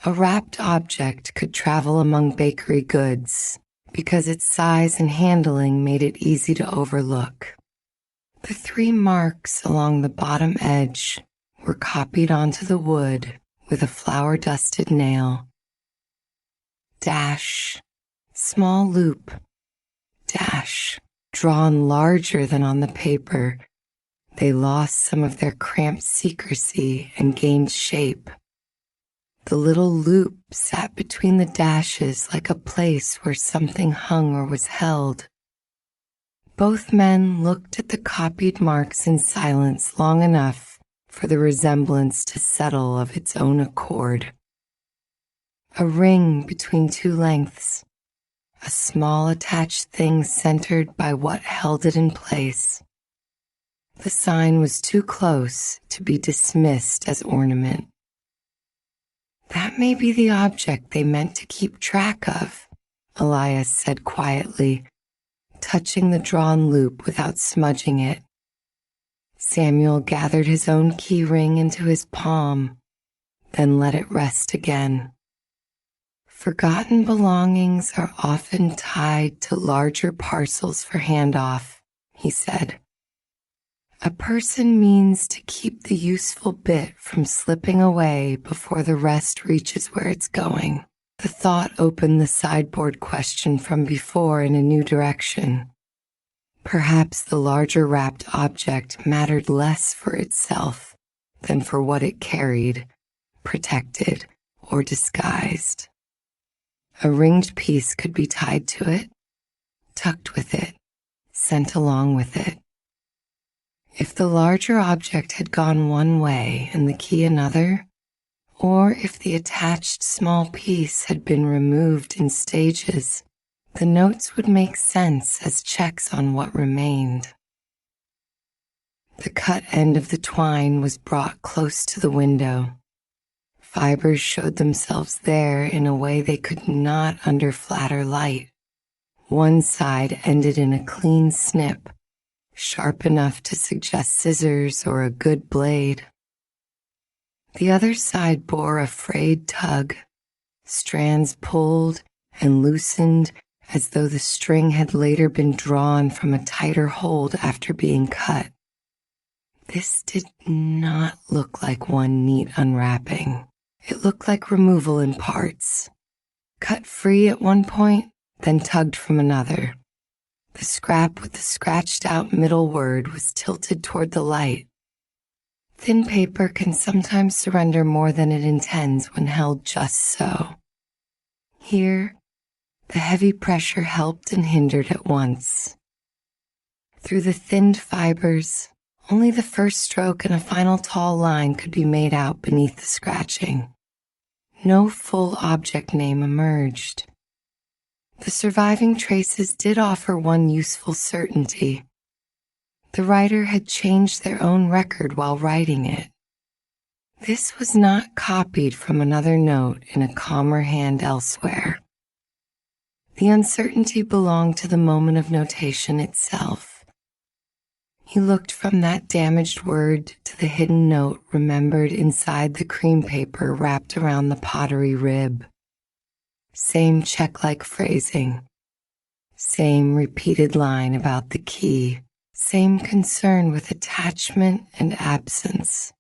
A wrapped object could travel among bakery goods because its size and handling made it easy to overlook. The three marks along the bottom edge were copied onto the wood with a flour-dusted nail. Dash, small loop, dash, drawn larger than on the paper. They lost some of their cramped secrecy and gained shape. The little loop sat between the dashes like a place where something hung or was held. Both men looked at the copied marks in silence long enough for the resemblance to settle of its own accord. A ring between two lengths, a small attached thing centered by what held it in place. The sign was too close to be dismissed as ornament. That may be the object they meant to keep track of, Elias said quietly, touching the drawn loop without smudging it. Samuel gathered his own key ring into his palm, then let it rest again. Forgotten belongings are often tied to larger parcels for handoff, he said. A person means to keep the useful bit from slipping away before the rest reaches where it's going. The thought opened the sideboard question from before in a new direction. Perhaps the larger wrapped object mattered less for itself than for what it carried, protected, or disguised. A ringed piece could be tied to it, tucked with it, sent along with it. If the larger object had gone one way and the key another, or if the attached small piece had been removed in stages, the notes would make sense as checks on what remained. The cut end of the twine was brought close to the window. Fibers showed themselves there in a way they could not under flatter light. One side ended in a clean snip, sharp enough to suggest scissors or a good blade. The other side bore a frayed tug, strands pulled and loosened as though the string had later been drawn from a tighter hold after being cut. This did not look like one neat unwrapping. It looked like removal in parts, cut free at one point, then tugged from another. The scrap with the scratched-out middle word was tilted toward the light. Thin paper can sometimes surrender more than it intends when held just so. Here, the heavy pressure helped and hindered at once. Through the thinned fibers, only the first stroke and a final tall line could be made out beneath the scratching. No full object name emerged. The surviving traces did offer one useful certainty. The writer had changed their own record while writing it. This was not copied from another note in a calmer hand elsewhere. The uncertainty belonged to the moment of notation itself. He looked from that damaged word to the hidden note remembered inside the cream paper wrapped around the pottery rib. Same check-like phrasing, same repeated line about the key, same concern with attachment and absence.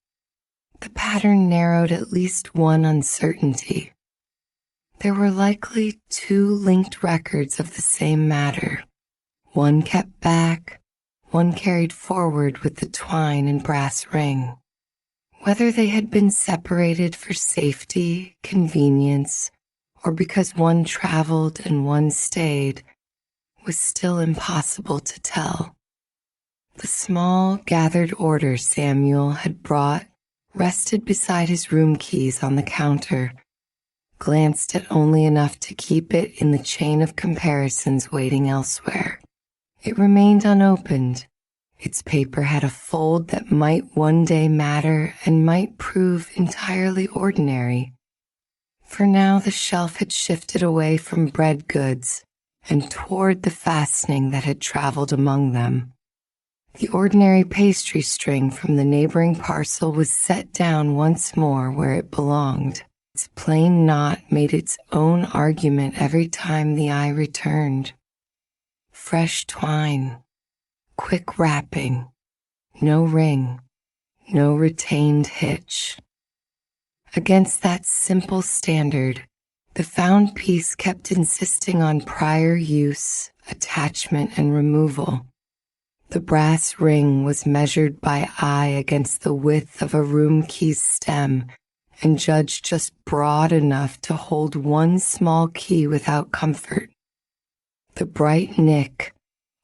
The pattern narrowed at least one uncertainty. There were likely two linked records of the same matter. One kept back, one carried forward with the twine and brass ring. Whether they had been separated for safety, convenience, or because one traveled and one stayed, was still impossible to tell. The small, gathered order Samuel had brought rested beside his room keys on the counter, glanced at only enough to keep it in the chain of comparisons waiting elsewhere. It remained unopened. Its paper had a fold that might one day matter and might prove entirely ordinary. For now the shelf had shifted away from bread goods and toward the fastening that had traveled among them. The ordinary pastry string from the neighboring parcel was set down once more where it belonged. Its plain knot made its own argument every time the eye returned. Fresh twine, quick wrapping, no ring, no retained hitch. Against that simple standard, the found piece kept insisting on prior use, attachment, and removal. The brass ring was measured by eye against the width of a room key's stem and judged just broad enough to hold one small key without comfort. The bright nick,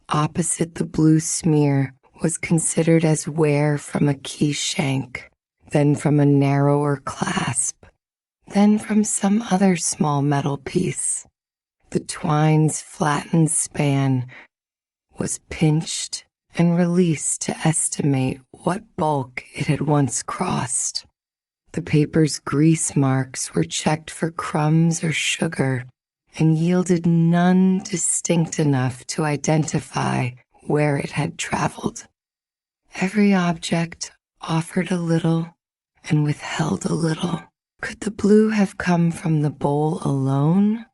opposite the blue smear, was considered as wear from a key shank, then from a narrower clasp, then from some other small metal piece. The twine's flattened span was pinched and released to estimate what bulk it had once crossed. The paper's grease marks were checked for crumbs or sugar and yielded none distinct enough to identify where it had traveled. Every object offered a little and withheld a little. Could the blue have come from the bowl alone?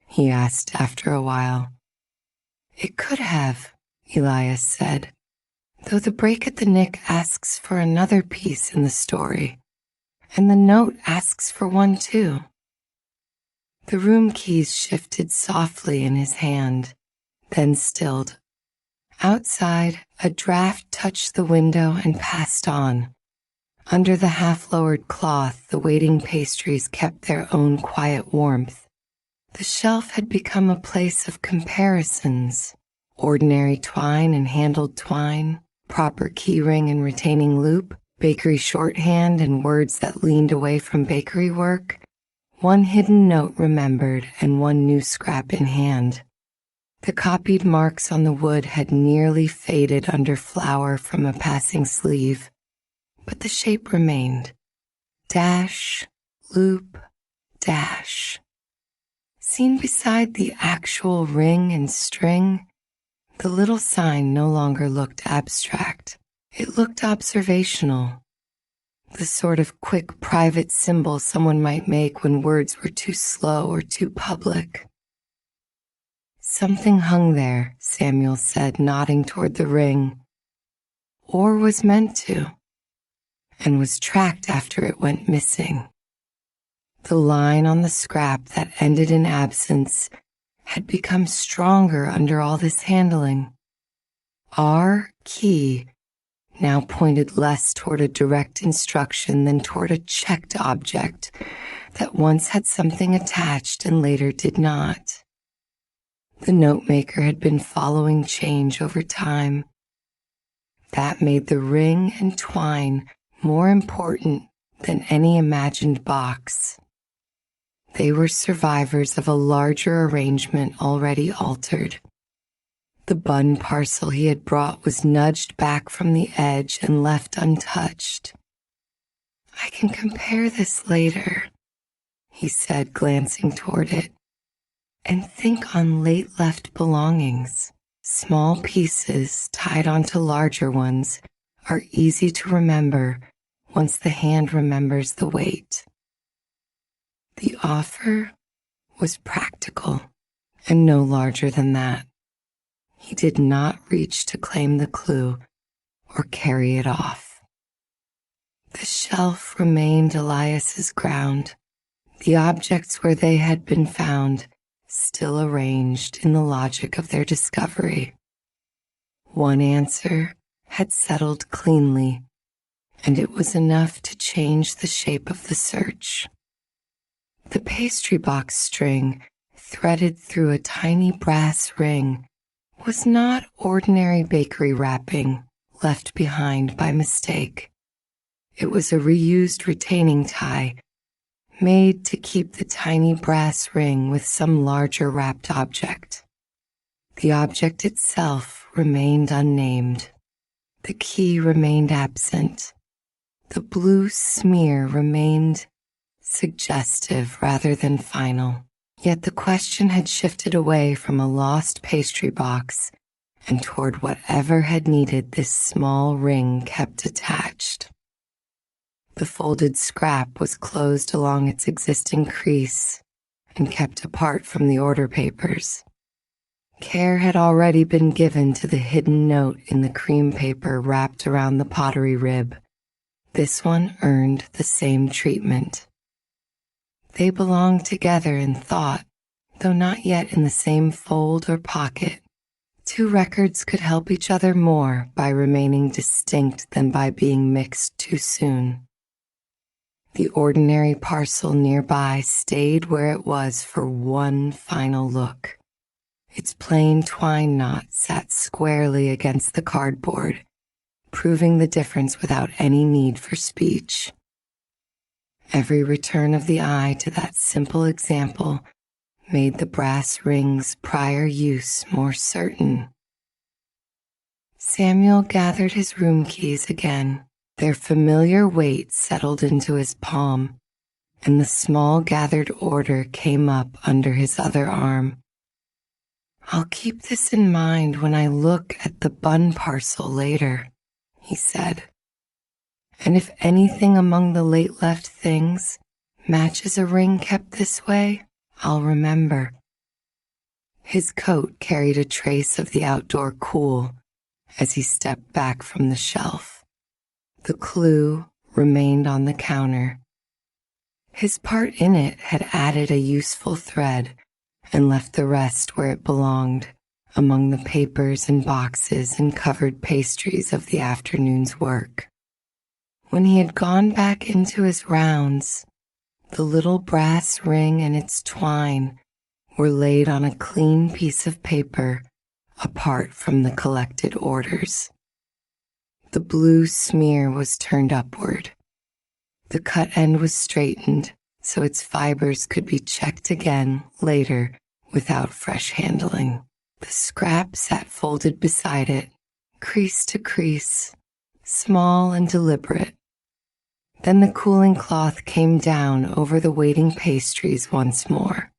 He asked after a while. It could have, Elias said, though the break at the nick asks for another piece in the story, and the note asks for one too. The room keys shifted softly in his hand, then stilled. Outside, a draft touched the window and passed on. Under the half-lowered cloth, the waiting pastries kept their own quiet warmth. The shelf had become a place of comparisons. Ordinary twine and handled twine, proper keyring and retaining loop, bakery shorthand and words that leaned away from bakery work, one hidden note remembered and one new scrap in hand. The copied marks on the wood had nearly faded under flour from a passing sleeve, but the shape remained. Dash, loop, dash. Seen beside the actual ring and string, the little sign no longer looked abstract. It looked observational, the sort of quick private symbol someone might make when words were too slow or too public. Something hung there, Samuel said, nodding toward the ring, or was meant to, and was tracked after it went missing. The line on the scrap that ended in absence had become stronger under all this handling. Our key now pointed less toward a direct instruction than toward a checked object that once had something attached and later did not. The note-maker had been following change over time. That made the ring and twine more important than any imagined box. They were survivors of a larger arrangement already altered. The bun parcel he had brought was nudged back from the edge and left untouched. "I can compare this later," he said, glancing toward it, "and think on late-left belongings. Small pieces tied onto larger ones are easy to remember once the hand remembers the weight." The offer was practical and no larger than that. He did not reach to claim the clue or carry it off. The shelf remained Elias's ground, the objects where they had been found still arranged in the logic of their discovery. One answer had settled cleanly, and it was enough to change the shape of the search. The pastry box string, threaded through a tiny brass ring, was not ordinary bakery wrapping left behind by mistake. It was a reused retaining tie made to keep the tiny brass ring with some larger wrapped object. The object itself remained unnamed. The key remained absent. The blue smear remained suggestive rather than final. Yet the question had shifted away from a lost pastry box and toward whatever had needed this small ring kept attached. The folded scrap was closed along its existing crease and kept apart from the order papers. Care had already been given to the hidden note in the cream paper wrapped around the pottery rib. This one earned the same treatment. They belonged together in thought, though not yet in the same fold or pocket. Two records could help each other more by remaining distinct than by being mixed too soon. The ordinary parcel nearby stayed where it was for one final look. Its plain twine knot sat squarely against the cardboard, proving the difference without any need for speech. Every return of the eye to that simple example made the brass ring's prior use more certain. Samuel gathered his room keys again. Their familiar weight settled into his palm, and the small gathered order came up under his other arm. "I'll keep this in mind when I look at the bun parcel later," he said. "And if anything among the late left things matches a ring kept this way, I'll remember." His coat carried a trace of the outdoor cool as he stepped back from the shelf. The clue remained on the counter. His part in it had added a useful thread and left the rest where it belonged, among the papers and boxes and covered pastries of the afternoon's work. When he had gone back into his rounds, the little brass ring and its twine were laid on a clean piece of paper apart from the collected orders. The blue smear was turned upward. The cut end was straightened so its fibers could be checked again later without fresh handling. The scrap sat folded beside it, crease to crease, small and deliberate. Then the cooling cloth came down over the waiting pastries once more.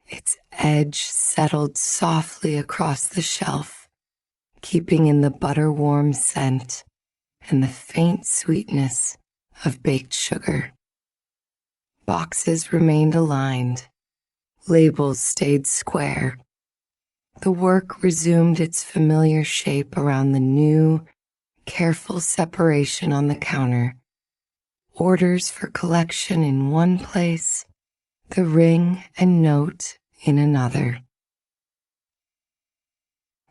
Its edge settled softly across the shelf, keeping in the butter-warm scent and the faint sweetness of baked sugar. Boxes remained aligned. Labels stayed square. The work resumed its familiar shape around the new, careful separation on the counter. Orders for collection in one place, the ring and note in another.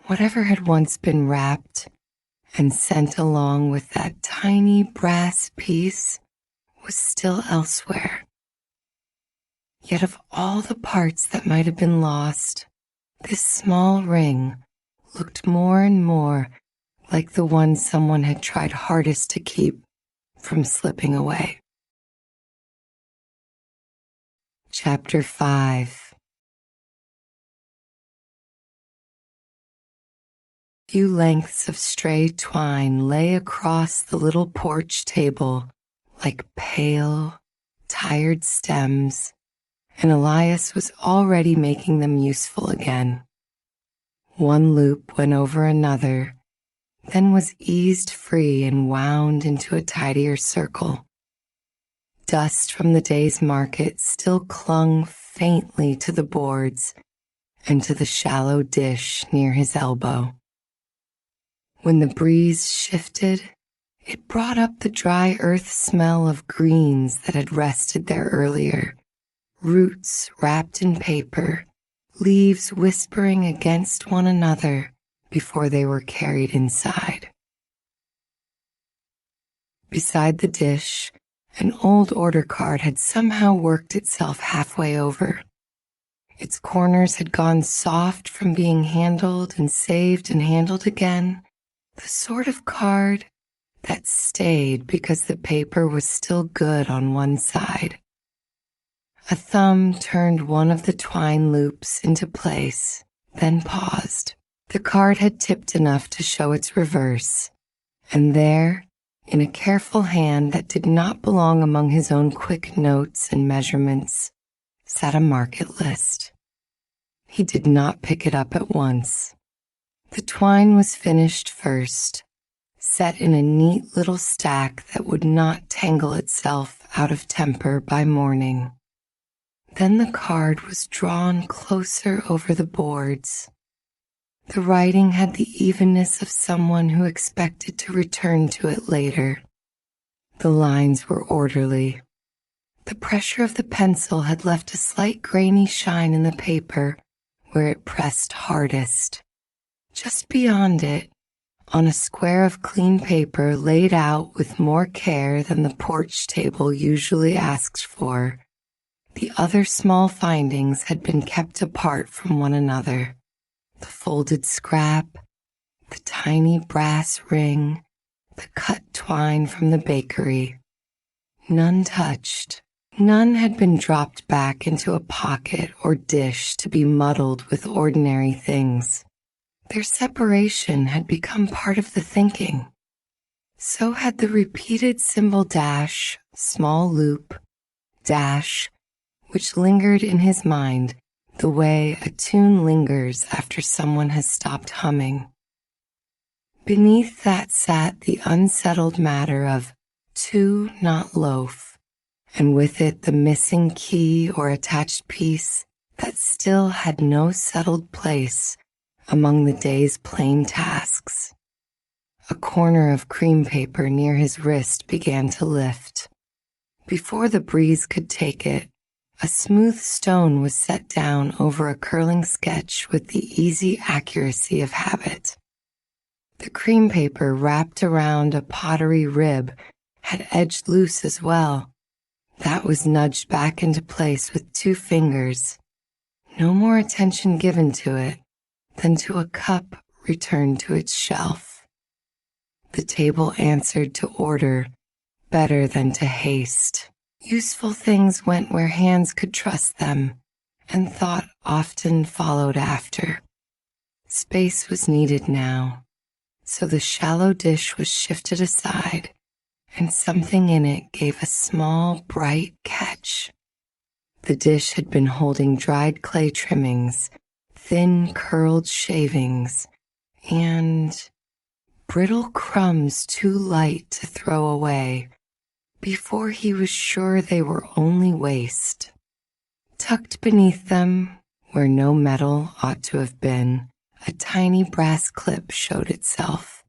Whatever had once been wrapped and sent along with that tiny brass piece was still elsewhere. Yet of all the parts that might have been lost, this small ring looked more and more like the one someone had tried hardest to keep from slipping away. Chapter 5 Few lengths of stray twine lay across the little porch table like pale, tired stems, and Elias was already making them useful again. One loop went over another, then was eased free and wound into a tidier circle. Dust from the day's market still clung faintly to the boards and to the shallow dish near his elbow. When the breeze shifted, it brought up the dry earth smell of greens that had rested there earlier, roots wrapped in paper, leaves whispering against one another before they were carried inside. Beside the dish, an old order card had somehow worked itself halfway over. Its corners had gone soft from being handled and saved and handled again, the sort of card that stayed because the paper was still good on one side. A thumb turned one of the twine loops into place, then paused. The card had tipped enough to show its reverse, and there, in a careful hand that did not belong among his own quick notes and measurements, sat a market list. He did not pick it up at once. The twine was finished first, set in a neat little stack that would not tangle itself out of temper by morning. Then the card was drawn closer over the boards. The writing had the evenness of someone who expected to return to it later. The lines were orderly. The pressure of the pencil had left a slight grainy shine in the paper where it pressed hardest. Just beyond it, on a square of clean paper laid out with more care than the porch table usually asks for, the other small findings had been kept apart from one another. The folded scrap, the tiny brass ring, the cut twine from the bakery. None touched. None had been dropped back into a pocket or dish to be muddled with ordinary things. Their separation had become part of the thinking. So had the repeated symbol dash, small loop, dash, which lingered in his mind the way a tune lingers after someone has stopped humming. Beneath that sat the unsettled matter of to not loaf, and with it the missing key or attached piece that still had no settled place among the day's plain tasks. A corner of cream paper near his wrist began to lift. Before the breeze could take it, a smooth stone was set down over a curling sketch with the easy accuracy of habit. The cream paper wrapped around a pottery rib had edged loose as well. That was nudged back into place with 2 fingers. No more attention given to it than to a cup returned to its shelf. The table answered to order better than to haste. Useful things went where hands could trust them, and thought often followed after. Space was needed now, so the shallow dish was shifted aside, and something in it gave a small, bright catch. The dish had been holding dried clay trimmings, thin curled shavings, and brittle crumbs too light to throw away before he was sure they were only waste. Tucked beneath them, where no metal ought to have been, a tiny brass clip showed itself.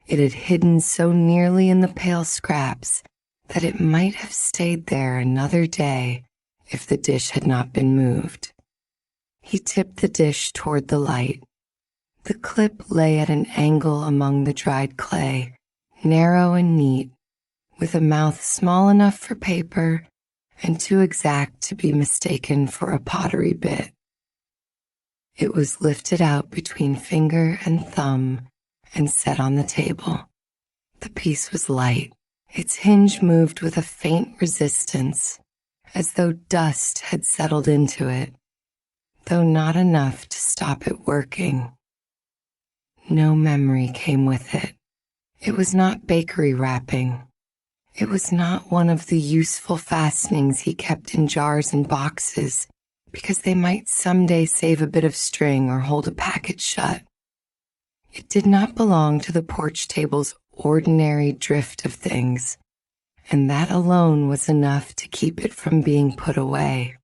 It had hidden so nearly in the pale scraps that it might have stayed there another day if the dish had not been moved. He tipped the dish toward the light. The clip lay at an angle among the dried clay, narrow and neat, with a mouth small enough for paper and too exact to be mistaken for a pottery bit. It was lifted out between finger and thumb and set on the table. The piece was light. Its hinge moved with a faint resistance, as though dust had settled into it, though not enough to stop it working. No memory came with it. It was not bakery wrapping. It was not one of the useful fastenings he kept in jars and boxes because they might someday save a bit of string or hold a package shut. It did not belong to the porch table's ordinary drift of things, and that alone was enough to keep it from being put away.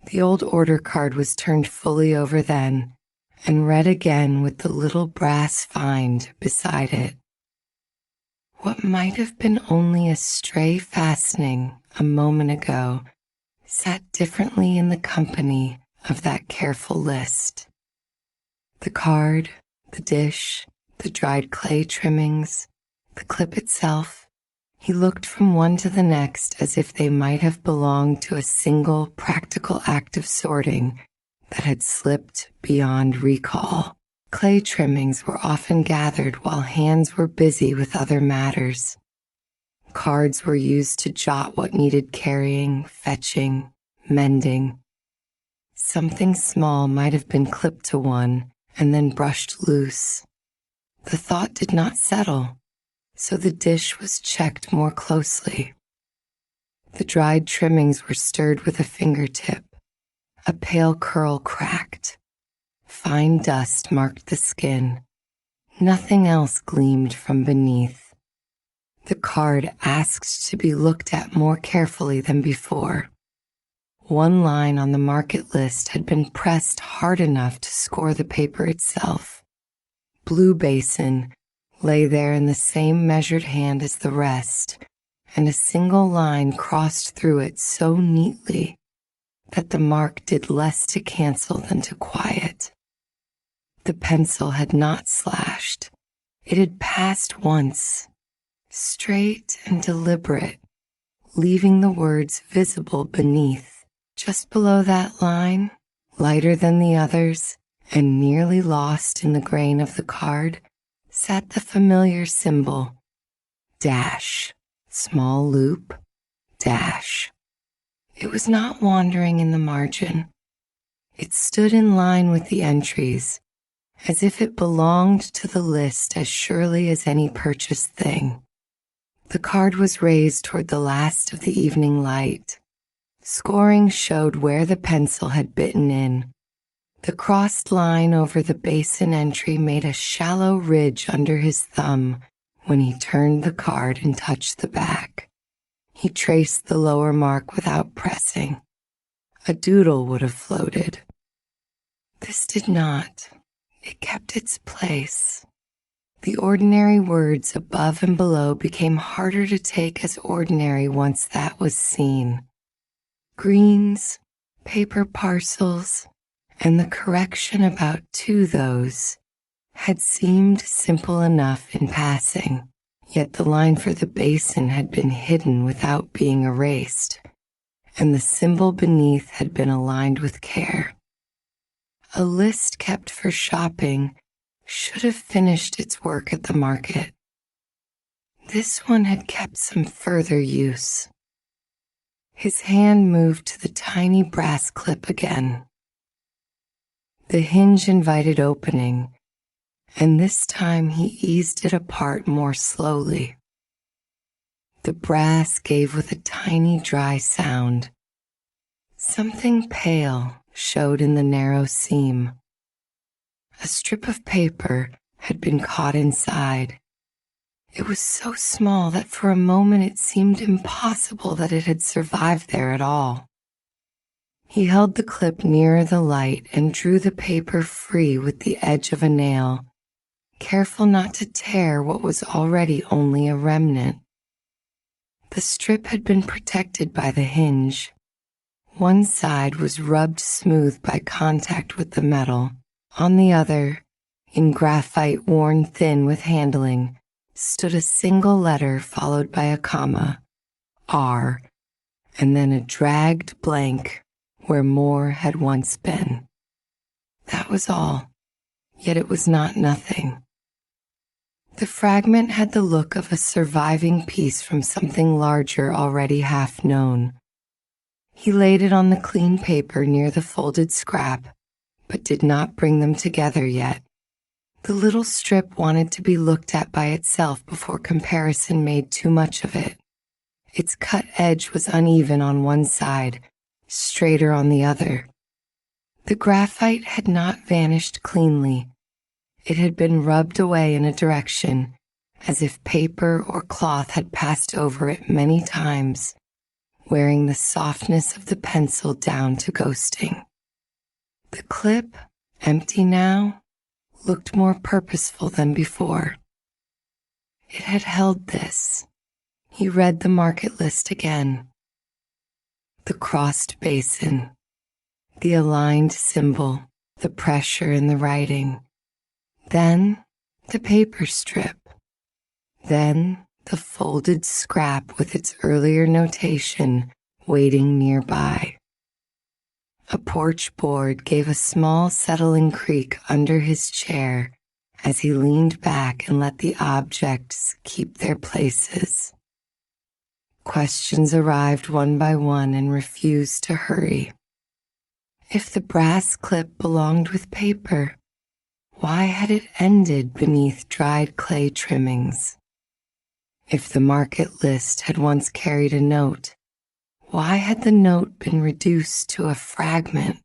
The old order card was turned fully over then and read again with the little brass find beside it. What might have been only a stray fastening a moment ago sat differently in the company of that careful list. The card, the dish, the dried clay trimmings, the clip itself. He looked from one to the next as if they might have belonged to a single practical act of sorting that had slipped beyond recall. Clay trimmings were often gathered while hands were busy with other matters. Cards were used to jot what needed carrying, fetching, mending. Something small might have been clipped to one and then brushed loose. The thought did not settle, so the dish was checked more closely. The dried trimmings were stirred with a fingertip. A pale curl cracked. Fine dust marked the skin. Nothing else gleamed from beneath. The card asked to be looked at more carefully than before. One line on the market list had been pressed hard enough to score the paper itself. Blue basin lay there in the same measured hand as the rest, and a single line crossed through it so neatly that the mark did less to cancel than to quiet. The pencil had not slashed. It had passed once, straight and deliberate, leaving the words visible beneath. Just below that line, lighter than the others, and nearly lost in the grain of the card, sat the familiar symbol, dash, small loop, dash. It was not wandering in the margin. It stood in line with the entries, as if it belonged to the list as surely as any purchased thing. The card was raised toward the last of the evening light. Scoring showed where the pencil had bitten in. The crossed line over the basin entry made a shallow ridge under his thumb when he turned the card and touched the back. He traced the lower mark without pressing. A doodle would have floated. This did not. It kept its place. The ordinary words above and below became harder to take as ordinary once that was seen. Greens, paper parcels, and the correction about to those had seemed simple enough in passing, yet the line for the basin had been hidden without being erased, and the symbol beneath had been aligned with care. A list kept for shopping should have finished its work at the market. This one had kept some further use. His hand moved to the tiny brass clip again. The hinge invited opening, and this time he eased it apart more slowly. The brass gave with a tiny dry sound. Something pale showed in the narrow seam. A strip of paper had been caught inside. It was so small that for a moment it seemed impossible that it had survived there at all. He held the clip nearer the light and drew the paper free with the edge of a nail, careful not to tear what was already only a remnant. The strip had been protected by the hinge. One side was rubbed smooth by contact with the metal. On the other, in graphite worn thin with handling, stood a single letter followed by a comma, R, and then a dragged blank where more had once been. That was all, yet it was not nothing. The fragment had the look of a surviving piece from something larger already half known. He laid it on the clean paper near the folded scrap, but did not bring them together yet. The little strip wanted to be looked at by itself before comparison made too much of it. Its cut edge was uneven on one side, straighter on the other. The graphite had not vanished cleanly. It had been rubbed away in a direction, as if paper or cloth had passed over it many times, wearing the softness of the pencil down to ghosting. The clip, empty now, looked more purposeful than before. It had held this. He read the market list again. The crossed basin, the aligned symbol, the pressure in the writing. Then the paper strip. Then the folded scrap with its earlier notation waiting nearby. A porch board gave a small settling creak under his chair as he leaned back and let the objects keep their places. Questions arrived one by one and refused to hurry. If the brass clip belonged with paper, why had it ended beneath dried clay trimmings? If the market list had once carried a note, why had the note been reduced to a fragment?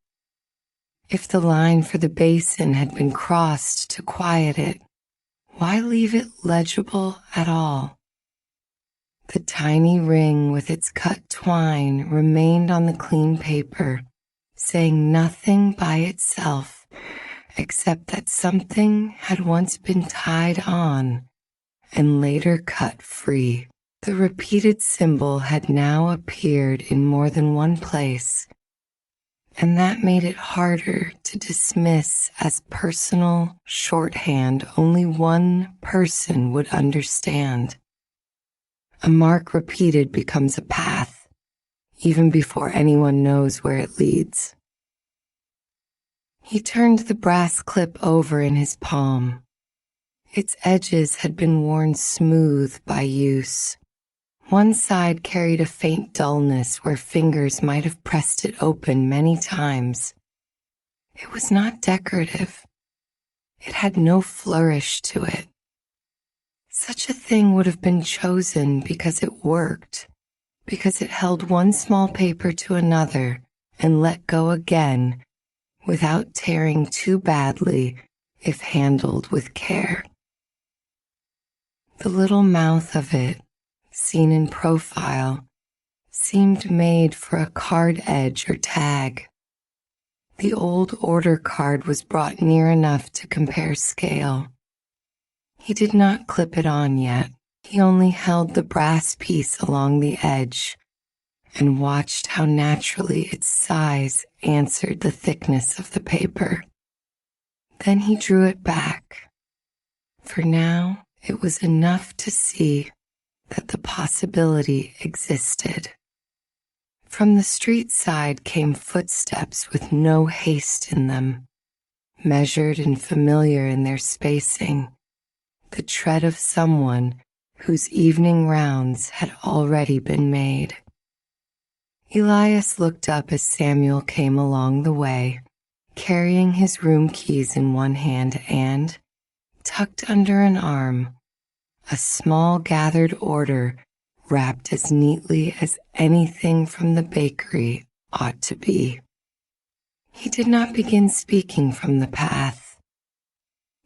If the line for the basin had been crossed to quiet it, why leave it legible at all? The tiny ring with its cut twine remained on the clean paper, saying nothing by itself except that something had once been tied on and later cut free. The repeated symbol had now appeared in more than one place, and that made it harder to dismiss as personal shorthand only one person would understand. A mark repeated becomes a path, even before anyone knows where it leads. He turned the brass clip over in his palm. Its edges had been worn smooth by use. One side carried a faint dullness where fingers might have pressed it open many times. It was not decorative. It had no flourish to it. Such a thing would have been chosen because it worked, because it held one small paper to another and let go again without tearing too badly if handled with care. The little mouth of it, seen in profile, seemed made for a card edge or tag. The old order card was brought near enough to compare scale. He did not clip it on yet. He only held the brass piece along the edge and watched how naturally its size answered the thickness of the paper. Then he drew it back. For now, it was enough to see that the possibility existed. From the street side came footsteps with no haste in them, measured and familiar in their spacing, the tread of someone whose evening rounds had already been made. Elias looked up as Samuel came along the way, carrying his room keys in one hand and, tucked under an arm, a small gathered order wrapped as neatly as anything from the bakery ought to be. He did not begin speaking from the path.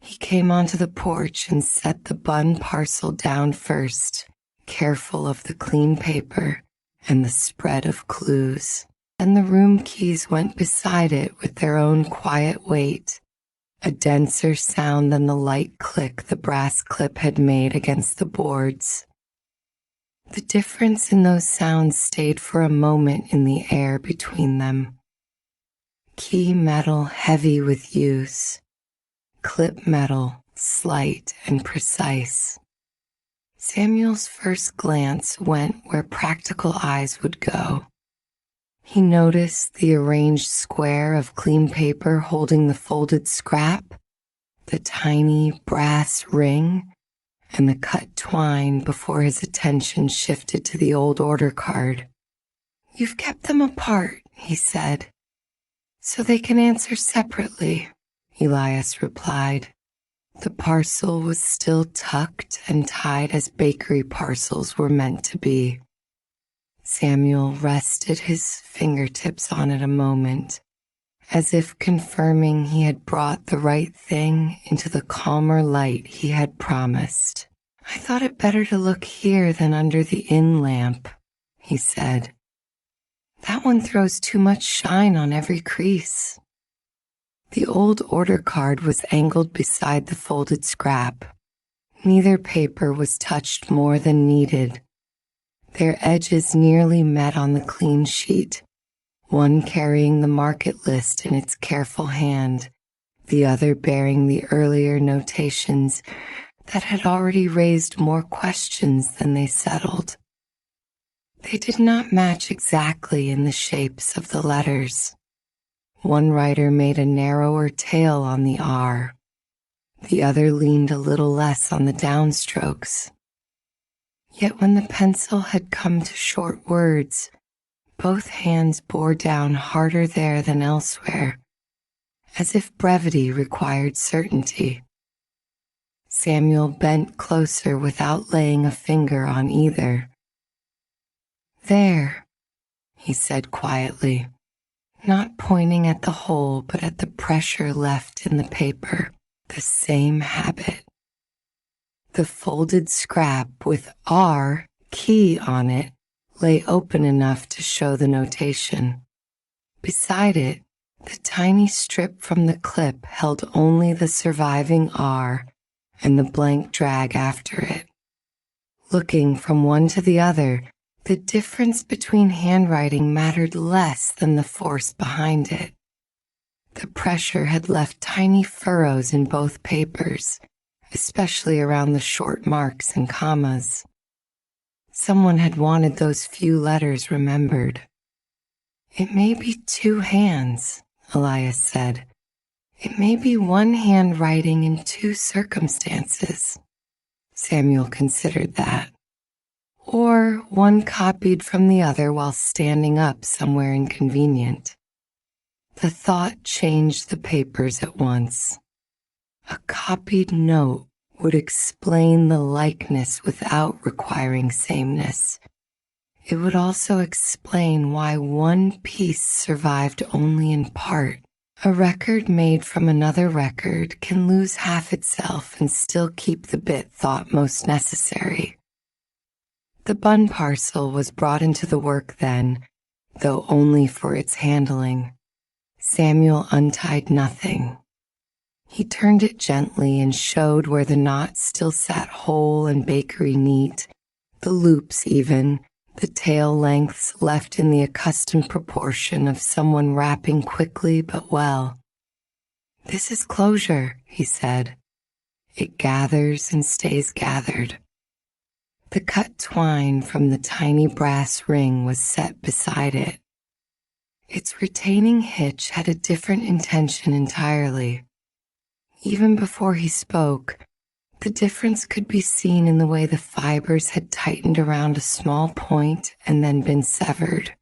He came onto the porch and set the bun parcel down first, careful of the clean paper and the spread of clues. And the room keys went beside it with their own quiet weight, a denser sound than the light click the brass clip had made against the boards. The difference in those sounds stayed for a moment in the air between them. Key metal heavy with use, clip metal slight and precise. Samuel's first glance went where practical eyes would go. He noticed the arranged square of clean paper holding the folded scrap, the tiny brass ring, and the cut twine before his attention shifted to the old order card. "You've kept them apart," he said. "So they can answer separately," Elias replied. The parcel was still tucked and tied as bakery parcels were meant to be. Samuel rested his fingertips on it a moment, as if confirming he had brought the right thing into the calmer light he had promised. "I thought it better to look here than under the inn lamp," he said. "That one throws too much shine on every crease." The old order card was angled beside the folded scrap. Neither paper was touched more than needed. Their edges nearly met on the clean sheet, one carrying the market list in its careful hand, the other bearing the earlier notations that had already raised more questions than they settled. They did not match exactly in the shapes of the letters. One writer made a narrower tail on the R. The other leaned a little less on the downstrokes. Yet when the pencil had come to short words, both hands bore down harder there than elsewhere, as if brevity required certainty. Samuel bent closer without laying a finger on either. "There," he said quietly, not pointing at the hole but at the pressure left in the paper. The same habit. The folded scrap with R key on it lay open enough to show the notation. Beside it, the tiny strip from the clip held only the surviving R and the blank drag after it. Looking from one to the other, the difference between handwriting mattered less than the force behind it. The pressure had left tiny furrows in both papers, especially around the short marks and commas. Someone had wanted those few letters remembered. "It may be two hands," Elias said. "It may be one hand writing in two circumstances." Samuel considered that. Or one copied from the other while standing up somewhere inconvenient. The thought changed the papers at once. A copied note would explain the likeness without requiring sameness. It would also explain why one piece survived only in part. A record made from another record can lose half itself and still keep the bit thought most necessary. The bun parcel was brought into the work then, though only for its handling. Samuel untied nothing. He turned it gently and showed where the knot still sat whole and bakery neat, the loops even, the tail lengths left in the accustomed proportion of someone wrapping quickly but well. "This is closure," he said. "It gathers and stays gathered." The cut twine from the tiny brass ring was set beside it. Its retaining hitch had a different intention entirely. Even before he spoke, the difference could be seen in the way the fibers had tightened around a small point and then been severed.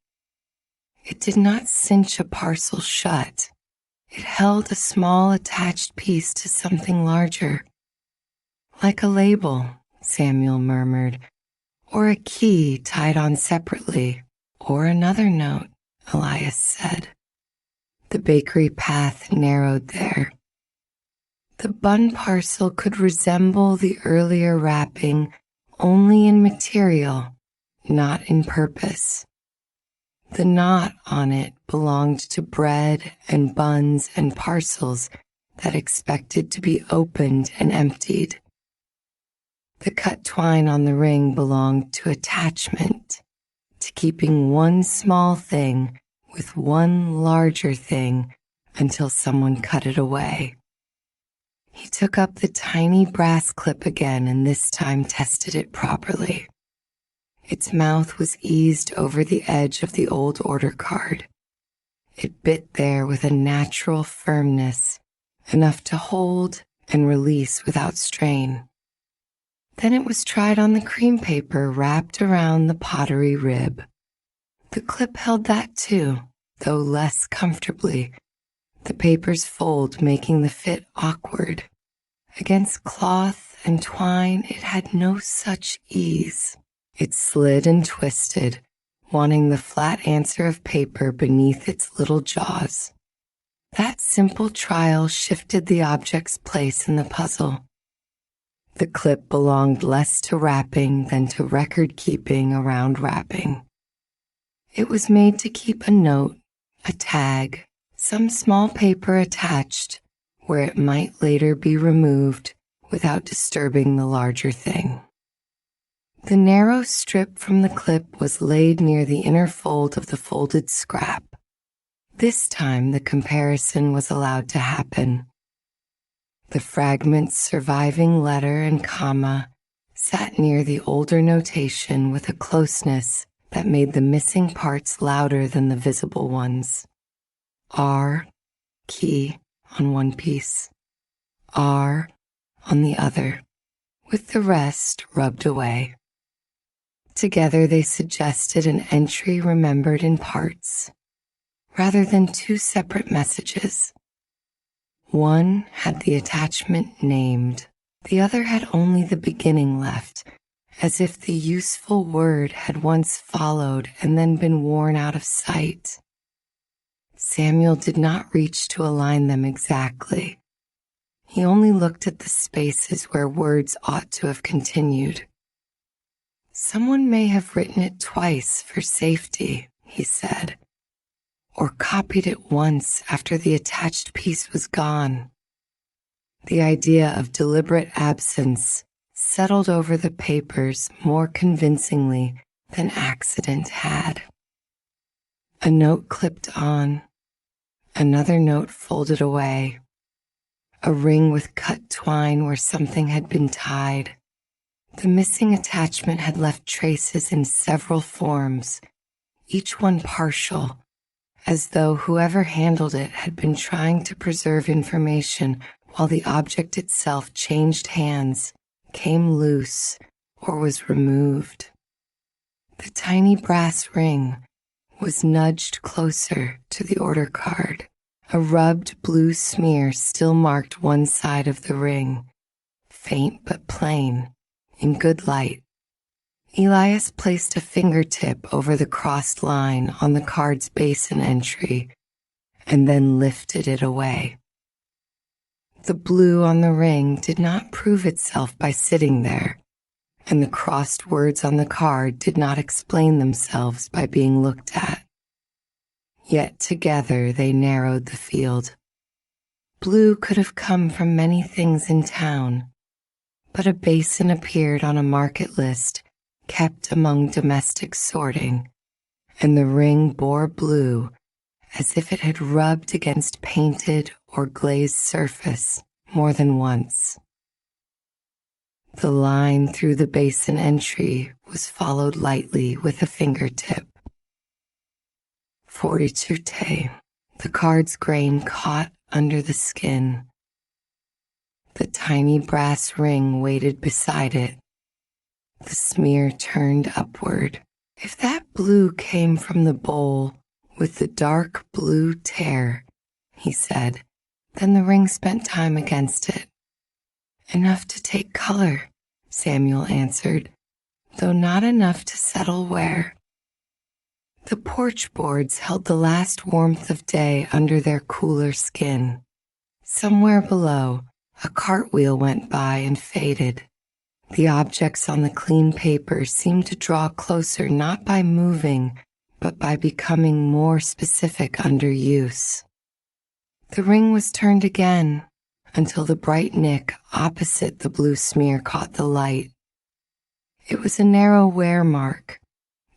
It did not cinch a parcel shut. It held a small attached piece to something larger. "Like a label," Samuel murmured, "or a key tied on separately, or another note," Elias said. The bakery path narrowed there. The bun parcel could resemble the earlier wrapping only in material, not in purpose. The knot on it belonged to bread and buns and parcels that expected to be opened and emptied. The cut twine on the ring belonged to attachment, to keeping one small thing with one larger thing until someone cut it away. He took up the tiny brass clip again and this time tested it properly. Its mouth was eased over the edge of the old order card. It bit there with a natural firmness, enough to hold and release without strain. Then it was tried on the cream paper wrapped around the pottery rib. The clip held that too, though less comfortably, the paper's fold making the fit awkward, Against cloth and twine, it had no such ease. It slid and twisted, wanting the flat answer of paper beneath its little jaws. That simple trial shifted the object's place in the puzzle. The clip belonged less to wrapping than to record-keeping around wrapping. It was made to keep a note, a tag, some small paper attached, where it might later be removed without disturbing the larger thing. The narrow strip from the clip was laid near the inner fold of the folded scrap. This time the comparison was allowed to happen. The fragment's surviving letter and comma sat near the older notation with a closeness that made the missing parts louder than the visible ones. R, key, on one piece, R on the other, with the rest rubbed away. Together they suggested an entry remembered in parts, rather than two separate messages. One had the attachment named, the other had only the beginning left, as if the useful word had once followed and then been worn out of sight. Samuel did not reach to align them exactly. He only looked at the spaces where words ought to have continued. Someone may have written it twice for safety, he said, or copied it once after the attached piece was gone. The idea of deliberate absence settled over the papers more convincingly than accident had. A note clipped on, another note folded away, a ring with cut twine where something had been tied. The missing attachment had left traces in several forms, each one partial, as though whoever handled it had been trying to preserve information while the object itself changed hands, came loose, or was removed. The tiny brass ring was nudged closer to the order card. A rubbed blue smear still marked one side of the ring, faint but plain, in good light. Elias placed a fingertip over the crossed line on the card's basin entry and then lifted it away. The blue on the ring did not prove itself by sitting there, and the crossed words on the card did not explain themselves by being looked at. Yet together they narrowed the field. Blue could have come from many things in town, but a basin appeared on a market list kept among domestic sorting, and the ring bore blue as if it had rubbed against painted or glazed surface more than once. The line through the basin entry was followed lightly with a fingertip. Fortitude, the card's grain caught under the skin. The tiny brass ring waited beside it. The smear turned upward. If that blue came from the bowl with the dark blue tear, he said, then the ring spent time against it. Enough to take color, Samuel answered, though not enough to settle where. The porch boards held the last warmth of day under their cooler skin. Somewhere below, a cartwheel went by and faded. The objects on the clean paper seemed to draw closer not by moving, but by becoming more specific under use. The ring was turned again until the bright nick opposite the blue smear caught the light. It was a narrow wear mark,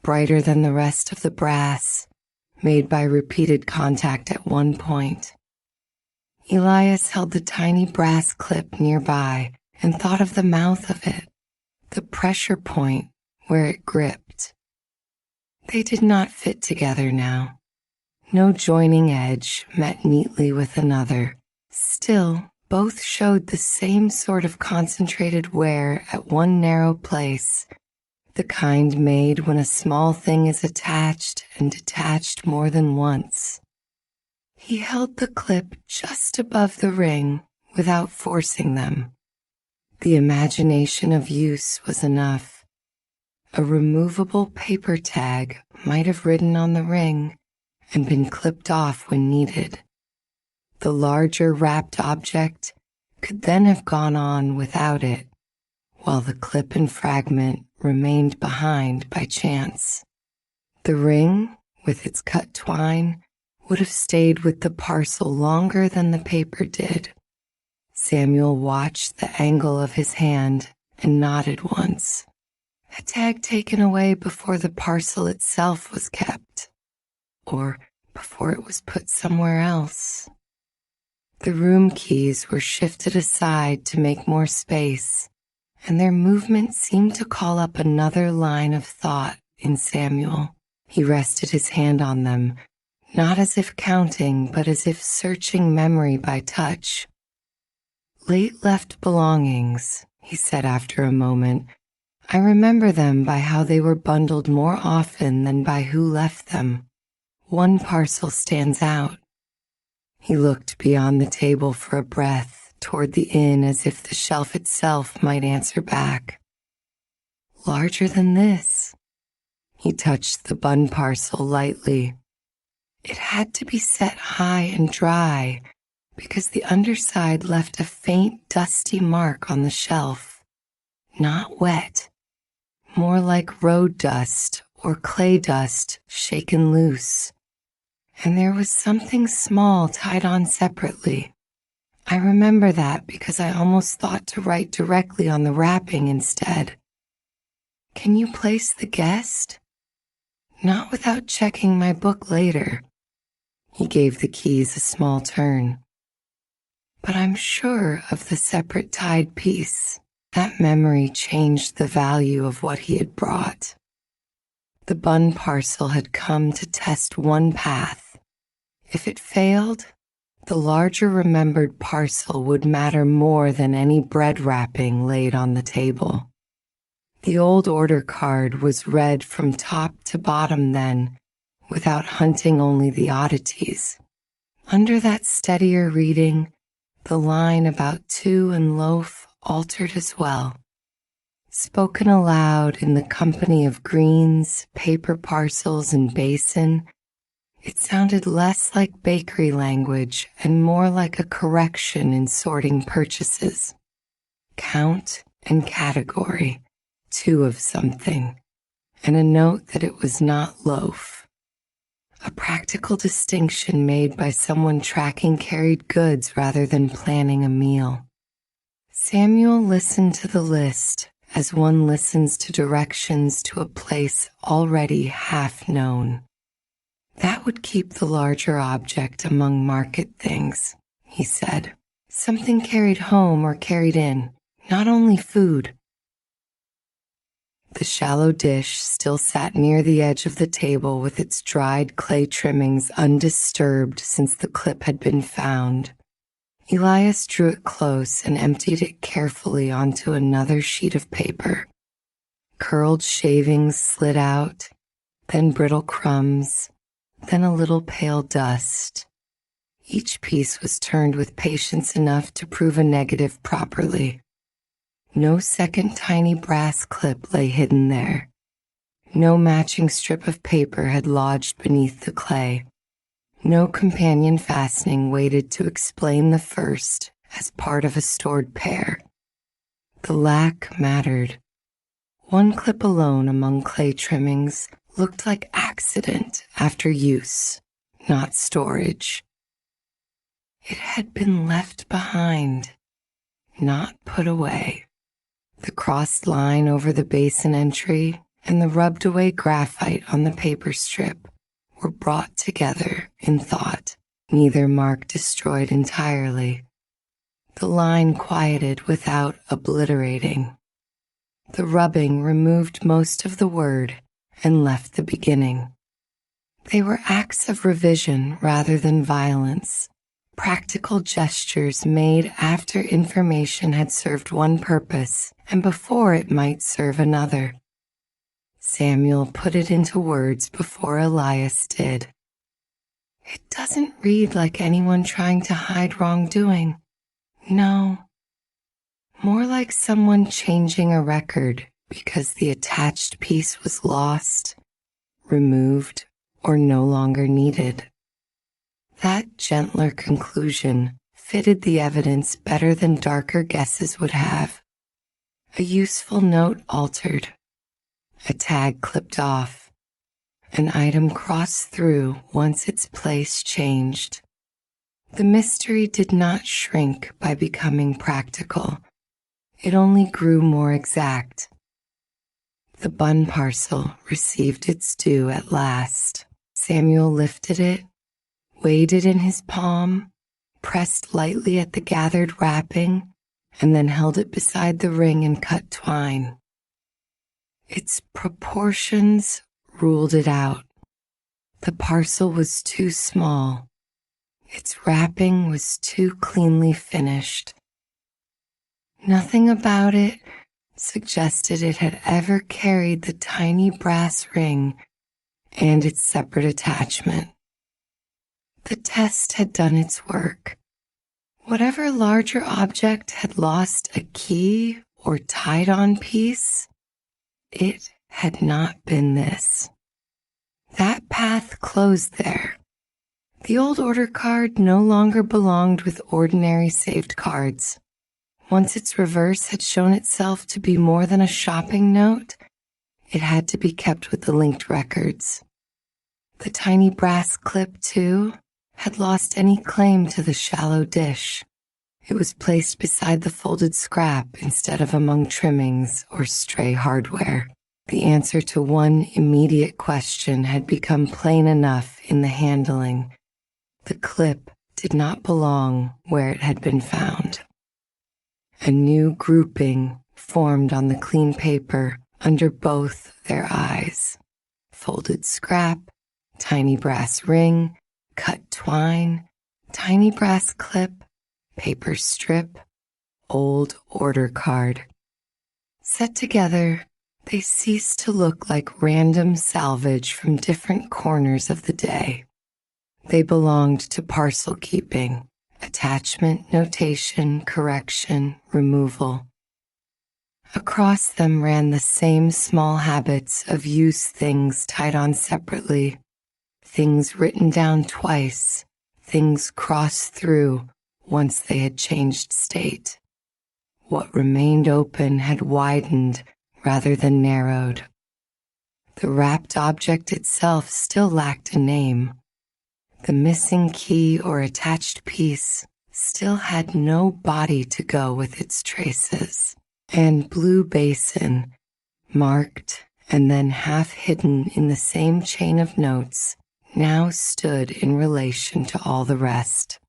brighter than the rest of the brass, made by repeated contact at one point. Elias held the tiny brass clip nearby and thought of the mouth of it, the pressure point where it gripped. They did not fit together now. No joining edge met neatly with another. Still, both showed the same sort of concentrated wear at one narrow place, the kind made when a small thing is attached and detached more than once. He held the clip just above the ring without forcing them, The imagination of use was enough. A removable paper tag might have written on the ring and been clipped off when needed. The larger wrapped object could then have gone on without it, while the clip and fragment remained behind by chance. The ring, with its cut twine, would have stayed with the parcel longer than the paper did. Samuel watched the angle of his hand and nodded once. A tag taken away before the parcel itself was kept, or before it was put somewhere else. The room keys were shifted aside to make more space, and their movement seemed to call up another line of thought in Samuel. He rested his hand on them, not as if counting, but as if searching memory by touch. "Late left belongings," he said after a moment. "I remember them by how they were bundled more often than by who left them. One parcel stands out." He looked beyond the table for a breath, toward the inn as if the shelf itself might answer back. "Larger than this." He touched the bun parcel lightly. It had to be set high and dry because the underside left a faint, dusty mark on the shelf. Not wet, more like road dust or clay dust shaken loose. And there was something small tied on separately. I remember that because I almost thought to write directly on the wrapping instead. "Can you place the guest?" "Not without checking my book later." He gave the keys a small turn. "But I'm sure of the separate tied piece." That memory changed the value of what he had brought. The bun parcel had come to test one path. If it failed, the larger remembered parcel would matter more than any bread wrapping laid on the table. The old order card was read from top to bottom then, without hunting only the oddities. Under that steadier reading, the line about two and loaf altered as well. Spoken aloud in the company of greens, paper parcels, and basin, it sounded less like bakery language and more like a correction in sorting purchases. Count and category, two of something, and a note that it was not loaf. A practical distinction made by someone tracking carried goods rather than planning a meal. Samuel listened to the list as one listens to directions to a place already half known. That would keep the larger object among market things, he said. Something carried home or carried in, not only food. The shallow dish still sat near the edge of the table with its dried clay trimmings undisturbed since the clip had been found. Elias drew it close and emptied it carefully onto another sheet of paper. Curled shavings slid out, then brittle crumbs, then a little pale dust. Each piece was turned with patience enough to prove a negative properly. No second tiny brass clip lay hidden there. No matching strip of paper had lodged beneath the clay. No companion fastening waited to explain the first as part of a stored pair. The lack mattered. One clip alone among clay trimmings looked like accident after use, not storage. It had been left behind, not put away. The crossed line over the basin entry and the rubbed away graphite on the paper strip were brought together in thought, neither mark destroyed entirely. The line quieted without obliterating. The rubbing removed most of the word and left the beginning. They were acts of revision rather than violence, practical gestures made after information had served one purpose and before it might serve another. Samuel put it into words before Elias did. "It doesn't read like anyone trying to hide wrongdoing. No. more like someone changing a record because the attached piece was lost, removed, or no longer needed. That gentler conclusion fitted the evidence better than darker guesses would have. A useful note altered, a tag clipped off, an item crossed through once its place changed. The mystery did not shrink by becoming practical. It only grew more exact. The bun parcel received its due at last. Samuel lifted it, weighed it in his palm, pressed lightly at the gathered wrapping, and then held it beside the ring and cut twine. Its proportions ruled it out. The parcel was too small. Its wrapping was too cleanly finished. Nothing about it suggested it had ever carried the tiny brass ring and its separate attachment. The test had done its work. Whatever larger object had lost a key or tied-on piece, it had not been this. That path closed there. The old order card no longer belonged with ordinary saved cards. Once its reverse had shown itself to be more than a shopping note, it had to be kept with the linked records. The tiny brass clip, too, had lost any claim to the shallow dish. It was placed beside the folded scrap instead of among trimmings or stray hardware. The answer to one immediate question had become plain enough in the handling. The clip did not belong where it had been found. A new grouping formed on the clean paper under both their eyes. Folded scrap, tiny brass ring, cut twine, tiny brass clip, paper strip, old order card. Set together, they ceased to look like random salvage from different corners of the day. They belonged to parcel keeping, attachment, notation, correction, removal. Across them ran the same small habits of use things tied on separately, things written down twice, things crossed through once they had changed state. What remained open had widened rather than narrowed. The wrapped object itself still lacked a name. The missing key or attached piece still had no body to go with its traces. And blue basin, marked and then half hidden in the same chain of notes, now stood in relation to all the rest.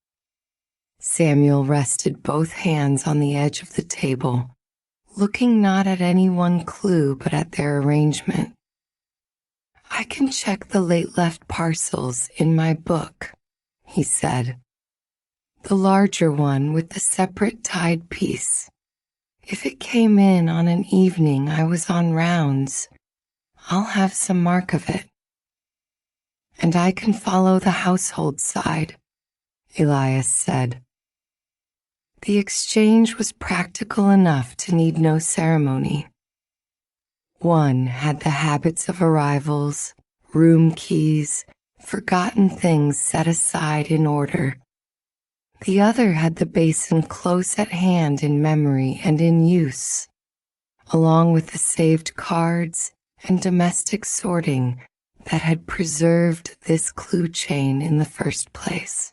Samuel rested both hands on the edge of the table, looking not at any one clue but at their arrangement. I can check the late left parcels in my book, he said. The larger one with the separate tied piece. If it came in on an evening I was on rounds, I'll have some mark of it. And I can follow the household side, Elias said. The exchange was practical enough to need no ceremony. One had the habits of arrivals, room keys, forgotten things set aside in order. The other had the basin close at hand in memory and in use, along with the saved cards and domestic sorting that had preserved this clue chain in the first place.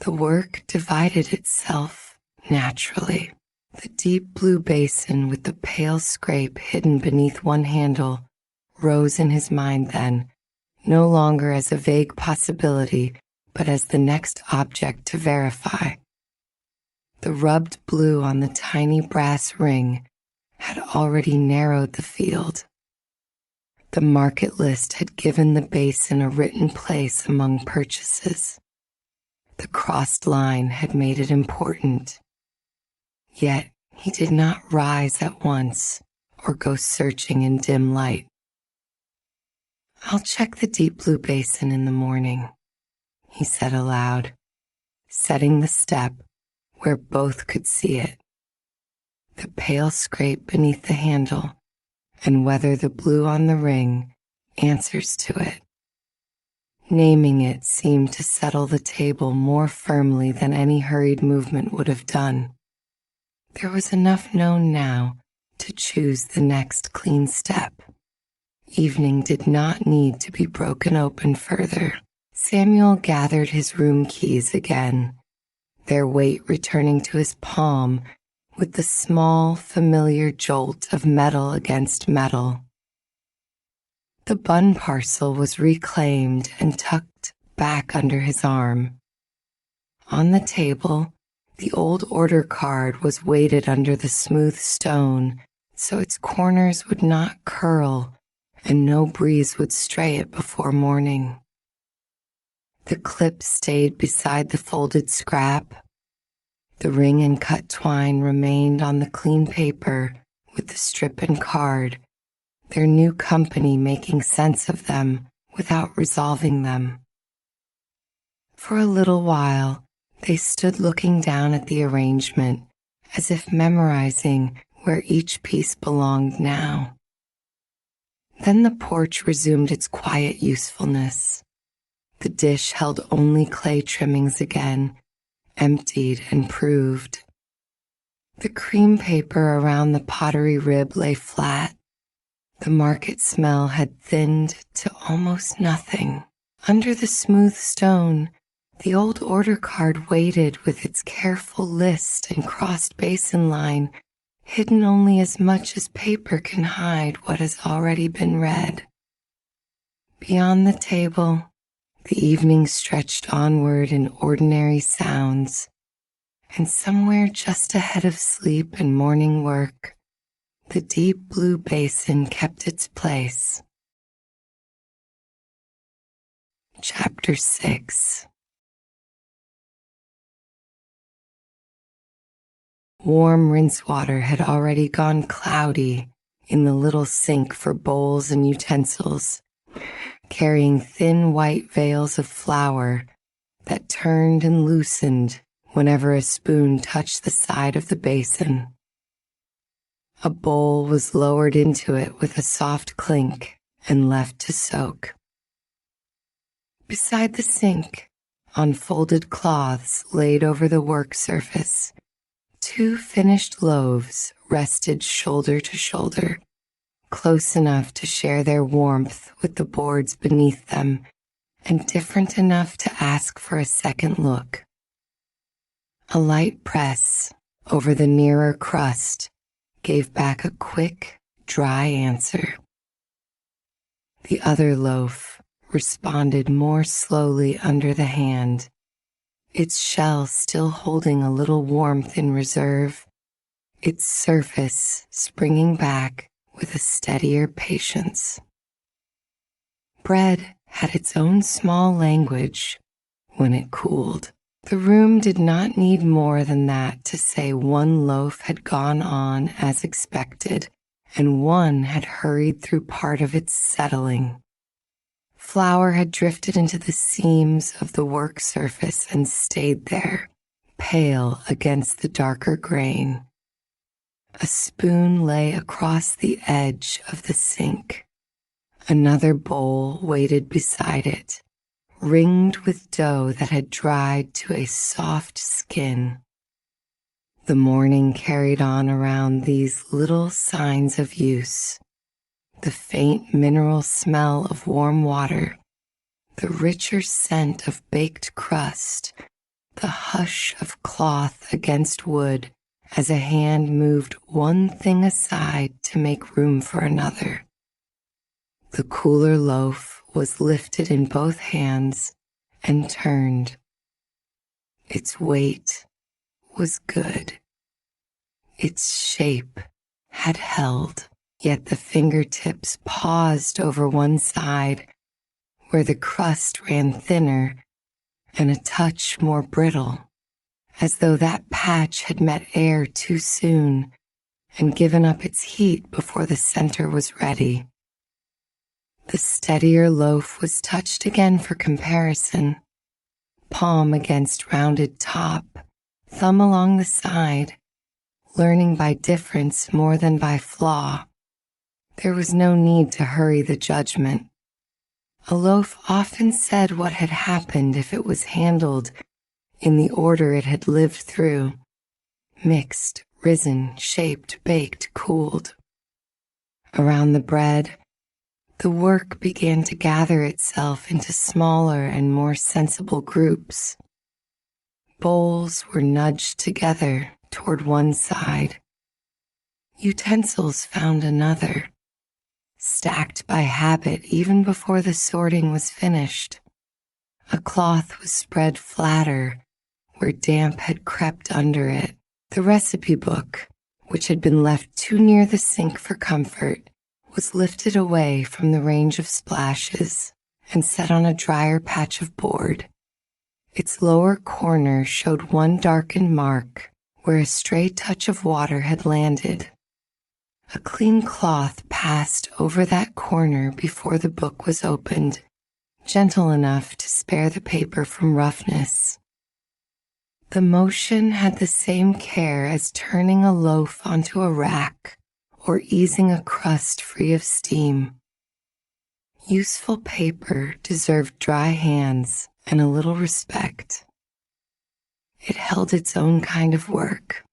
The work divided itself naturally. The deep blue basin with the pale scrape hidden beneath one handle rose in his mind then, no longer as a vague possibility, but as the next object to verify. The rubbed blue on the tiny brass ring had already narrowed the field. The market list had given the basin a written place among purchases. The crossed line had made it important. Yet he did not rise at once or go searching in dim light. I'll check the deep blue basin in the morning, he said aloud, setting the step where both could see it. the pale scrape beneath the handle, and whether the blue on the ring answers to it. Naming it seemed to settle the table more firmly than any hurried movement would have done. There was enough known now to choose the next clean step. Evening did not need to be broken open further. Samuel gathered his room keys again, their weight returning to his palm with the small, familiar jolt of metal against metal. The bun parcel was reclaimed and tucked back under his arm. On the table, the old order card was weighted under the smooth stone so its corners would not curl and no breeze would stray it before morning. The clip stayed beside the folded scrap. The ring and cut twine remained on the clean paper with the strip and card, their new company making sense of them without resolving them. For a little while, they stood looking down at the arrangement, as if memorizing where each piece belonged now. Then the porch resumed its quiet usefulness. The dish held only clay trimmings again, emptied and proved. The cream paper around the pottery rib lay flat. The market smell had thinned to almost nothing. Under the smooth stone, the old order card waited with its careful list and crossed basin line, hidden only as much as paper can hide what has already been read. Beyond the table, the evening stretched onward in ordinary sounds, and somewhere just ahead of sleep and morning work, the deep blue basin kept its place. Chapter 6. Warm rinse water had already gone cloudy in the little sink for bowls and utensils, carrying thin white veils of flour that turned and loosened whenever a spoon touched the side of the basin. A bowl was lowered into it with a soft clink and left to soak. Beside the sink, on folded cloths laid over the work surface, 2 finished loaves rested shoulder to shoulder, close enough to share their warmth with the boards beneath them, and different enough to ask for a second look. A light press over the nearer crust gave back a quick, dry answer. The other loaf responded more slowly under the hand, its shell still holding a little warmth in reserve, its surface springing back with a steadier patience. Bread had its own small language when it cooled. The room did not need more than that to say one loaf had gone on as expected, and one had hurried through part of its settling. Flour had drifted into the seams of the work surface and stayed there, pale against the darker grain. A spoon lay across the edge of the sink. Another bowl waited beside it, ringed with dough that had dried to a soft skin. The morning carried on around these little signs of use. The faint mineral smell of warm water, the richer scent of baked crust, the hush of cloth against wood as a hand moved one thing aside to make room for another. The cooler loaf was lifted in both hands and turned. Its weight was good. Its shape had held, yet the fingertips paused over one side where the crust ran thinner and a touch more brittle, as though that patch had met air too soon and given up its heat before the center was ready. The steadier loaf was touched again for comparison, palm against rounded top, thumb along the side, learning by difference more than by flaw. There was no need to hurry the judgment. A loaf often said what had happened if it was handled in the order it had lived through: mixed, risen, shaped, baked, cooled. Around the bread, the work began to gather itself into smaller and more sensible groups. Bowls were nudged together toward one side. Utensils found another, stacked by habit even before the sorting was finished. A cloth was spread flatter where damp had crept under it. The recipe book, which had been left too near the sink for comfort, was lifted away from the range of splashes and set on a drier patch of board. Its lower corner showed one darkened mark where a stray touch of water had landed. A clean cloth passed over that corner before the book was opened, gentle enough to spare the paper from roughness. The motion had the same care as turning a loaf onto a rack or easing a crust free of steam. Useful paper deserved dry hands and a little respect. It held its own kind of work.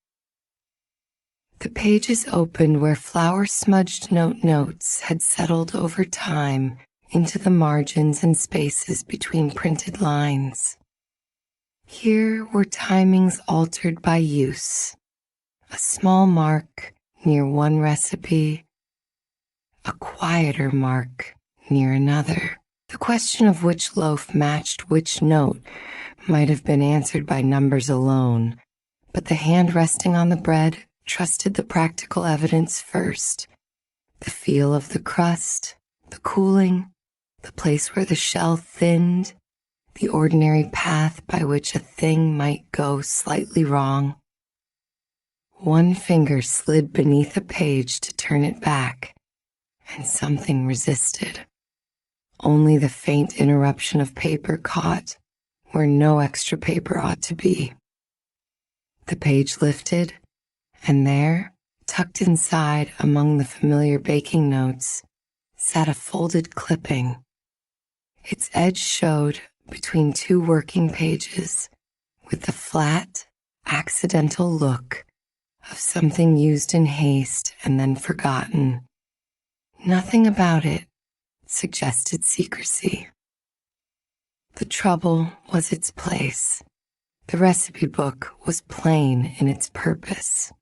The pages opened where flour-smudged notes had settled over time into the margins and spaces between printed lines. Here were timings altered by use, a small mark near one recipe, a quieter mark near another. The question of which loaf matched which note might have been answered by numbers alone, but the hand resting on the bread trusted the practical evidence first: the feel of the crust, the cooling, the place where the shell thinned, the ordinary path by which a thing might go slightly wrong. One finger slid beneath a page to turn it back, and something resisted. Only the faint interruption of paper caught where no extra paper ought to be. The page lifted, and there, tucked inside among the familiar baking notes, sat a folded clipping. Its edge showed between two working pages with the flat, accidental look of something used in haste and then forgotten. Nothing about it suggested secrecy. The trouble was its place. The recipe book was plain in its purpose.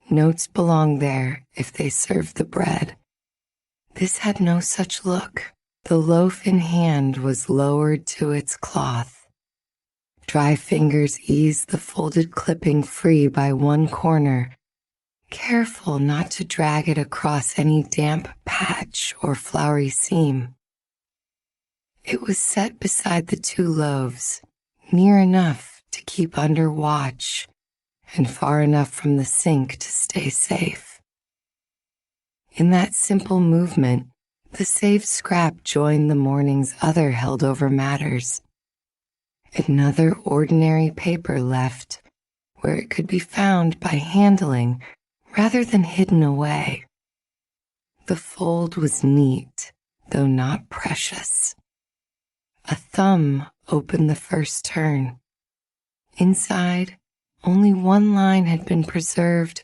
Notes belonged there if they served the bread. This had no such look. The loaf in hand was lowered to its cloth. Dry fingers eased the folded clipping free by one corner, careful not to drag it across any damp patch or floury seam. It was set beside the two loaves, near enough to keep under watch and far enough from the sink to stay safe. In that simple movement, the saved scrap joined the morning's other held-over matters. Another ordinary paper left where it could be found by handling rather than hidden away. The fold was neat, though not precious. A thumb opened the first turn. Inside, only one line had been preserved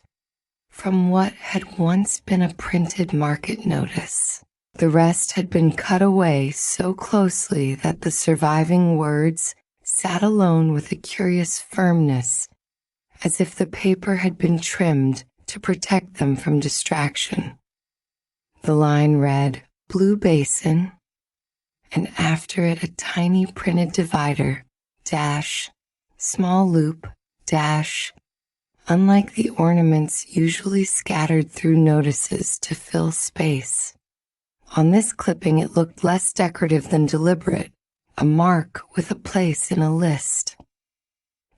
from what had once been a printed market notice. The rest had been cut away so closely that the surviving words sat alone with a curious firmness, as if the paper had been trimmed to protect them from distraction. The line read, "Blue Basin," and after it a tiny printed divider, dash, small loop, dash, unlike the ornaments usually scattered through notices to fill space. On this clipping it looked less decorative than deliberate, a mark with a place in a list.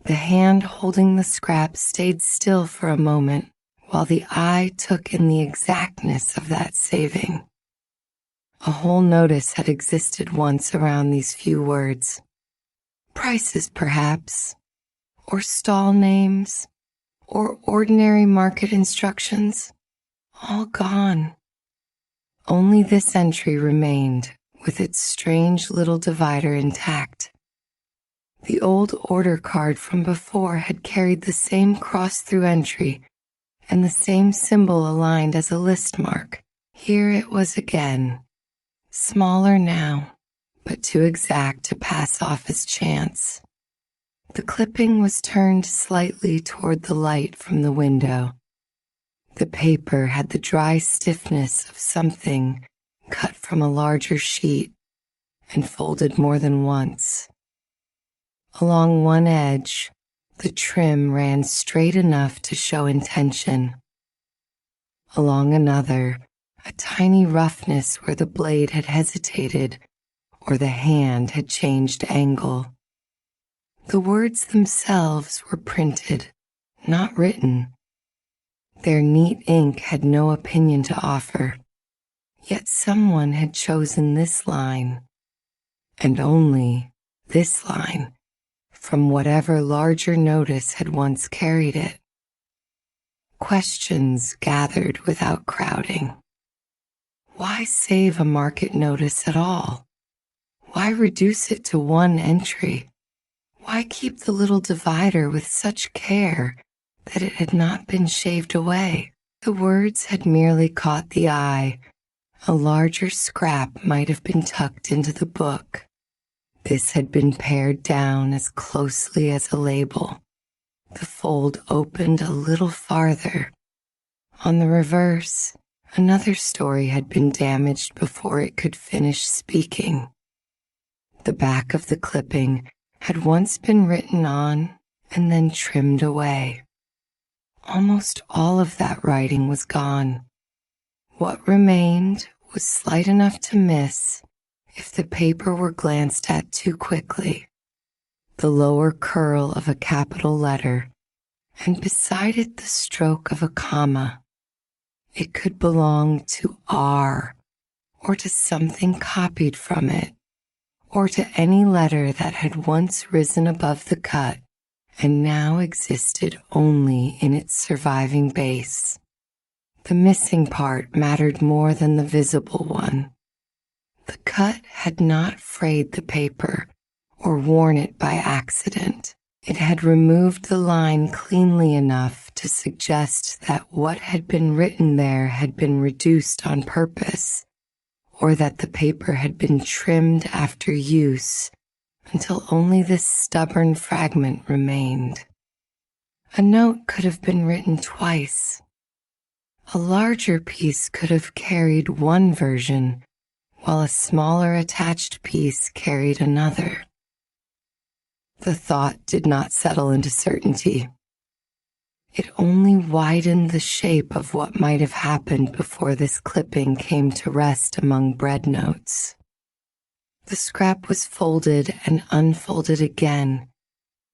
The hand holding the scrap stayed still for a moment while the eye took in the exactness of that saving. A whole notice had existed once around these few words. Prices, perhaps, or stall names, or ordinary market instructions, all gone. Only this entry remained, with its strange little divider intact. The old order card from before had carried the same cross-through entry and the same symbol aligned as a list mark. Here it was again, smaller now, but too exact to pass off as chance. The clipping was turned slightly toward the light from the window. The paper had the dry stiffness of something cut from a larger sheet and folded more than once. Along one edge, the trim ran straight enough to show intention. Along another, a tiny roughness where the blade had hesitated or the hand had changed angle. The words themselves were printed, not written. Their neat ink had no opinion to offer, yet someone had chosen this line, and only this line, from whatever larger notice had once carried it. Questions gathered without crowding. Why save a market notice at all? Why reduce it to one entry? Why keep the little divider with such care that it had not been shaved away? The words had merely caught the eye. A larger scrap might have been tucked into the book. This had been pared down as closely as a label. The fold opened a little farther. On the reverse, another story had been damaged before it could finish speaking. The back of the clipping had once been written on and then trimmed away. Almost all of that writing was gone. What remained was slight enough to miss if the paper were glanced at too quickly. The lower curl of a capital letter, and beside it the stroke of a comma. It could belong to R, or to something copied from it, or to any letter that had once risen above the cut and now existed only in its surviving base. The missing part mattered more than the visible one. The cut had not frayed the paper or worn it by accident. It had removed the line cleanly enough to suggest that what had been written there had been reduced on purpose, or that the paper had been trimmed after use until only this stubborn fragment remained. A note could have been written twice. A larger piece could have carried one version, while a smaller attached piece carried another. The thought did not settle into certainty. It only widened the shape of what might have happened before this clipping came to rest among bread notes. The scrap was folded and unfolded again,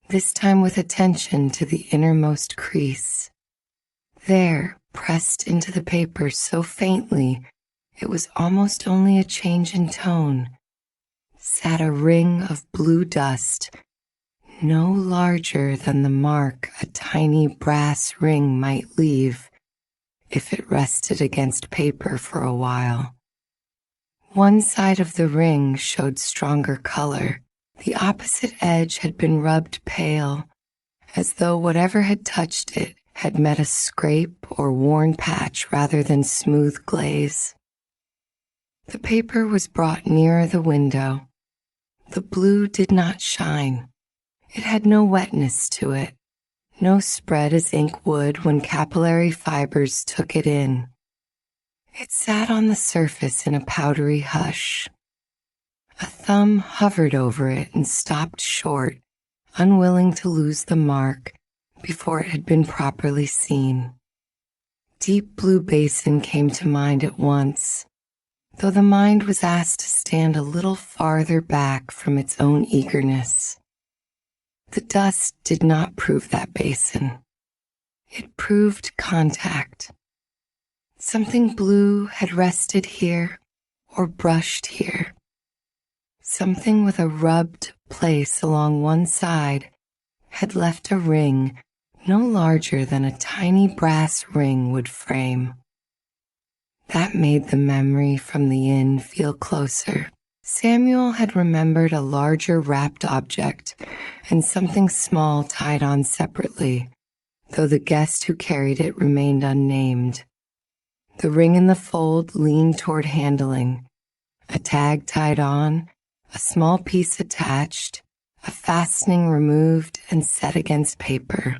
this time with attention to the innermost crease. There, pressed into the paper so faintly it was almost only a change in tone, sat a ring of blue dust, no larger than the mark a tiny brass ring might leave if it rested against paper for a while. One side of the ring showed stronger color. The opposite edge had been rubbed pale, as though whatever had touched it had met a scrape or worn patch rather than smooth glaze. The paper was brought nearer the window. The blue did not shine. It had no wetness to it, no spread as ink would when capillary fibers took it in. It sat on the surface in a powdery hush. A thumb hovered over it and stopped short, unwilling to lose the mark before it had been properly seen. Deep blue basin came to mind at once, though the mind was asked to stand a little farther back from its own eagerness. The dust did not prove that basin. It proved contact. Something blue had rested here or brushed here. Something with a rubbed place along one side had left a ring no larger than a tiny brass ring would frame. That made the memory from the inn feel closer. Samuel had remembered a larger wrapped object and something small tied on separately, though the guest who carried it remained unnamed. The ring in the fold leaned toward handling, a tag tied on, a small piece attached, a fastening removed and set against paper.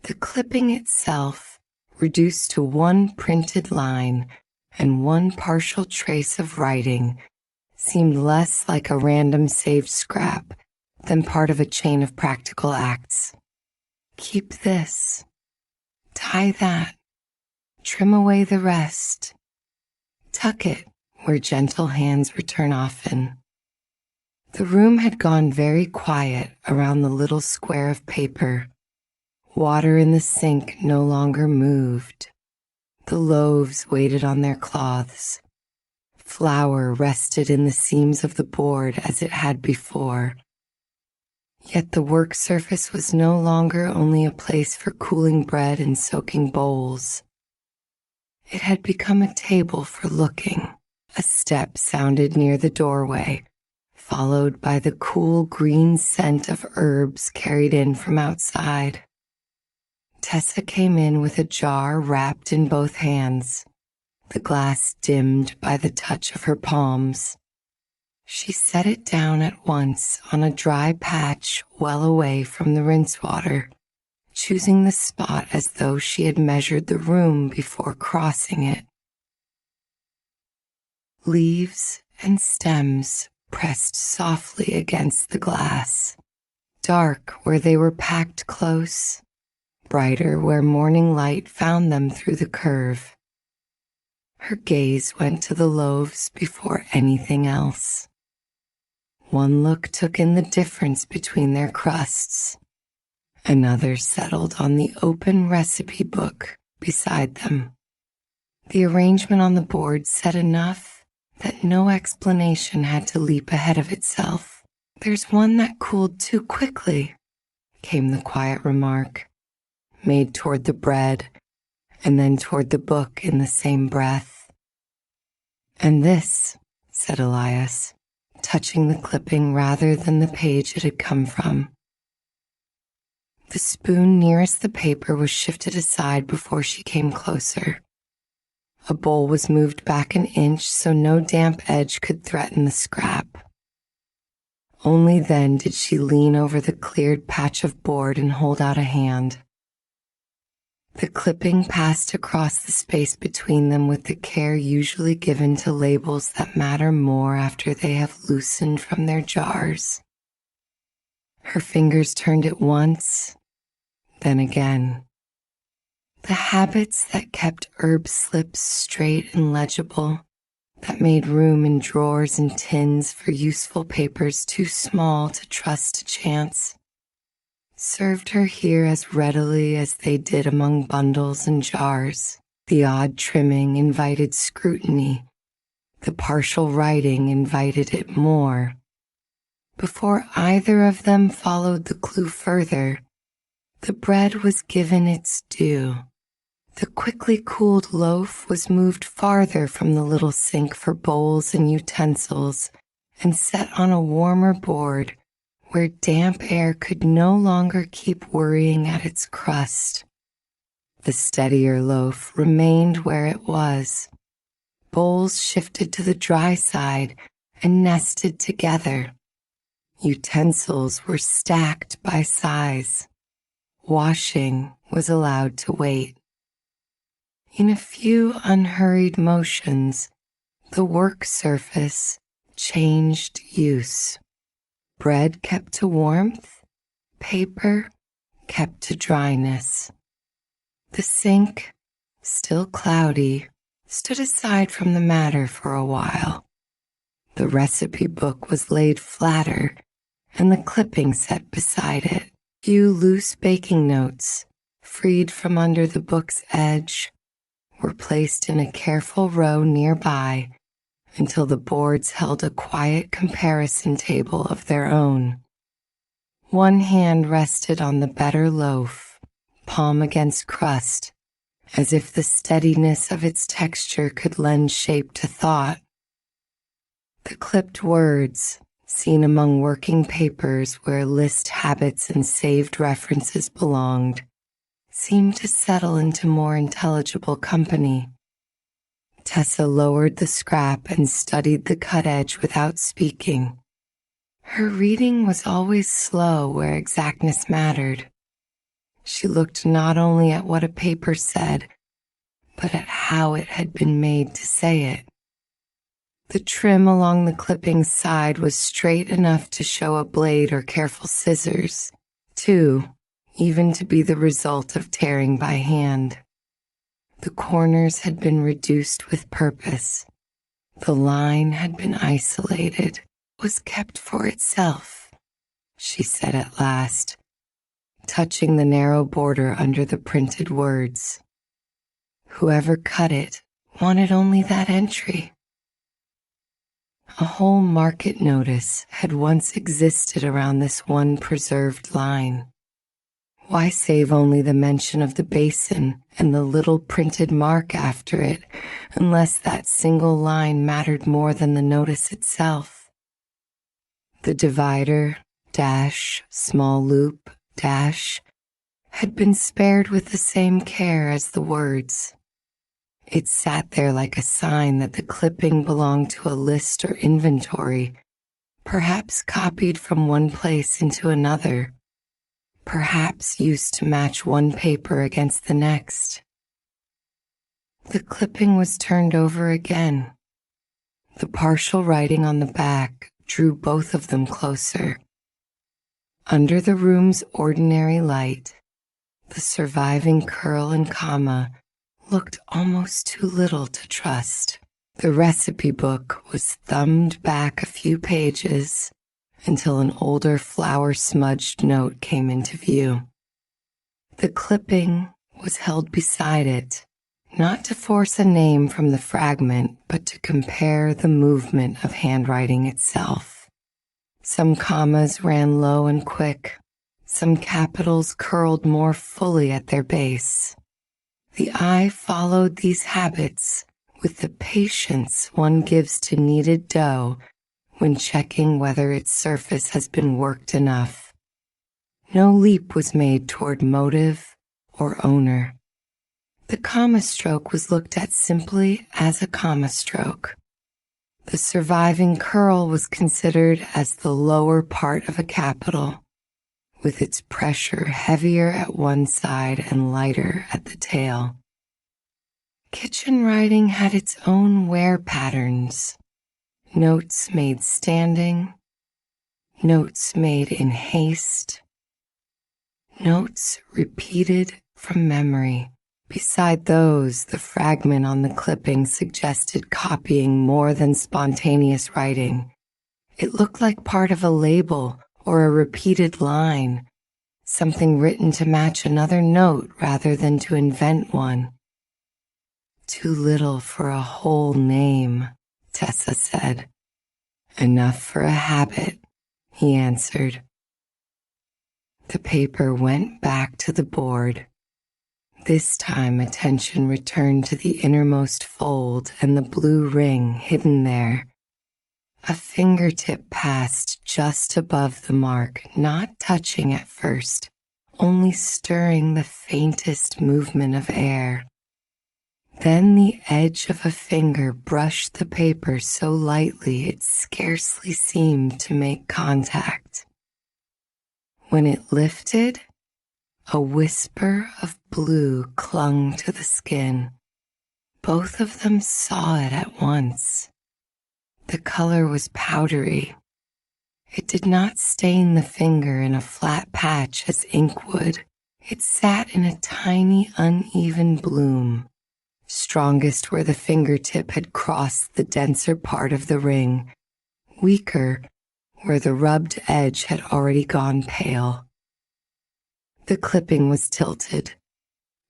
The clipping itself, reduced to one printed line and one partial trace of writing, seemed less like a random saved scrap than part of a chain of practical acts. Keep this, tie that, trim away the rest, tuck it where gentle hands return often. The room had gone very quiet around the little square of paper. Water in the sink no longer moved. The loaves waited on their cloths. Flour rested in the seams of the board as it had before. Yet the work surface was no longer only a place for cooling bread and soaking bowls. It had become a table for looking. A step sounded near the doorway, followed by the cool green scent of herbs carried in from outside. Tessa came in with a jar wrapped in both hands, the glass dimmed by the touch of her palms. She set it down at once on a dry patch well away from the rinse water, choosing the spot as though she had measured the room before crossing it. Leaves and stems pressed softly against the glass, dark where they were packed close, brighter where morning light found them through the curve. Her gaze went to the loaves before anything else. One look took in the difference between their crusts. Another settled on the open recipe book beside them. The arrangement on the board said enough that no explanation had to leap ahead of itself. "There's one that cooled too quickly," came the quiet remark, made toward the bread and then toward the book in the same breath. "And this," said Elias, touching the clipping rather than the page it had come from. The spoon nearest the paper was shifted aside before she came closer. A bowl was moved back an inch so no damp edge could threaten the scrap. Only then did she lean over the cleared patch of board and hold out a hand. The clipping passed across the space between them with the care usually given to labels that matter more after they have loosened from their jars. Her fingers turned it once, then again. The habits that kept herb slips straight and legible, that made room in drawers and tins for useful papers too small to trust to chance, served her here as readily as they did among bundles and jars. The odd trimming invited scrutiny. The partial writing invited it more. Before either of them followed the clue further, the bread was given its due. The quickly cooled loaf was moved farther from the little sink for bowls and utensils and set on a warmer board where damp air could no longer keep worrying at its crust. The steadier loaf remained where it was. Bowls shifted to the dry side and nested together. Utensils were stacked by size. Washing was allowed to wait. In a few unhurried motions, the work surface changed use. Bread kept to warmth, paper kept to dryness. The sink, still cloudy, stood aside from the matter for a while. The recipe book was laid flatter and the clipping set beside it. Few loose baking notes, freed from under the book's edge, were placed in a careful row nearby until the boards held a quiet comparison table of their own. One hand rested on the better loaf, palm against crust, as if the steadiness of its texture could lend shape to thought. The clipped words, seen among working papers where list habits and saved references belonged, seemed to settle into more intelligible company. Tessa lowered the scrap and studied the cut edge without speaking. Her reading was always slow where exactness mattered. She looked not only at what a paper said, but at how it had been made to say it. The trim along the clipping's side was straight enough to show a blade or careful scissors, too, even to be the result of tearing by hand. The corners had been reduced with purpose. The line had been isolated, was kept for itself, she said at last, touching the narrow border under the printed words. Whoever cut it wanted only that entry. A whole market notice had once existed around this one preserved line. Why save only the mention of the basin and the little printed mark after it, unless that single line mattered more than the notice itself? The divider, dash, small loop, dash, had been spared with the same care as the words. It sat there like a sign that the clipping belonged to a list or inventory, perhaps copied from one place into another, perhaps used to match one paper against the next. The clipping was turned over again. The partial writing on the back drew both of them closer. Under the room's ordinary light, the surviving curl and comma looked almost too little to trust. The recipe book was thumbed back a few pages until an older flour-smudged note came into view. The clipping was held beside it, not to force a name from the fragment, but to compare the movement of handwriting itself. Some commas ran low and quick, some capitals curled more fully at their base. The eye followed these habits with the patience one gives to kneaded dough when checking whether its surface has been worked enough. No leap was made toward motive or owner. The comma stroke was looked at simply as a comma stroke. The surviving curl was considered as the lower part of a capital, with its pressure heavier at one side and lighter at the tail. Kitchen writing had its own wear patterns. Notes made standing, notes made in haste, notes repeated from memory. Beside those, the fragment on the clipping suggested copying more than spontaneous writing. It looked like part of a label or a repeated line, something written to match another note rather than to invent one. Too little for a whole name, Tessa said. Enough for a habit, he answered. The paper went back to the board. This time attention returned to the innermost fold and the blue ring hidden there. A fingertip passed just above the mark, not touching at first, only stirring the faintest movement of air. Then the edge of a finger brushed the paper so lightly it scarcely seemed to make contact. When it lifted, a whisper of blue clung to the skin. Both of them saw it at once. The color was powdery. It did not stain the finger in a flat patch as ink would. It sat in a tiny, uneven bloom, strongest where the fingertip had crossed the denser part of the ring, weaker where the rubbed edge had already gone pale. The clipping was tilted.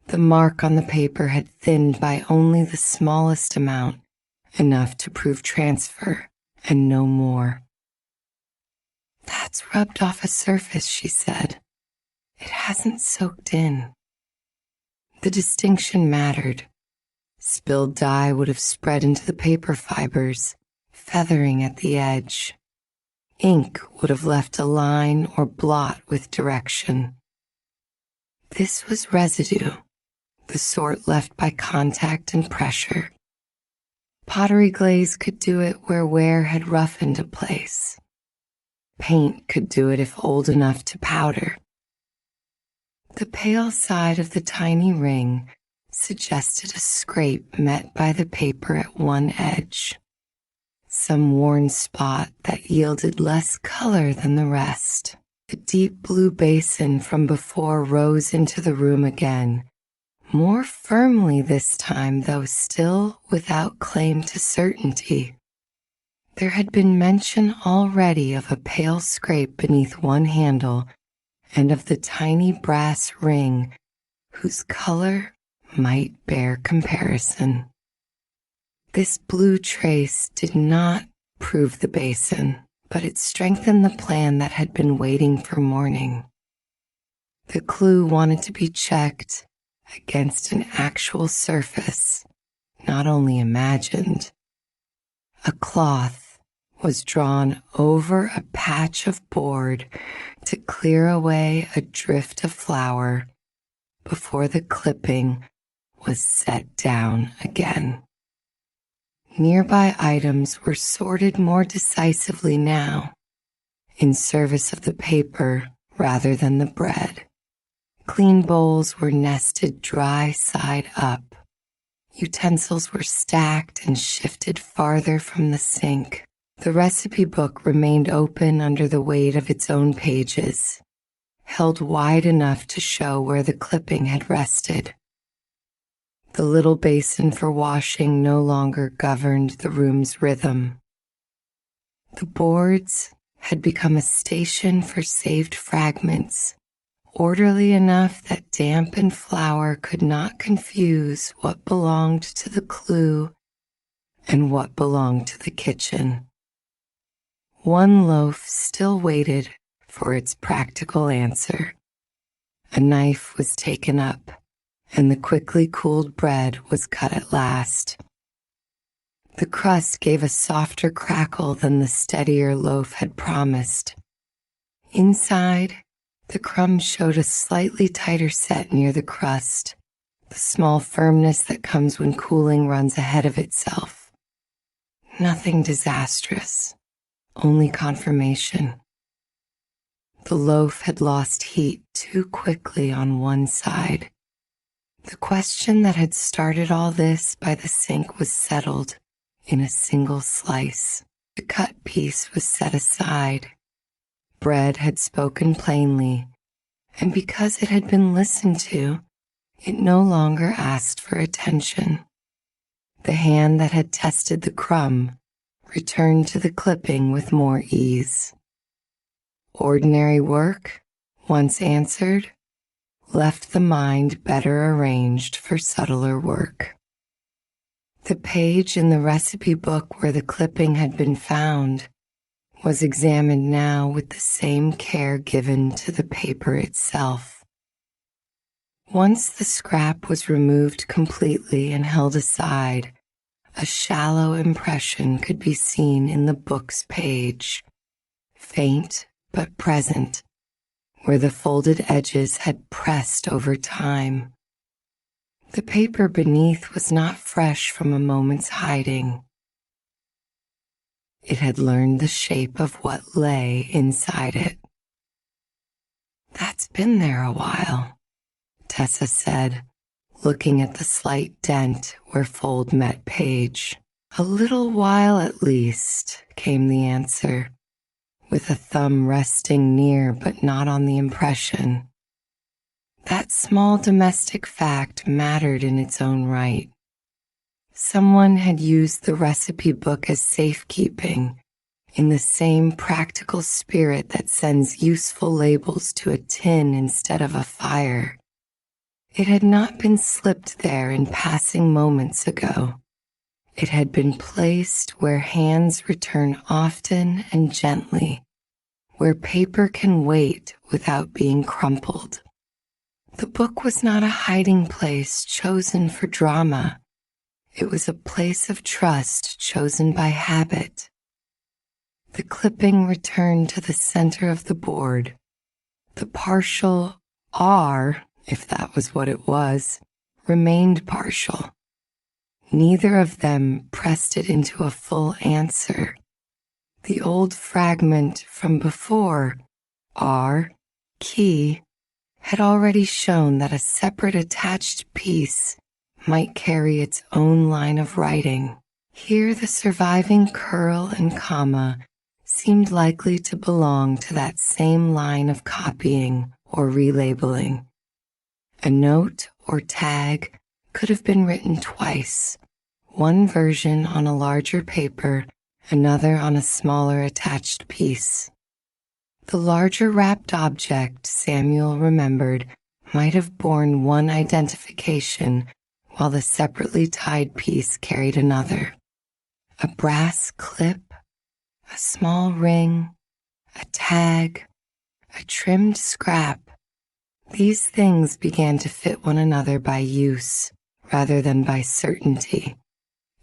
The mark on the paper had thinned by only the smallest amount, enough to prove transfer, and no more. That's rubbed off a surface, she said. It hasn't soaked in. The distinction mattered. Spilled dye would have spread into the paper fibers, feathering at the edge. Ink would have left a line or blot with direction. This was residue, the sort left by contact and pressure. Pottery glaze could do it where wear had roughened a place. Paint could do it if old enough to powder. The pale side of the tiny ring suggested a scrape met by the paper at one edge, some worn spot that yielded less color than the rest. The deep blue basin from before rose into the room again, more firmly this time, though still without claim to certainty. There had been mention already of a pale scrape beneath one handle and of the tiny brass ring whose color might bear comparison. This blue trace did not prove the basin, but it strengthened the plan that had been waiting for morning. The clue wanted to be checked against an actual surface, not only imagined. A cloth was drawn over a patch of board to clear away a drift of flour before the clipping was set down again. Nearby items were sorted more decisively now, in service of the paper rather than the bread. Clean bowls were nested dry side up. Utensils were stacked and shifted farther from the sink. The recipe book remained open under the weight of its own pages, held wide enough to show where the clipping had rested. The little basin for washing no longer governed the room's rhythm. The boards had become a station for saved fragments, orderly enough that damp and flour could not confuse what belonged to the clue and what belonged to the kitchen. One loaf still waited for its practical answer. A knife was taken up, and the quickly cooled bread was cut at last. The crust gave a softer crackle than the steadier loaf had promised. Inside, the crumbs showed a slightly tighter set near the crust, the small firmness that comes when cooling runs ahead of itself. Nothing disastrous, only confirmation. The loaf had lost heat too quickly on one side. The question that had started all this by the sink was settled in a single slice. The cut piece was set aside. Bread had spoken plainly, and because it had been listened to, it no longer asked for attention. The hand that had tested the crumb returned to the clipping with more ease. Ordinary work, once answered, left the mind better arranged for subtler work. The page in the recipe book where the clipping had been found was examined now with the same care given to the paper itself. Once the scrap was removed completely and held aside, a shallow impression could be seen in the book's page, faint but present, where the folded edges had pressed over time. The paper beneath was not fresh from a moment's hiding. It had learned the shape of what lay inside it. "That's been there a while," Tessa said, looking at the slight dent where fold met page. "A little while at least," came the answer, with a thumb resting near but not on the impression. That small domestic fact mattered in its own right. Someone had used the recipe book as safekeeping, in the same practical spirit that sends useful labels to a tin instead of a fire. It had not been slipped there in passing moments ago. It had been placed where hands return often and gently, where paper can wait without being crumpled. The book was not a hiding place chosen for drama. It was a place of trust chosen by habit. The clipping returned to the center of the board. The partial R, if that was what it was, remained partial. Neither of them pressed it into a full answer. The old fragment from before, R, key, had already shown that a separate attached piece might carry its own line of writing. Here the surviving curl and comma seemed likely to belong to that same line of copying or relabeling. A note or tag could have been written twice, one version on a larger paper, another on a smaller attached piece. The larger wrapped object, Samuel remembered, might have borne one identification, while the separately tied piece carried another. A brass clip, a small ring, a tag, a trimmed scrap. These things began to fit one another by use, rather than by certainty.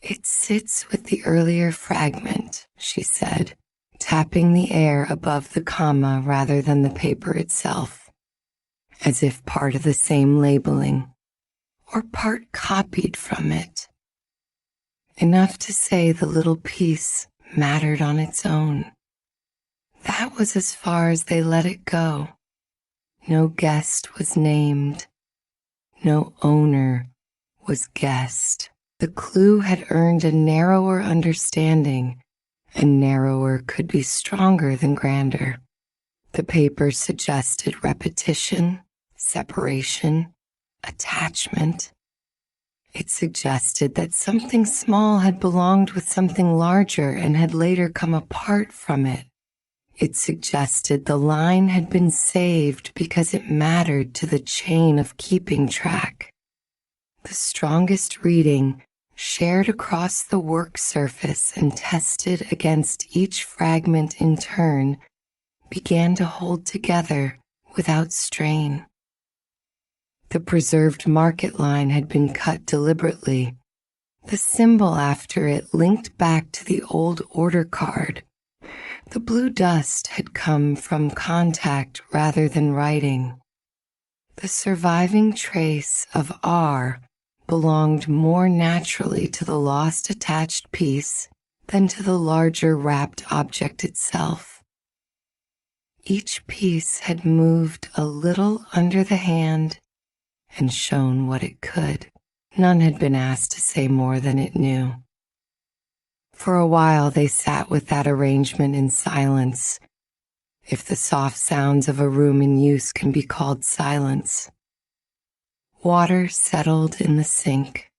It sits with the earlier fragment, she said, tapping the air above the comma rather than the paper itself, as if part of the same labeling, or part copied from it. Enough to say the little piece mattered on its own. That was as far as they let it go. No guest was named. No owner was guessed. The clue had earned a narrower understanding, and narrower could be stronger than grander. The paper suggested repetition, separation, attachment. It suggested that something small had belonged with something larger and had later come apart from it. It suggested the line had been saved because it mattered to the chain of keeping track. The strongest reading, shared across the work surface and tested against each fragment in turn, began to hold together without strain. The preserved market line had been cut deliberately. The symbol after it linked back to the old order card. The blue dust had come from contact rather than writing. The surviving trace of R belonged more naturally to the lost attached piece than to the larger wrapped object itself. Each piece had moved a little under the hand and shown what it could. None had been asked to say more than it knew. For a while they sat with that arrangement in silence, if the soft sounds of a room in use can be called silence. Water settled in the sink.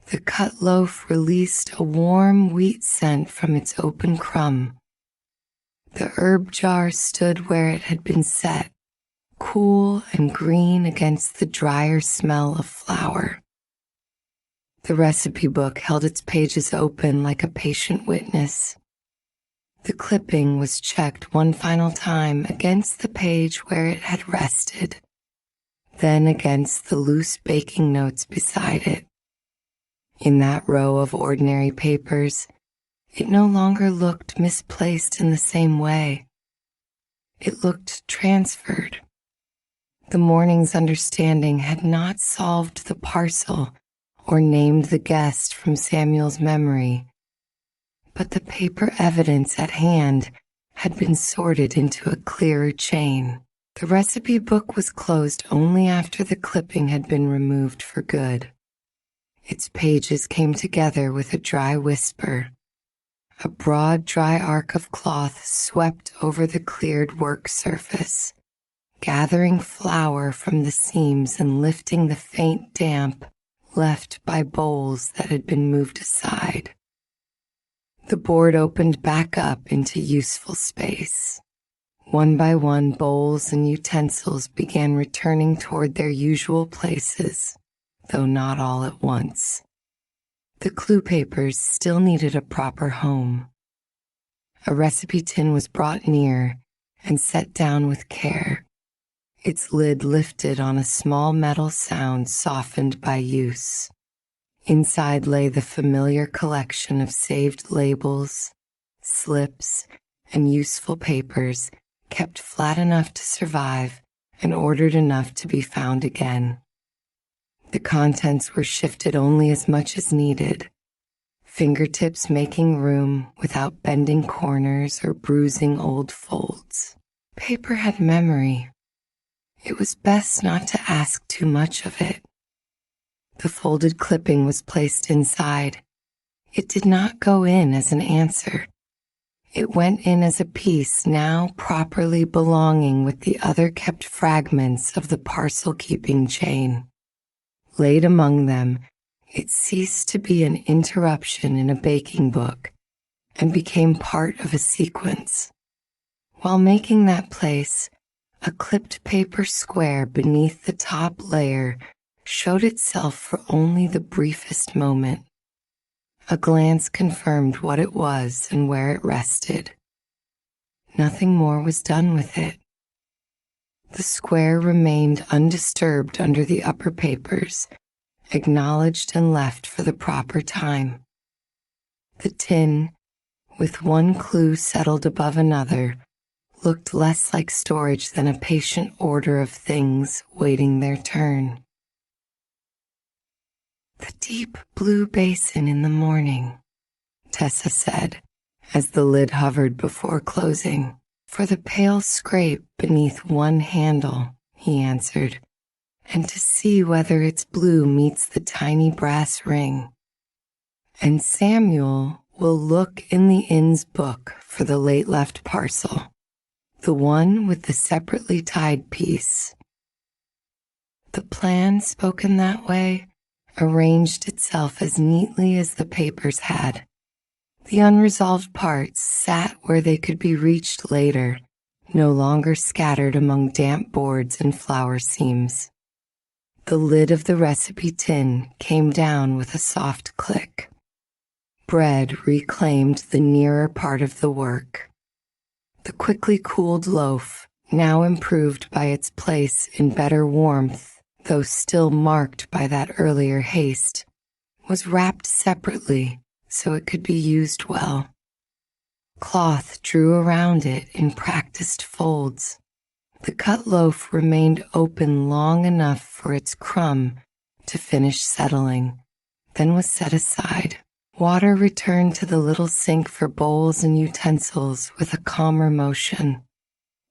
The cut loaf released a warm wheat scent from its open crumb. The herb jar stood where it had been set, cool and green against the drier smell of flour. The recipe book held its pages open like a patient witness. The clipping was checked one final time against the page where it had rested, then against the loose baking notes beside it. In that row of ordinary papers, it no longer looked misplaced in the same way. It looked transferred. The morning's understanding had not solved the parcel or named the guest from Samuel's memory, but the paper evidence at hand had been sorted into a clearer chain. The recipe book was closed only after the clipping had been removed for good. Its pages came together with a dry whisper. A broad, dry arc of cloth swept over the cleared work surface, gathering flour from the seams and lifting the faint damp left by bowls that had been moved aside. The board opened back up into useful space. One by one, bowls and utensils began returning toward their usual places, though not all at once. The clue papers still needed a proper home. A recipe tin was brought near and set down with care. its lid lifted on a small metal sound softened by use. Inside lay the familiar collection of saved labels, slips, and useful papers kept flat enough to survive and ordered enough to be found again. The contents were shifted only as much as needed, fingertips making room without bending corners or bruising old folds. Paper had memory. It was best not to ask too much of it. The folded clipping was placed inside. It did not go in as an answer. It went in as a piece now properly belonging with the other kept fragments of the parcel-keeping chain. Laid among them, it ceased to be an interruption in a baking book and became part of a sequence. While making that place, a clipped paper square beneath the top layer showed itself for only the briefest moment. A glance confirmed what it was and where it rested. Nothing more was done with it. The square remained undisturbed under the upper papers, acknowledged and left for the proper time. The tin, with one clue settled above another, looked less like storage than a patient order of things waiting their turn. "The deep blue basin in the morning," Tessa said, as the lid hovered before closing. "For the pale scrape beneath one handle," he answered, "and to see whether its blue meets the tiny brass ring. And Samuel will look in the inn's book for the late left parcel, the one with the separately tied piece." The plan, spoken that way, arranged itself as neatly as the papers had. The unresolved parts sat where they could be reached later, no longer scattered among damp boards and flower seams. The lid of the recipe tin came down with a soft click. Bread reclaimed the nearer part of the work. The quickly cooled loaf, now improved by its place in better warmth, though still marked by that earlier haste, was wrapped separately so it could be used well. Cloth drew around it in practiced folds. The cut loaf remained open long enough for its crumb to finish settling, then was set aside. Water returned to the little sink for bowls and utensils with a calmer motion.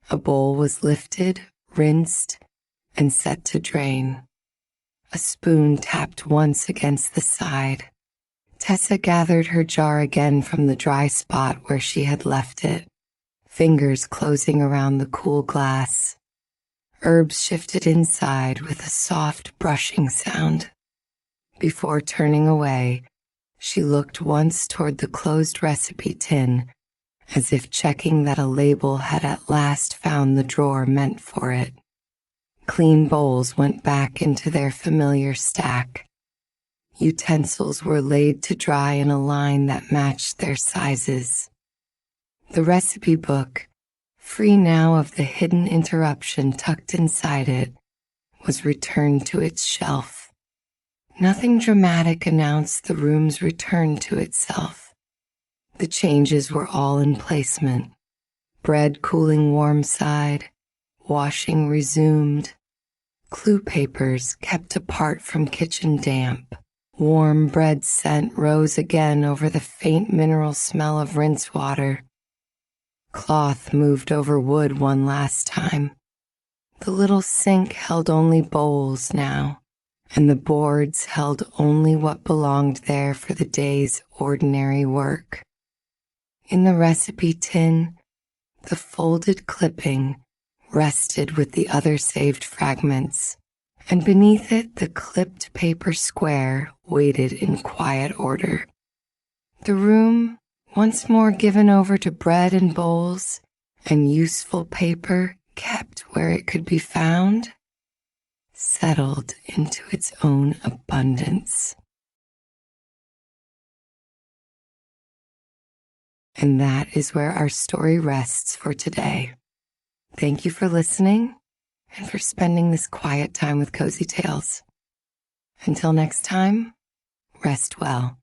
A bowl was lifted, rinsed, and set to drain. A spoon tapped once against the side. Tessa gathered her jar again from the dry spot where she had left it, fingers closing around the cool glass. Herbs shifted inside with a soft brushing sound. Before turning away, she looked once toward the closed recipe tin, as if checking that a label had at last found the drawer meant for it. Clean bowls went back into their familiar stack. Utensils were laid to dry in a line that matched their sizes. The recipe book, free now of the hidden interruption tucked inside it, was returned to its shelf. Nothing dramatic announced the room's return to itself. The changes were all in placement. Bread cooling warm side, washing resumed, clue papers kept apart from kitchen damp. Warm bread scent rose again over the faint mineral smell of rinse water. Cloth moved over wood one last time. The little sink held only bowls now, and the boards held only what belonged there for the day's ordinary work. In the recipe tin, the folded clipping rested with the other saved fragments, and beneath it the clipped paper square waited in quiet order. The room, once more given over to bread and bowls and useful paper kept where it could be found, settled into its own abundance. And that is where our story rests for today. Thank you for listening, and for spending this quiet time with Cozy Tales. Until next time, rest well.